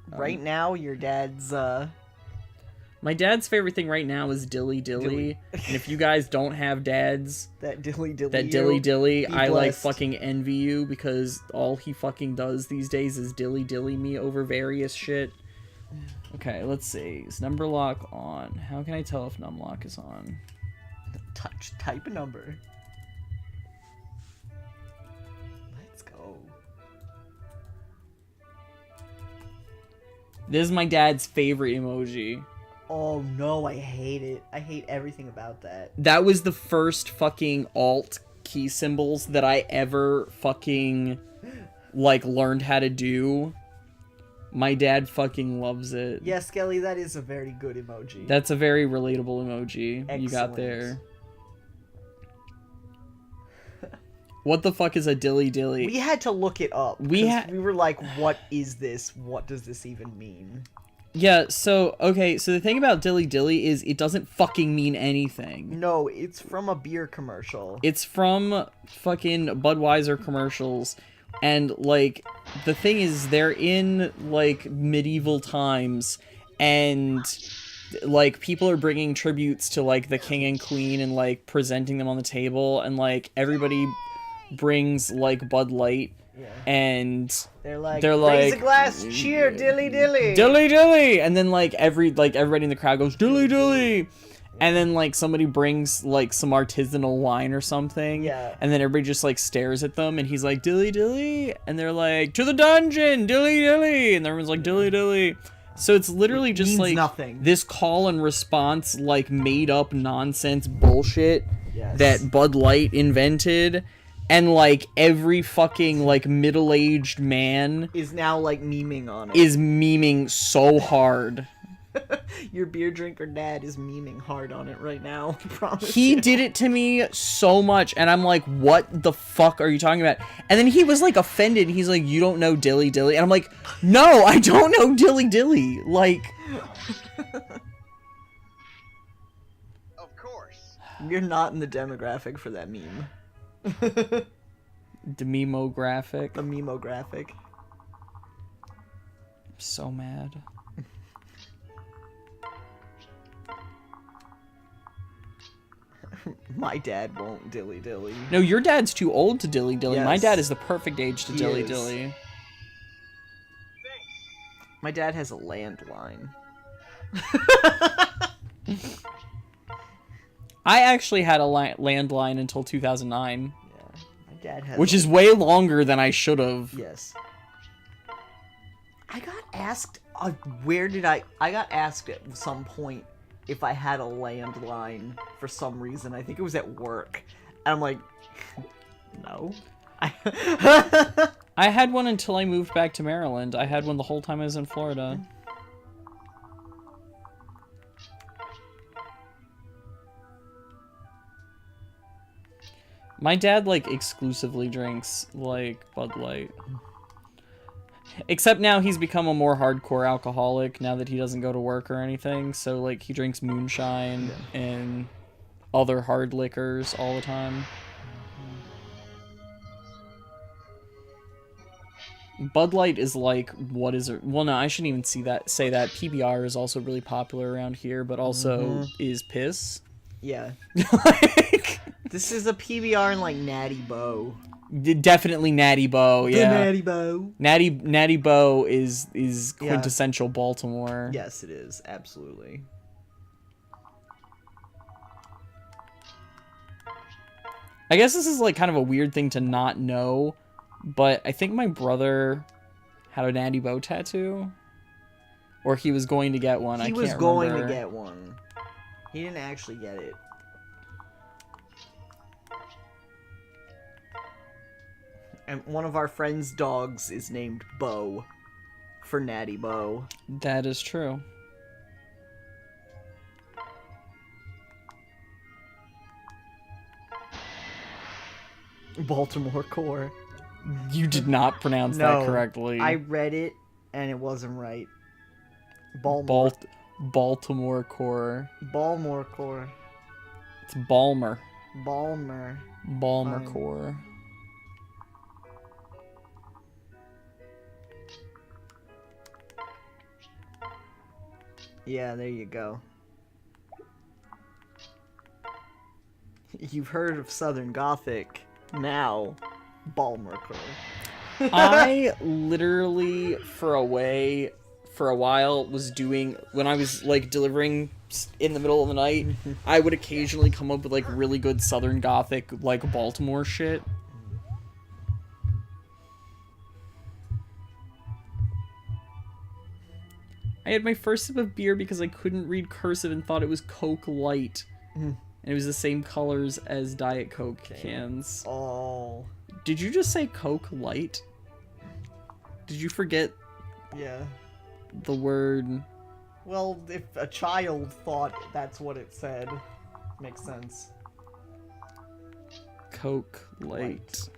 Speaker 2: Right now, your dad's,
Speaker 1: My dad's favorite thing right now is Dilly Dilly. And if you guys don't have dads...
Speaker 2: That Dilly Dilly.
Speaker 1: That Dilly Dilly, I, like,
Speaker 2: blessed.
Speaker 1: fucking envy you because all he fucking does these days is Dilly Dilly me over various shit. Okay, let's see. Is number lock on? How can I tell if numlock is on?
Speaker 2: Type a number. Let's go.
Speaker 1: This is my dad's favorite emoji.
Speaker 2: Oh no, I hate it. I hate everything about that.
Speaker 1: That was the first fucking alt key symbols that I ever fucking, like, learned how to do. My dad fucking loves it.
Speaker 2: Yeah, Skelly, that is a very good emoji.
Speaker 1: That's a very relatable emoji you got
Speaker 2: Excellent.
Speaker 1: there. What the fuck is a Dilly Dilly?
Speaker 2: We had to look it up.
Speaker 1: We
Speaker 2: were like, what is this? What does this even mean?
Speaker 1: Yeah, so, okay, so the thing about Dilly Dilly is it doesn't fucking mean anything.
Speaker 2: No, it's from a beer commercial.
Speaker 1: It's from fucking Budweiser commercials, and, like, the thing is, they're in, like, medieval times, and, like, people are bringing tributes to, like, the king and queen and, like, presenting them on the table, and, like, everybody brings, like, Bud Light.
Speaker 2: Yeah.
Speaker 1: And
Speaker 2: They're like,
Speaker 1: raise
Speaker 2: raise a glass, cheer, Dilly Dilly.
Speaker 1: Dilly Dilly, and then like everybody in the crowd goes Dilly Dilly, and then like somebody brings like some artisanal wine or something, and then everybody just like stares at them, and he's like Dilly Dilly, and they're like to the dungeon, Dilly Dilly, and everyone's like Dilly Dilly. So it's literally just like
Speaker 2: nothing.
Speaker 1: This call and response, like made up nonsense bullshit that Bud Light invented. And, like, every fucking, like, middle-aged man...
Speaker 2: is now, like, memeing on it.
Speaker 1: Is memeing so hard.
Speaker 2: Your beer drinker dad is memeing hard on it right now, I promise
Speaker 1: He
Speaker 2: you.
Speaker 1: did it to me so much, and I'm like, what the fuck are you talking about? And then he was, like, offended. He's like, you don't know Dilly Dilly? And I'm like, no, I don't know Dilly Dilly. Like...
Speaker 4: Of course.
Speaker 2: You're not in the demographic for that meme.
Speaker 1: The memographic.
Speaker 2: The memographic.
Speaker 1: I'm so mad.
Speaker 2: My dad won't Dilly Dilly.
Speaker 1: No, your dad's too old to Dilly Dilly.
Speaker 2: Yes.
Speaker 1: My dad is the perfect age to
Speaker 2: He
Speaker 1: Dilly
Speaker 2: is.
Speaker 1: Dilly.
Speaker 2: My dad has a landline.
Speaker 1: I actually had a landline until 2009.
Speaker 2: Yeah, my dad has.
Speaker 1: Which is way longer than I should have.
Speaker 2: Yes. I got asked. I got asked at some point if I had a landline for some reason. I think it was at work, and I'm like, no.
Speaker 1: I had one until I moved back to Maryland. I had one the whole time I was in Florida. My dad, like, exclusively drinks, like, Bud Light. Except now he's become a more hardcore alcoholic now that he doesn't go to work or anything. So, like, he drinks moonshine and other hard liquors all the time. Bud Light is like, what is it? Well, no, I shouldn't even say that. PBR is also really popular around here, but also is piss.
Speaker 2: Yeah.
Speaker 1: Like,
Speaker 2: This is a PBR and like Natty Bow.
Speaker 1: definitely Natty Bow, yeah.
Speaker 2: Natty Bow.
Speaker 1: Natty Bow is quintessential Baltimore.
Speaker 2: Yes, it is. Absolutely.
Speaker 1: I guess this is like kind of a weird thing to not know, but I think my brother had a Natty Bow tattoo, or he was going to get one. I
Speaker 2: He
Speaker 1: can't
Speaker 2: was going
Speaker 1: remember.
Speaker 2: to get one. He didn't actually get it. And one of our friends' dogs is named Bo for Natty Bow.
Speaker 1: That is true.
Speaker 2: Baltimore core.
Speaker 1: You did not pronounce that correctly.
Speaker 2: I read it and it wasn't right.
Speaker 1: Baltimore core.
Speaker 2: Balmore core.
Speaker 1: It's Balmer.
Speaker 2: Balmer.
Speaker 1: Balmer
Speaker 2: Fine.
Speaker 1: core.
Speaker 2: Yeah, there you go. You've heard of Southern Gothic. Now, Balmer core.
Speaker 1: I literally, for a while, was doing, when I was, like, delivering in the middle of the night, I would occasionally come up with, like, really good Southern Gothic, like, Baltimore shit. I had my first sip of beer because I couldn't read cursive and thought it was Coke Light. And it was the same colors as Diet Coke cans.
Speaker 2: Oh.
Speaker 1: Did you just say Coke Light? Did you forget
Speaker 2: Yeah.
Speaker 1: the word?
Speaker 2: Well, if a child thought that's what it said, makes sense.
Speaker 1: Coke Light.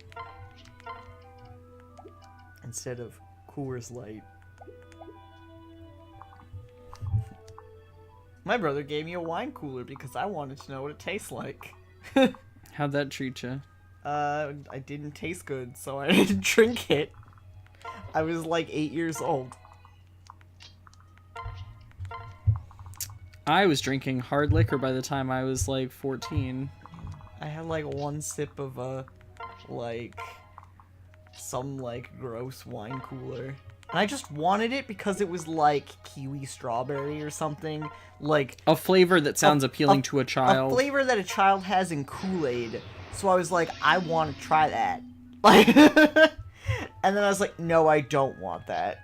Speaker 2: Instead of Coors Light. My brother gave me a wine cooler because I wanted to know what it tastes like.
Speaker 1: How'd that treat you?
Speaker 2: I didn't taste good, so I didn't drink it. I was like 8 years old.
Speaker 1: I was drinking hard liquor by the time I was like 14.
Speaker 2: I had like one sip of some like gross wine cooler. And I just wanted it because it was like kiwi strawberry or something. Like
Speaker 1: A flavor that sounds appealing to a child.
Speaker 2: a flavor that a child has in Kool-Aid. So I was like, I want to try that. Like, and then I was like, no, I don't want that.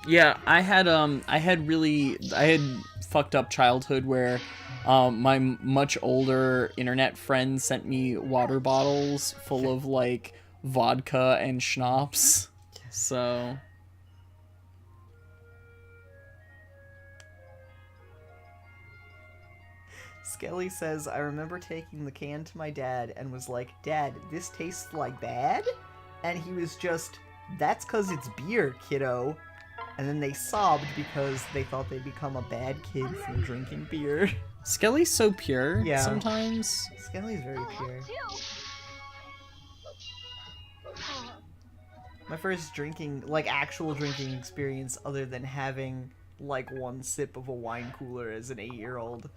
Speaker 1: Yeah, I had fucked up childhood where my much older internet friends sent me water bottles full of like vodka and schnapps. So
Speaker 2: Skelly says, I remember taking the can to my dad and was like, Dad, this tastes like bad? And he was just, that's 'cause it's beer, kiddo. And then they sobbed because they thought they'd become a bad kid from drinking beer.
Speaker 1: Skelly's so pure
Speaker 2: Yeah.
Speaker 1: sometimes.
Speaker 2: Skelly's very pure. My first drinking, like actual drinking experience other than having like one sip of a wine cooler as an 8-year-old,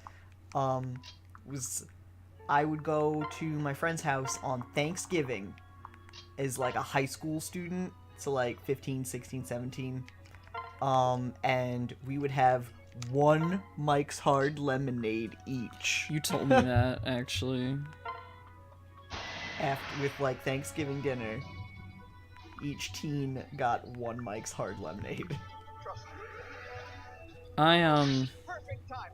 Speaker 2: was I would go to my friend's house on Thanksgiving as like a high school student, so like 15, 16, 17. And we would have one Mike's Hard Lemonade each.
Speaker 1: You told me that actually.
Speaker 2: After, with like Thanksgiving dinner, each teen got one Mike's Hard Lemonade.
Speaker 4: Trust me.
Speaker 1: I
Speaker 4: Perfect time.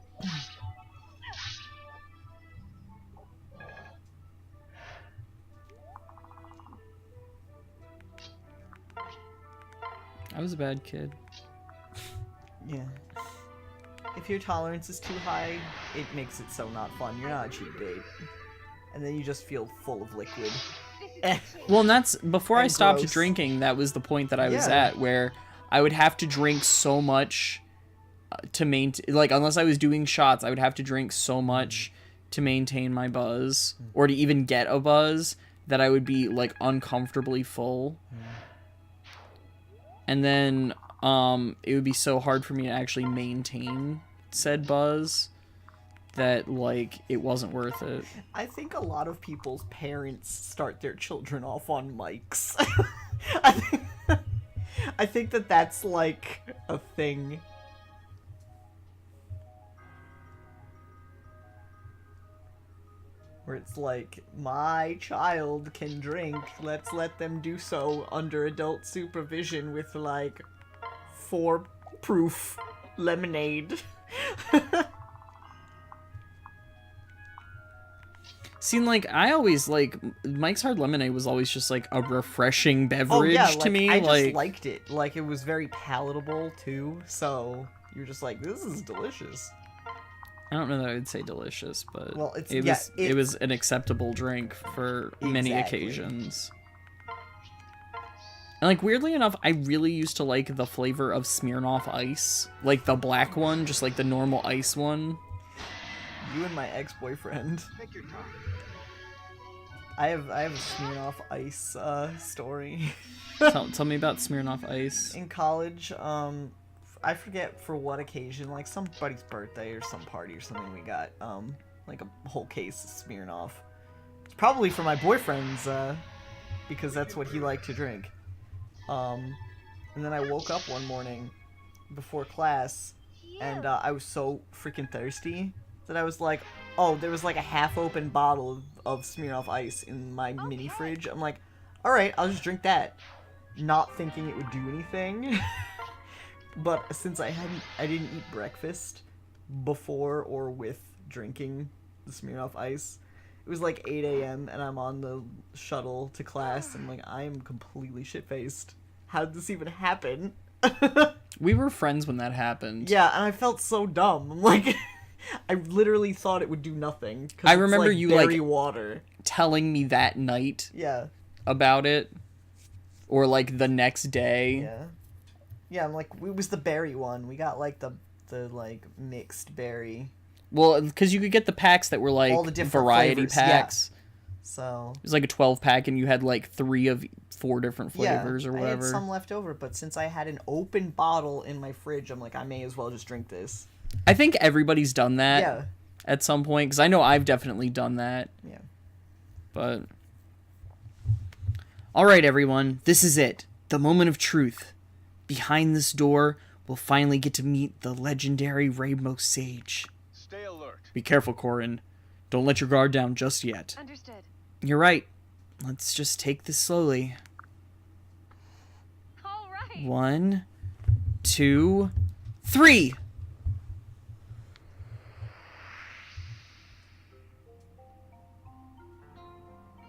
Speaker 1: was a bad kid.
Speaker 2: Yeah. If your tolerance is too high, it makes it so not fun. You're not a cheap date. And then you just feel full of liquid.
Speaker 1: Well, and that's before I
Speaker 2: And
Speaker 1: stopped
Speaker 2: gross.
Speaker 1: drinking. That was the point that I was
Speaker 2: Yeah.
Speaker 1: at, where I would have to drink so much to maintain. Like, unless I was doing shots, I would have to drink so much to maintain my buzz, or to even get a buzz, that I would be, like, uncomfortably full. And then, it would be so hard for me to actually maintain said buzz that, like, it wasn't worth it.
Speaker 2: I think a lot of people's parents start their children off on mics. I think that that's, like, a thing. Where it's like, my child can drink, let's let them do so under adult supervision with, like, 4-proof lemonade.
Speaker 1: Seemed like I always like Mike's Hard Lemonade was always just like a refreshing beverage to me.
Speaker 2: I just liked it. Like, it was very palatable too. So you're just like, this is delicious.
Speaker 1: I don't know that I would say delicious, but
Speaker 2: well, it's,
Speaker 1: it was an acceptable drink for many
Speaker 2: Exactly.
Speaker 1: occasions. And like weirdly enough, I really used to like the flavor of Smirnoff Ice, like the black one, just like the normal ice one.
Speaker 2: You and my ex-boyfriend.
Speaker 4: Take your time.
Speaker 2: I have a Smirnoff Ice story.
Speaker 1: Tell me about Smirnoff Ice.
Speaker 2: In college, I forget for what occasion, like somebody's birthday or some party or something, we got like a whole case of Smirnoff. It's probably for my boyfriend's, because that's what he liked to drink. And then I woke up one morning before class, and I was so freaking thirsty that I was like, oh, there was like a half-open bottle of Smirnoff Ice in my mini fridge. I'm like, all right, I'll just drink that, not thinking it would do anything. But since I didn't eat breakfast before or with drinking the Smirnoff Ice, it was like 8 a.m. and I'm on the shuttle to class, and like, I am completely shit-faced. How did this even happen?
Speaker 1: We were friends when that happened.
Speaker 2: Yeah, and I felt so dumb. I'm like, I literally thought it would do nothing. 'Cause
Speaker 1: I
Speaker 2: it's
Speaker 1: remember
Speaker 2: like
Speaker 1: you
Speaker 2: berry
Speaker 1: like
Speaker 2: water.
Speaker 1: telling me that night
Speaker 2: Yeah.
Speaker 1: about it, or like the next day.
Speaker 2: Yeah. Yeah, I'm like, it was the berry one. We got like the like mixed berry.
Speaker 1: Well, because you could get the packs that were like
Speaker 2: All the different
Speaker 1: variety
Speaker 2: flavors, yeah.
Speaker 1: packs.
Speaker 2: So
Speaker 1: It was like a 12 pack, and you had like 3 of 4 different flavors or
Speaker 2: I
Speaker 1: whatever.
Speaker 2: had some left over, but since I had an open bottle in my fridge, I'm like, I may as well just drink this.
Speaker 1: I think everybody's done that
Speaker 2: Yeah.
Speaker 1: at some point, because I know I've definitely done that.
Speaker 2: Yeah.
Speaker 1: But all right, everyone, this is it. The moment of truth. Behind this door, we'll finally get to meet the legendary Rainbow Sage.
Speaker 5: Stay alert.
Speaker 1: Be careful, Corin. Don't let your guard down just yet.
Speaker 3: Understood.
Speaker 1: You're right. Let's just take this slowly.
Speaker 3: All right.
Speaker 1: 1, 2, 3.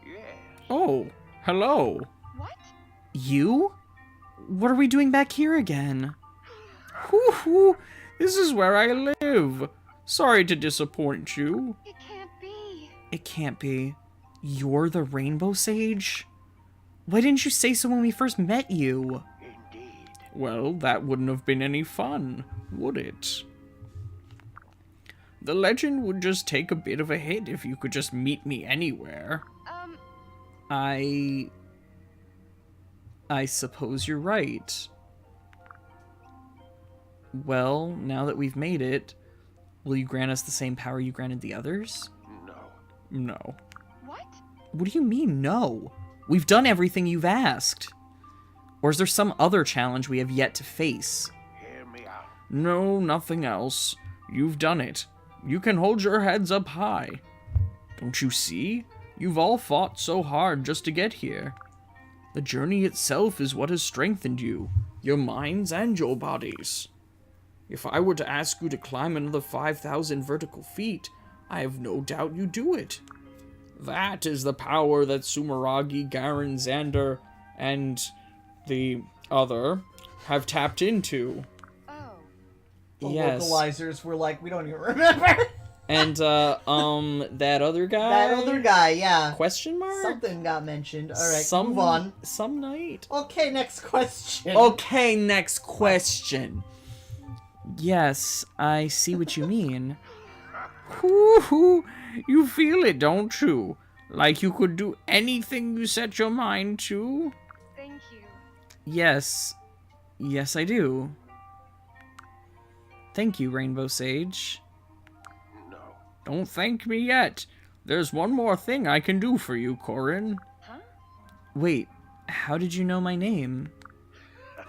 Speaker 5: Yeah.
Speaker 7: Oh, hello.
Speaker 3: What?
Speaker 1: You? What are we doing back here again?
Speaker 7: Hoo-hoo, this is where I live. Sorry to disappoint you.
Speaker 3: It can't be.
Speaker 1: It can't be. You're the Rainbow Sage? Why didn't you say so when we first met you?
Speaker 5: Indeed.
Speaker 7: Well, that wouldn't have been any fun, would it? The legend would just take a bit of a hit if you could just meet me anywhere.
Speaker 1: I suppose you're right. Well, now that we've made it, will you grant us the same power you granted the others?
Speaker 5: No.
Speaker 7: No.
Speaker 3: What?
Speaker 1: What do you mean, no? We've done everything you've asked. Or is there some other challenge we have yet to face?
Speaker 5: Hear me out.
Speaker 7: No, nothing else. You've done it. You can hold your heads up high. Don't you see? You've all fought so hard just to get here. The journey itself is what has strengthened you, your minds and your bodies. If I were to ask you to climb another 5,000 vertical feet, I have no doubt you'd do it. That is the power that Sumeragi, Garen, Xander, and the other have tapped into.
Speaker 3: Oh.
Speaker 2: The
Speaker 1: Yes.
Speaker 2: localizers were like, we don't even remember.
Speaker 1: And, that other guy?
Speaker 2: That other guy, yeah.
Speaker 1: Question mark?
Speaker 2: Something got mentioned. Alright,
Speaker 1: Some,
Speaker 2: move on.
Speaker 1: Some night.
Speaker 2: Okay, next question.
Speaker 1: Okay, next question. Yes, I see what you mean.
Speaker 7: Whoo, you feel it, don't you? Like you could do anything you set your mind to?
Speaker 3: Thank you.
Speaker 1: Yes. Yes, I do. Thank you, Rainbow Sage.
Speaker 5: No.
Speaker 7: Don't thank me yet. There's one more thing I can do for you, Corin.
Speaker 3: Huh?
Speaker 1: Wait, how did you know my name?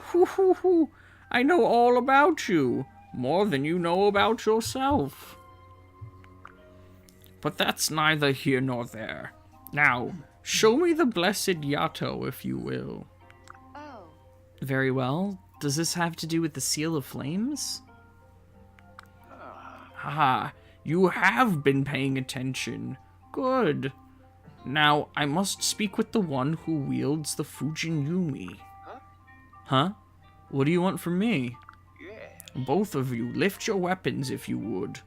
Speaker 7: Hoo, I know all about you. More than you know about yourself. But that's neither here nor there. Now, show me the blessed Yato, if you will.
Speaker 3: Oh.
Speaker 1: Very well. Does this have to do with the Seal of Flames?
Speaker 7: Ah, you have been paying attention. Good. Now, I must speak with the one who wields the Fujin Yumi.
Speaker 1: Huh? What do you want from me?
Speaker 7: Both of you, lift your weapons if you would.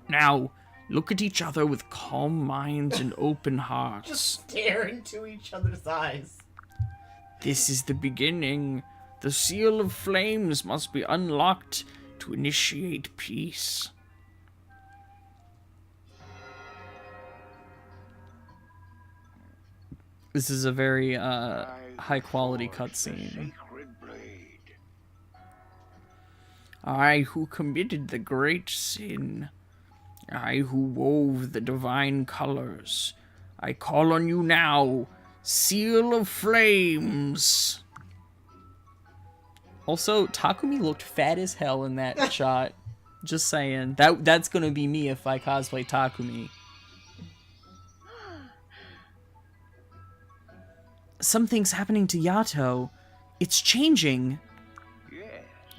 Speaker 7: Now, look at each other with calm minds and open hearts.
Speaker 2: Just stare into each other's eyes.
Speaker 7: This is the beginning. The Seal of Flames must be unlocked to initiate peace.
Speaker 1: This is a very high quality cutscene.
Speaker 7: I who committed the great sin. I who wove the divine colors. I call on you now, Seal of Flames.
Speaker 1: Also, Takumi looked fat as hell in that shot. Just saying. That's gonna be me if I cosplay Takumi. Something's happening to Yato. It's changing.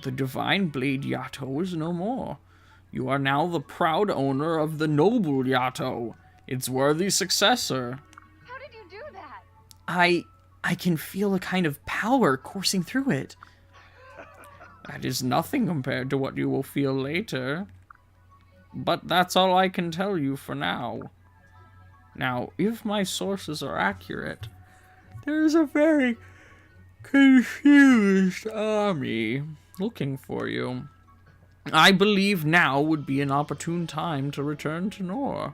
Speaker 7: The divine blade Yato is no more. You are now the proud owner of the noble Yato, its worthy successor.
Speaker 3: How did you do that?
Speaker 1: I can feel a kind of power coursing through it.
Speaker 7: That is nothing compared to what you will feel later. But that's all I can tell you for now. Now, if my sources are accurate, there is a very confused army looking for you. I believe now would be an opportune time to return to Nor.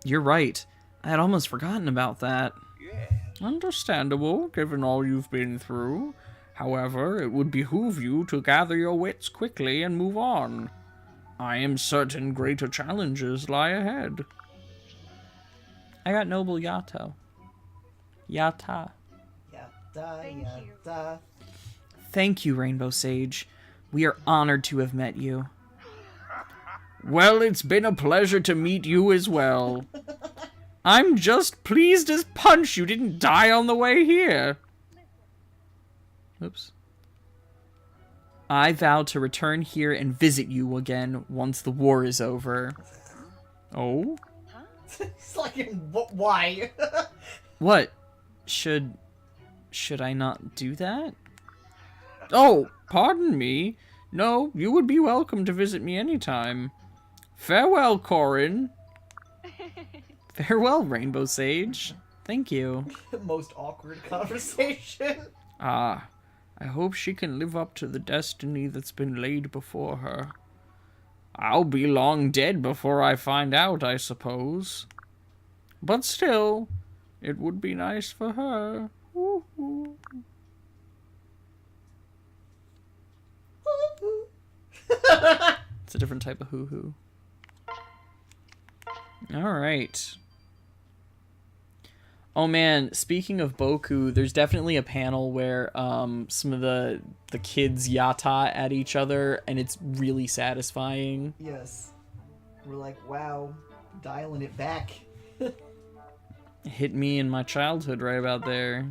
Speaker 1: You're right. I had almost forgotten about that.
Speaker 7: Understandable, given all you've been through. However, it would behoove you to gather your wits quickly and move on. I am certain greater challenges lie ahead.
Speaker 1: I got Noble Yato. Yata.
Speaker 3: Thank you.
Speaker 2: Yata.
Speaker 1: Thank you, Rainbow Sage. We are honored to have met you.
Speaker 7: Well, it's been a pleasure to meet you as well. I'm just pleased as punch you didn't die on the way here.
Speaker 1: Oops. I vow to return here and visit you again once the war is over.
Speaker 7: Oh?
Speaker 2: It's like, why?
Speaker 1: What? Should I not do that?
Speaker 7: Oh, pardon me. No, you would be welcome to visit me anytime. Farewell, Corin.
Speaker 1: Farewell, Rainbow Sage. Thank you.
Speaker 2: Most awkward conversation.
Speaker 7: Ah, I hope she can live up to the destiny that's been laid before her. I'll be long dead before I find out, I suppose. But still, it would be nice for her. Woo-hoo.
Speaker 1: It's a different type of hoo-hoo. Alright. Oh man, speaking of Boku, there's definitely a panel where some of the kids yata at each other, and it's really satisfying.
Speaker 2: Yes. We're like, wow, dialing it back.
Speaker 1: It hit me in my childhood right about there.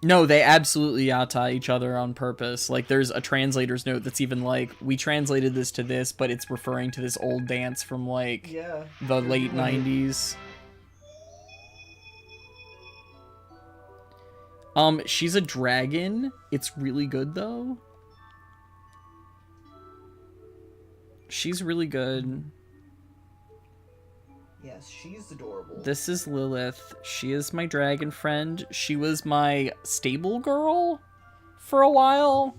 Speaker 1: No, they absolutely yata each other on purpose. Like, there's a translator's note that's even like, we translated this to this, but it's referring to this old dance from, like,
Speaker 2: Yeah.
Speaker 1: the late 90s. She's a dragon. It's really good, though. She's really good.
Speaker 2: Yes, she's adorable.
Speaker 1: This is Lilith. She is my dragon friend. She was my stable girl for a while.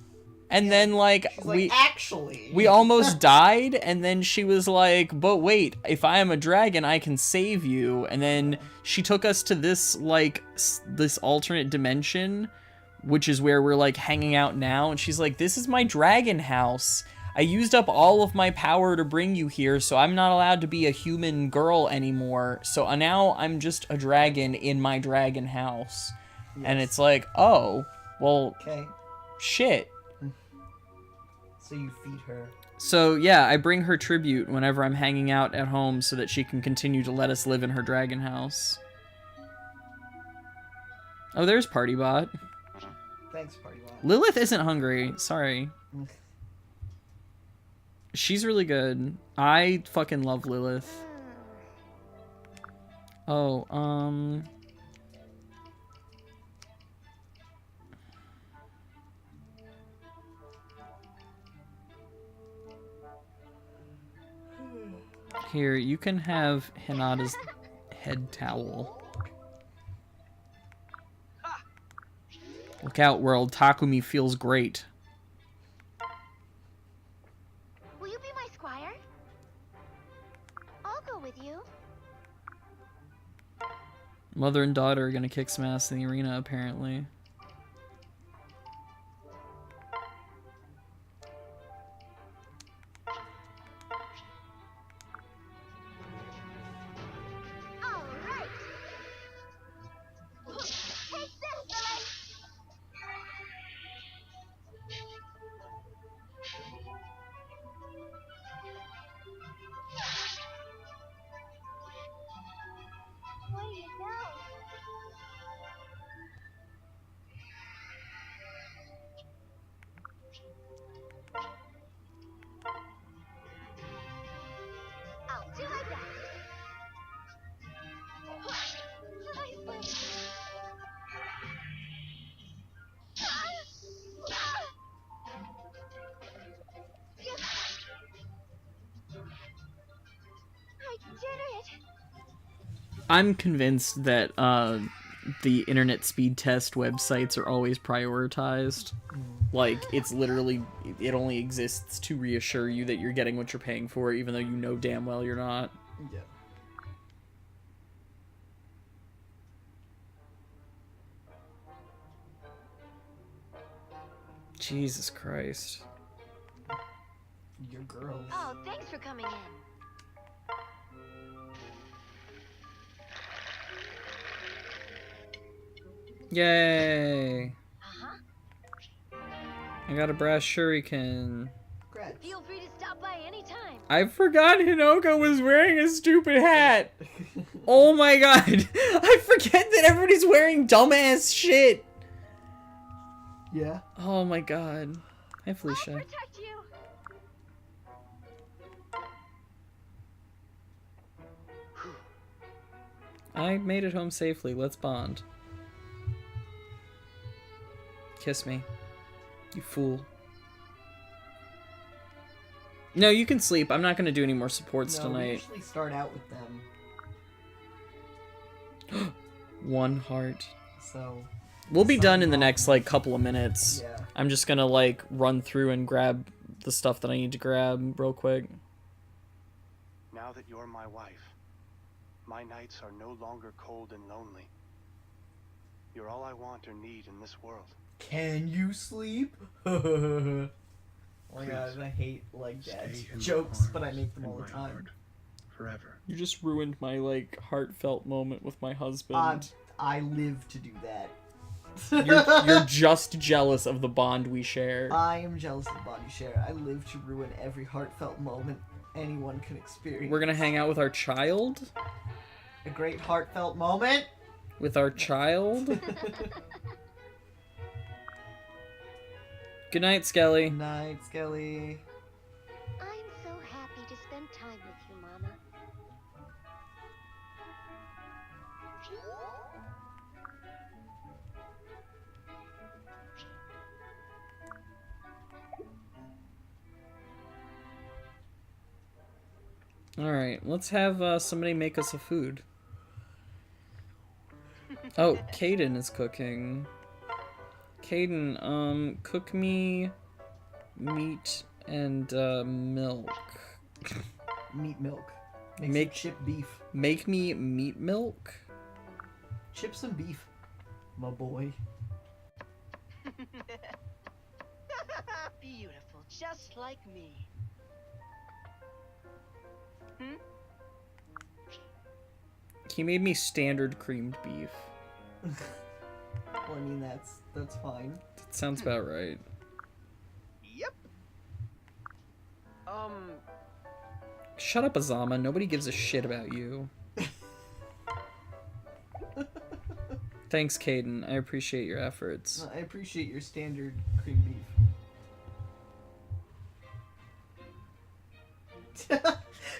Speaker 1: And then, like,
Speaker 2: She's like, actually.
Speaker 1: we almost died, and then she was like, but wait, if I am a dragon, I can save you. And then she took us to this, like, this alternate dimension, which is where we're, like, hanging out now. And she's like, this is my dragon house. I used up all of my power to bring you here, so I'm not allowed to be a human girl anymore. So now I'm just a dragon in my dragon house.
Speaker 2: Yes.
Speaker 1: And it's like, oh, well,
Speaker 2: Okay.
Speaker 1: shit.
Speaker 2: So you feed her.
Speaker 1: So yeah, I bring her tribute whenever I'm hanging out at home so that she can continue to let us live in her dragon house. Oh, there's Partybot.
Speaker 2: Thanks, Partybot.
Speaker 1: Lilith isn't hungry. Sorry. She's really good. I fucking love Lilith. Oh, Here, you can have Hinata's head towel. Look out, world. Takumi feels great.
Speaker 3: Will you be my squire? I'll go with you.
Speaker 1: Mother and daughter are gonna kick some ass in the arena, apparently.
Speaker 3: All right. Take this, Billy. What do you know? I'll do my best. I did it!
Speaker 1: I'm convinced that the internet speed test websites are always prioritized. Like, it's literally, it only exists to reassure you that you're getting what you're paying for, even though you know damn well you're not.
Speaker 2: Yeah.
Speaker 1: Jesus Christ.
Speaker 2: Your girls.
Speaker 3: Oh, thanks for coming in.
Speaker 1: Yay!
Speaker 3: Uh-huh.
Speaker 1: I got a brass shuriken.
Speaker 2: Congrats.
Speaker 3: Feel free to stop by anytime.
Speaker 1: I forgot Hinoka was wearing a stupid hat. Oh my god. I forget that everybody's wearing dumbass shit.
Speaker 2: Yeah.
Speaker 1: Oh my god. Hi,
Speaker 3: I'll
Speaker 1: Felicia.
Speaker 3: protect you.
Speaker 1: I made it home safely. Let's bond. Kiss me. You fool. No, you can sleep. I'm not going to do any more supports
Speaker 2: No, we
Speaker 1: tonight.
Speaker 2: usually start out with them.
Speaker 1: One heart.
Speaker 2: So.
Speaker 1: We'll be done in the
Speaker 2: Something
Speaker 1: next, like, couple of minutes.
Speaker 2: Yeah.
Speaker 1: I'm just gonna, like, run through and grab the stuff that I need to grab real quick.
Speaker 5: Now that you're my wife, my nights are no longer cold and lonely. You're all I want or need in this world.
Speaker 2: Can you sleep? Oh my god,
Speaker 5: Please,
Speaker 2: I hate like dad
Speaker 5: stay in my
Speaker 2: jokes, but I
Speaker 5: arms
Speaker 2: make them
Speaker 5: and
Speaker 2: all the
Speaker 5: my
Speaker 2: time.
Speaker 5: heart forever.
Speaker 1: You just ruined my, like, heartfelt moment with my husband.
Speaker 2: I live to do that.
Speaker 1: You're just jealous of the bond we share.
Speaker 2: I am jealous of the body share. I live to ruin every heartfelt moment anyone can experience.
Speaker 1: We're gonna hang out with our child?
Speaker 2: A great heartfelt moment.
Speaker 1: With our child? Good night, Skelly.
Speaker 2: Good night, Skelly.
Speaker 3: I'm so happy to spend time with you, Mama.
Speaker 1: Alright, let's have somebody make us a food. Oh, Caden is cooking. Caden, cook me meat and milk.
Speaker 2: Meat milk.
Speaker 1: Make
Speaker 2: chip beef.
Speaker 1: Make me meat milk?
Speaker 2: Chips and beef, my boy.
Speaker 8: Beautiful, just like me. Hmm?
Speaker 1: He made me standard creamed beef.
Speaker 2: Well, I mean, that's fine.
Speaker 1: That sounds about right.
Speaker 4: Yep.
Speaker 1: Shut up, Azama. Nobody gives a shit about you. Thanks, Caden. I appreciate your efforts.
Speaker 2: I appreciate your standard cream beef.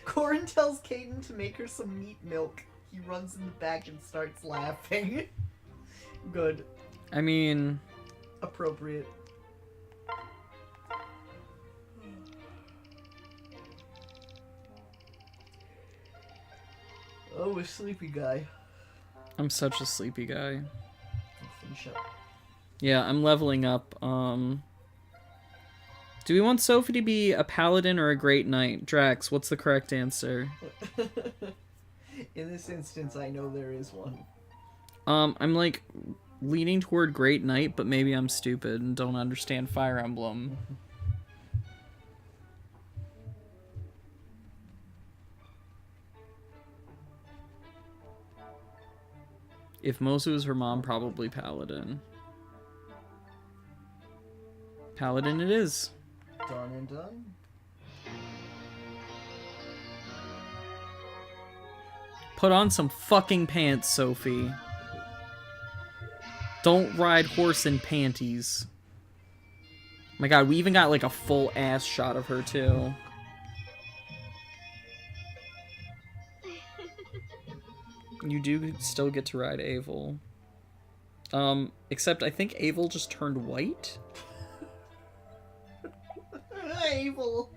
Speaker 2: Corin tells Caden to make her some meat milk. He runs in the back and starts laughing. Good.
Speaker 1: I mean...
Speaker 2: Appropriate. Oh, a sleepy guy.
Speaker 1: I'm such a sleepy guy.
Speaker 2: I'll finish up.
Speaker 1: Yeah, I'm leveling up. Do we want Sophie to be a paladin or a great knight? Drax, what's the correct answer?
Speaker 2: In this instance, I know there is one.
Speaker 1: I'm like leaning toward great knight, but maybe I'm stupid and don't understand Fire Emblem. If Mozu is her mom, probably paladin. Paladin it is.
Speaker 2: Done and done.
Speaker 1: Put on some fucking pants, Sophie. Don't ride horse in panties. My god, we even got like a full ass shot of her too. You do still get to ride Avel. Except I think Avel just turned white?
Speaker 2: Evil.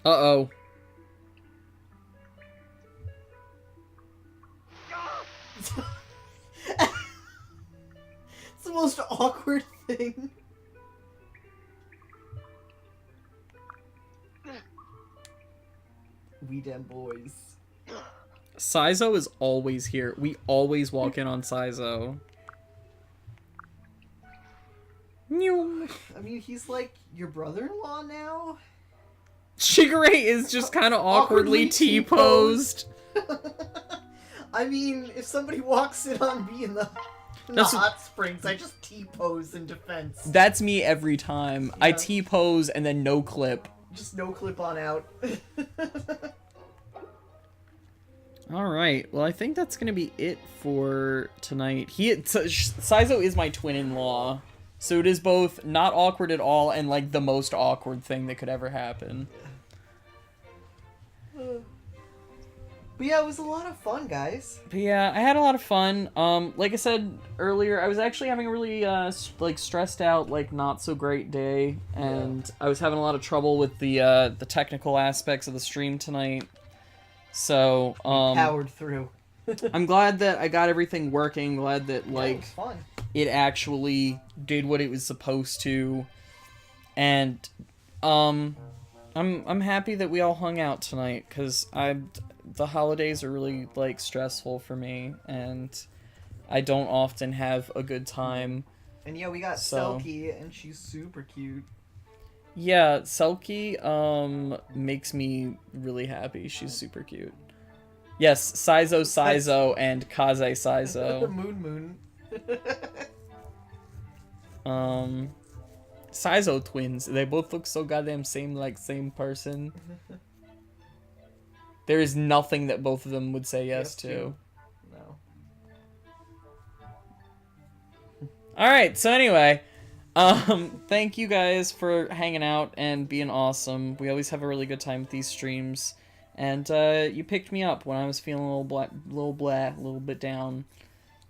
Speaker 1: Uh-oh.
Speaker 2: It's the most awkward thing. We dem boys.
Speaker 1: Saizo is always here. We always walk in on Saizo.
Speaker 2: I mean, he's like your brother-in-law now?
Speaker 1: Shigure is just kind of awkwardly T-posed.
Speaker 2: I mean, if somebody walks in on me in the
Speaker 1: That's
Speaker 2: hot springs, I just T-pose in defense.
Speaker 1: That's me every time.
Speaker 2: Yeah.
Speaker 1: I T-pose and then no clip.
Speaker 2: Just no clip on out.
Speaker 1: Alright, well I think that's gonna be it for tonight. Saizo is my twin-in-law. So it is both not awkward at all and like the most awkward thing that could ever happen.
Speaker 2: But yeah, it was a lot of fun, guys.
Speaker 1: But yeah, I had a lot of fun. Like I said earlier, I was actually having a really like stressed out, like not so great day, and I was having a lot of trouble with the technical aspects of the stream tonight. So
Speaker 2: Powered through.
Speaker 1: I'm glad that I got everything working. Glad that
Speaker 2: It
Speaker 1: like
Speaker 2: was fun.
Speaker 1: it actually did what it was supposed to, and I'm happy that we all hung out tonight because the holidays are really like stressful for me, and I don't often have a good time.
Speaker 2: And yeah, we got
Speaker 1: So-
Speaker 2: Selkie, and she's super cute.
Speaker 1: Yeah, Selkie makes me really happy. She's super cute. Yes, Saizo and Kaze Saizo.
Speaker 2: Moon.
Speaker 1: Sizo twins. They both look so goddamn same person. There is nothing that both of them would say yes to.
Speaker 2: No.
Speaker 1: Alright, so anyway, thank you guys for hanging out and being awesome. We always have a really good time with these streams. And you picked me up when I was feeling a little bit down.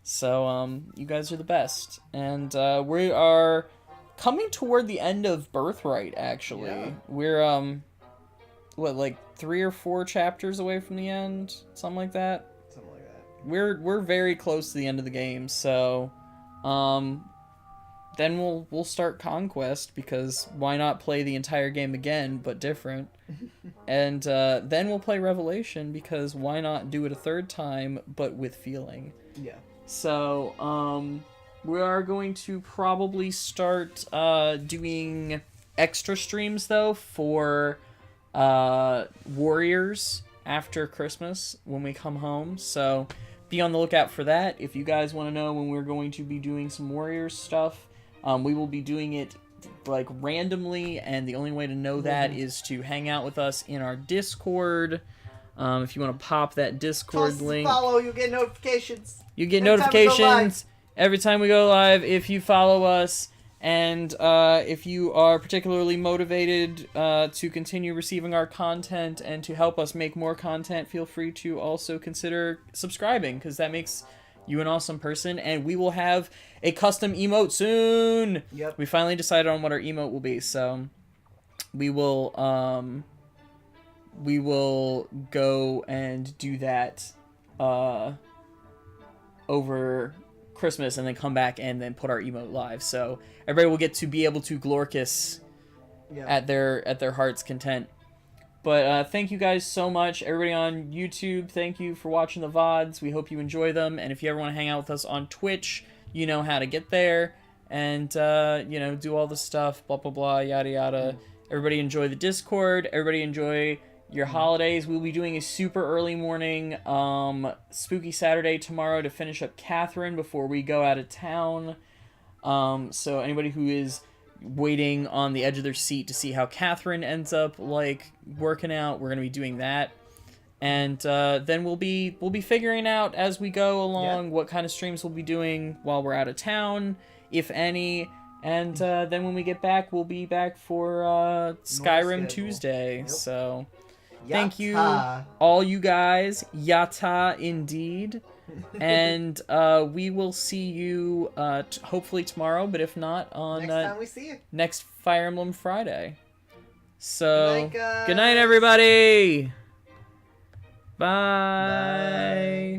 Speaker 1: So you guys are the best. And we are coming toward the end of Birthright, actually.
Speaker 2: Yeah.
Speaker 1: We're what, like 3 or 4 chapters away from the end? Something like that?
Speaker 2: Something like that.
Speaker 1: We're very close to the end of the game, so then we'll start Conquest, because why not play the entire game again but different? And then we'll play Revelation, because why not do it a third time but with feeling?
Speaker 2: Yeah.
Speaker 1: So we are going to probably start doing extra streams though for Warriors after Christmas when we come home, so be on the lookout for that. If you guys want to know when we're going to be doing some Warriors stuff, we will be doing it like randomly, and the only way to know that is to hang out with us in our Discord. If you want to pop that Discord link,
Speaker 2: follow, you get notifications.
Speaker 1: you get
Speaker 2: every time we go
Speaker 1: notifications every time we go live if you follow us. And if you are particularly motivated to continue receiving our content and to help us make more content, feel free to also consider subscribing, because that makes you an awesome person. And we will have a custom emote soon.
Speaker 2: Yep.
Speaker 1: We finally decided on what our emote will be, so we will go and do that over Christmas, and then come back and then put our emote live, so everybody will get to be able to Glorkus at their heart's content. But thank you guys so much, everybody on YouTube. Thank you for watching the VODs. We hope you enjoy them, and if you ever want to hang out with us on Twitch, you know how to get there, and you know, do all the stuff, blah blah blah, yada yada. Everybody enjoy the Discord. Everybody enjoy your holidays. We'll be doing a super early morning Spooky Saturday tomorrow to finish up Catherine before we go out of town. So anybody who is waiting on the edge of their seat to see how Catherine ends up like working out, we're gonna be doing that. And then we'll be figuring out as we go along what kind of streams we'll be doing while we're out of town, if any. And then when we get back, we'll be back for Skyrim Tuesday.
Speaker 2: Yep.
Speaker 1: So
Speaker 2: Yatta.
Speaker 1: thank you, all you guys. Yatta, indeed. And we will see you hopefully tomorrow, but if not, on
Speaker 2: Next time we see you.
Speaker 1: next Fire Emblem Friday. So,
Speaker 2: Good night, guys.
Speaker 1: good night, everybody. Bye.
Speaker 2: Bye.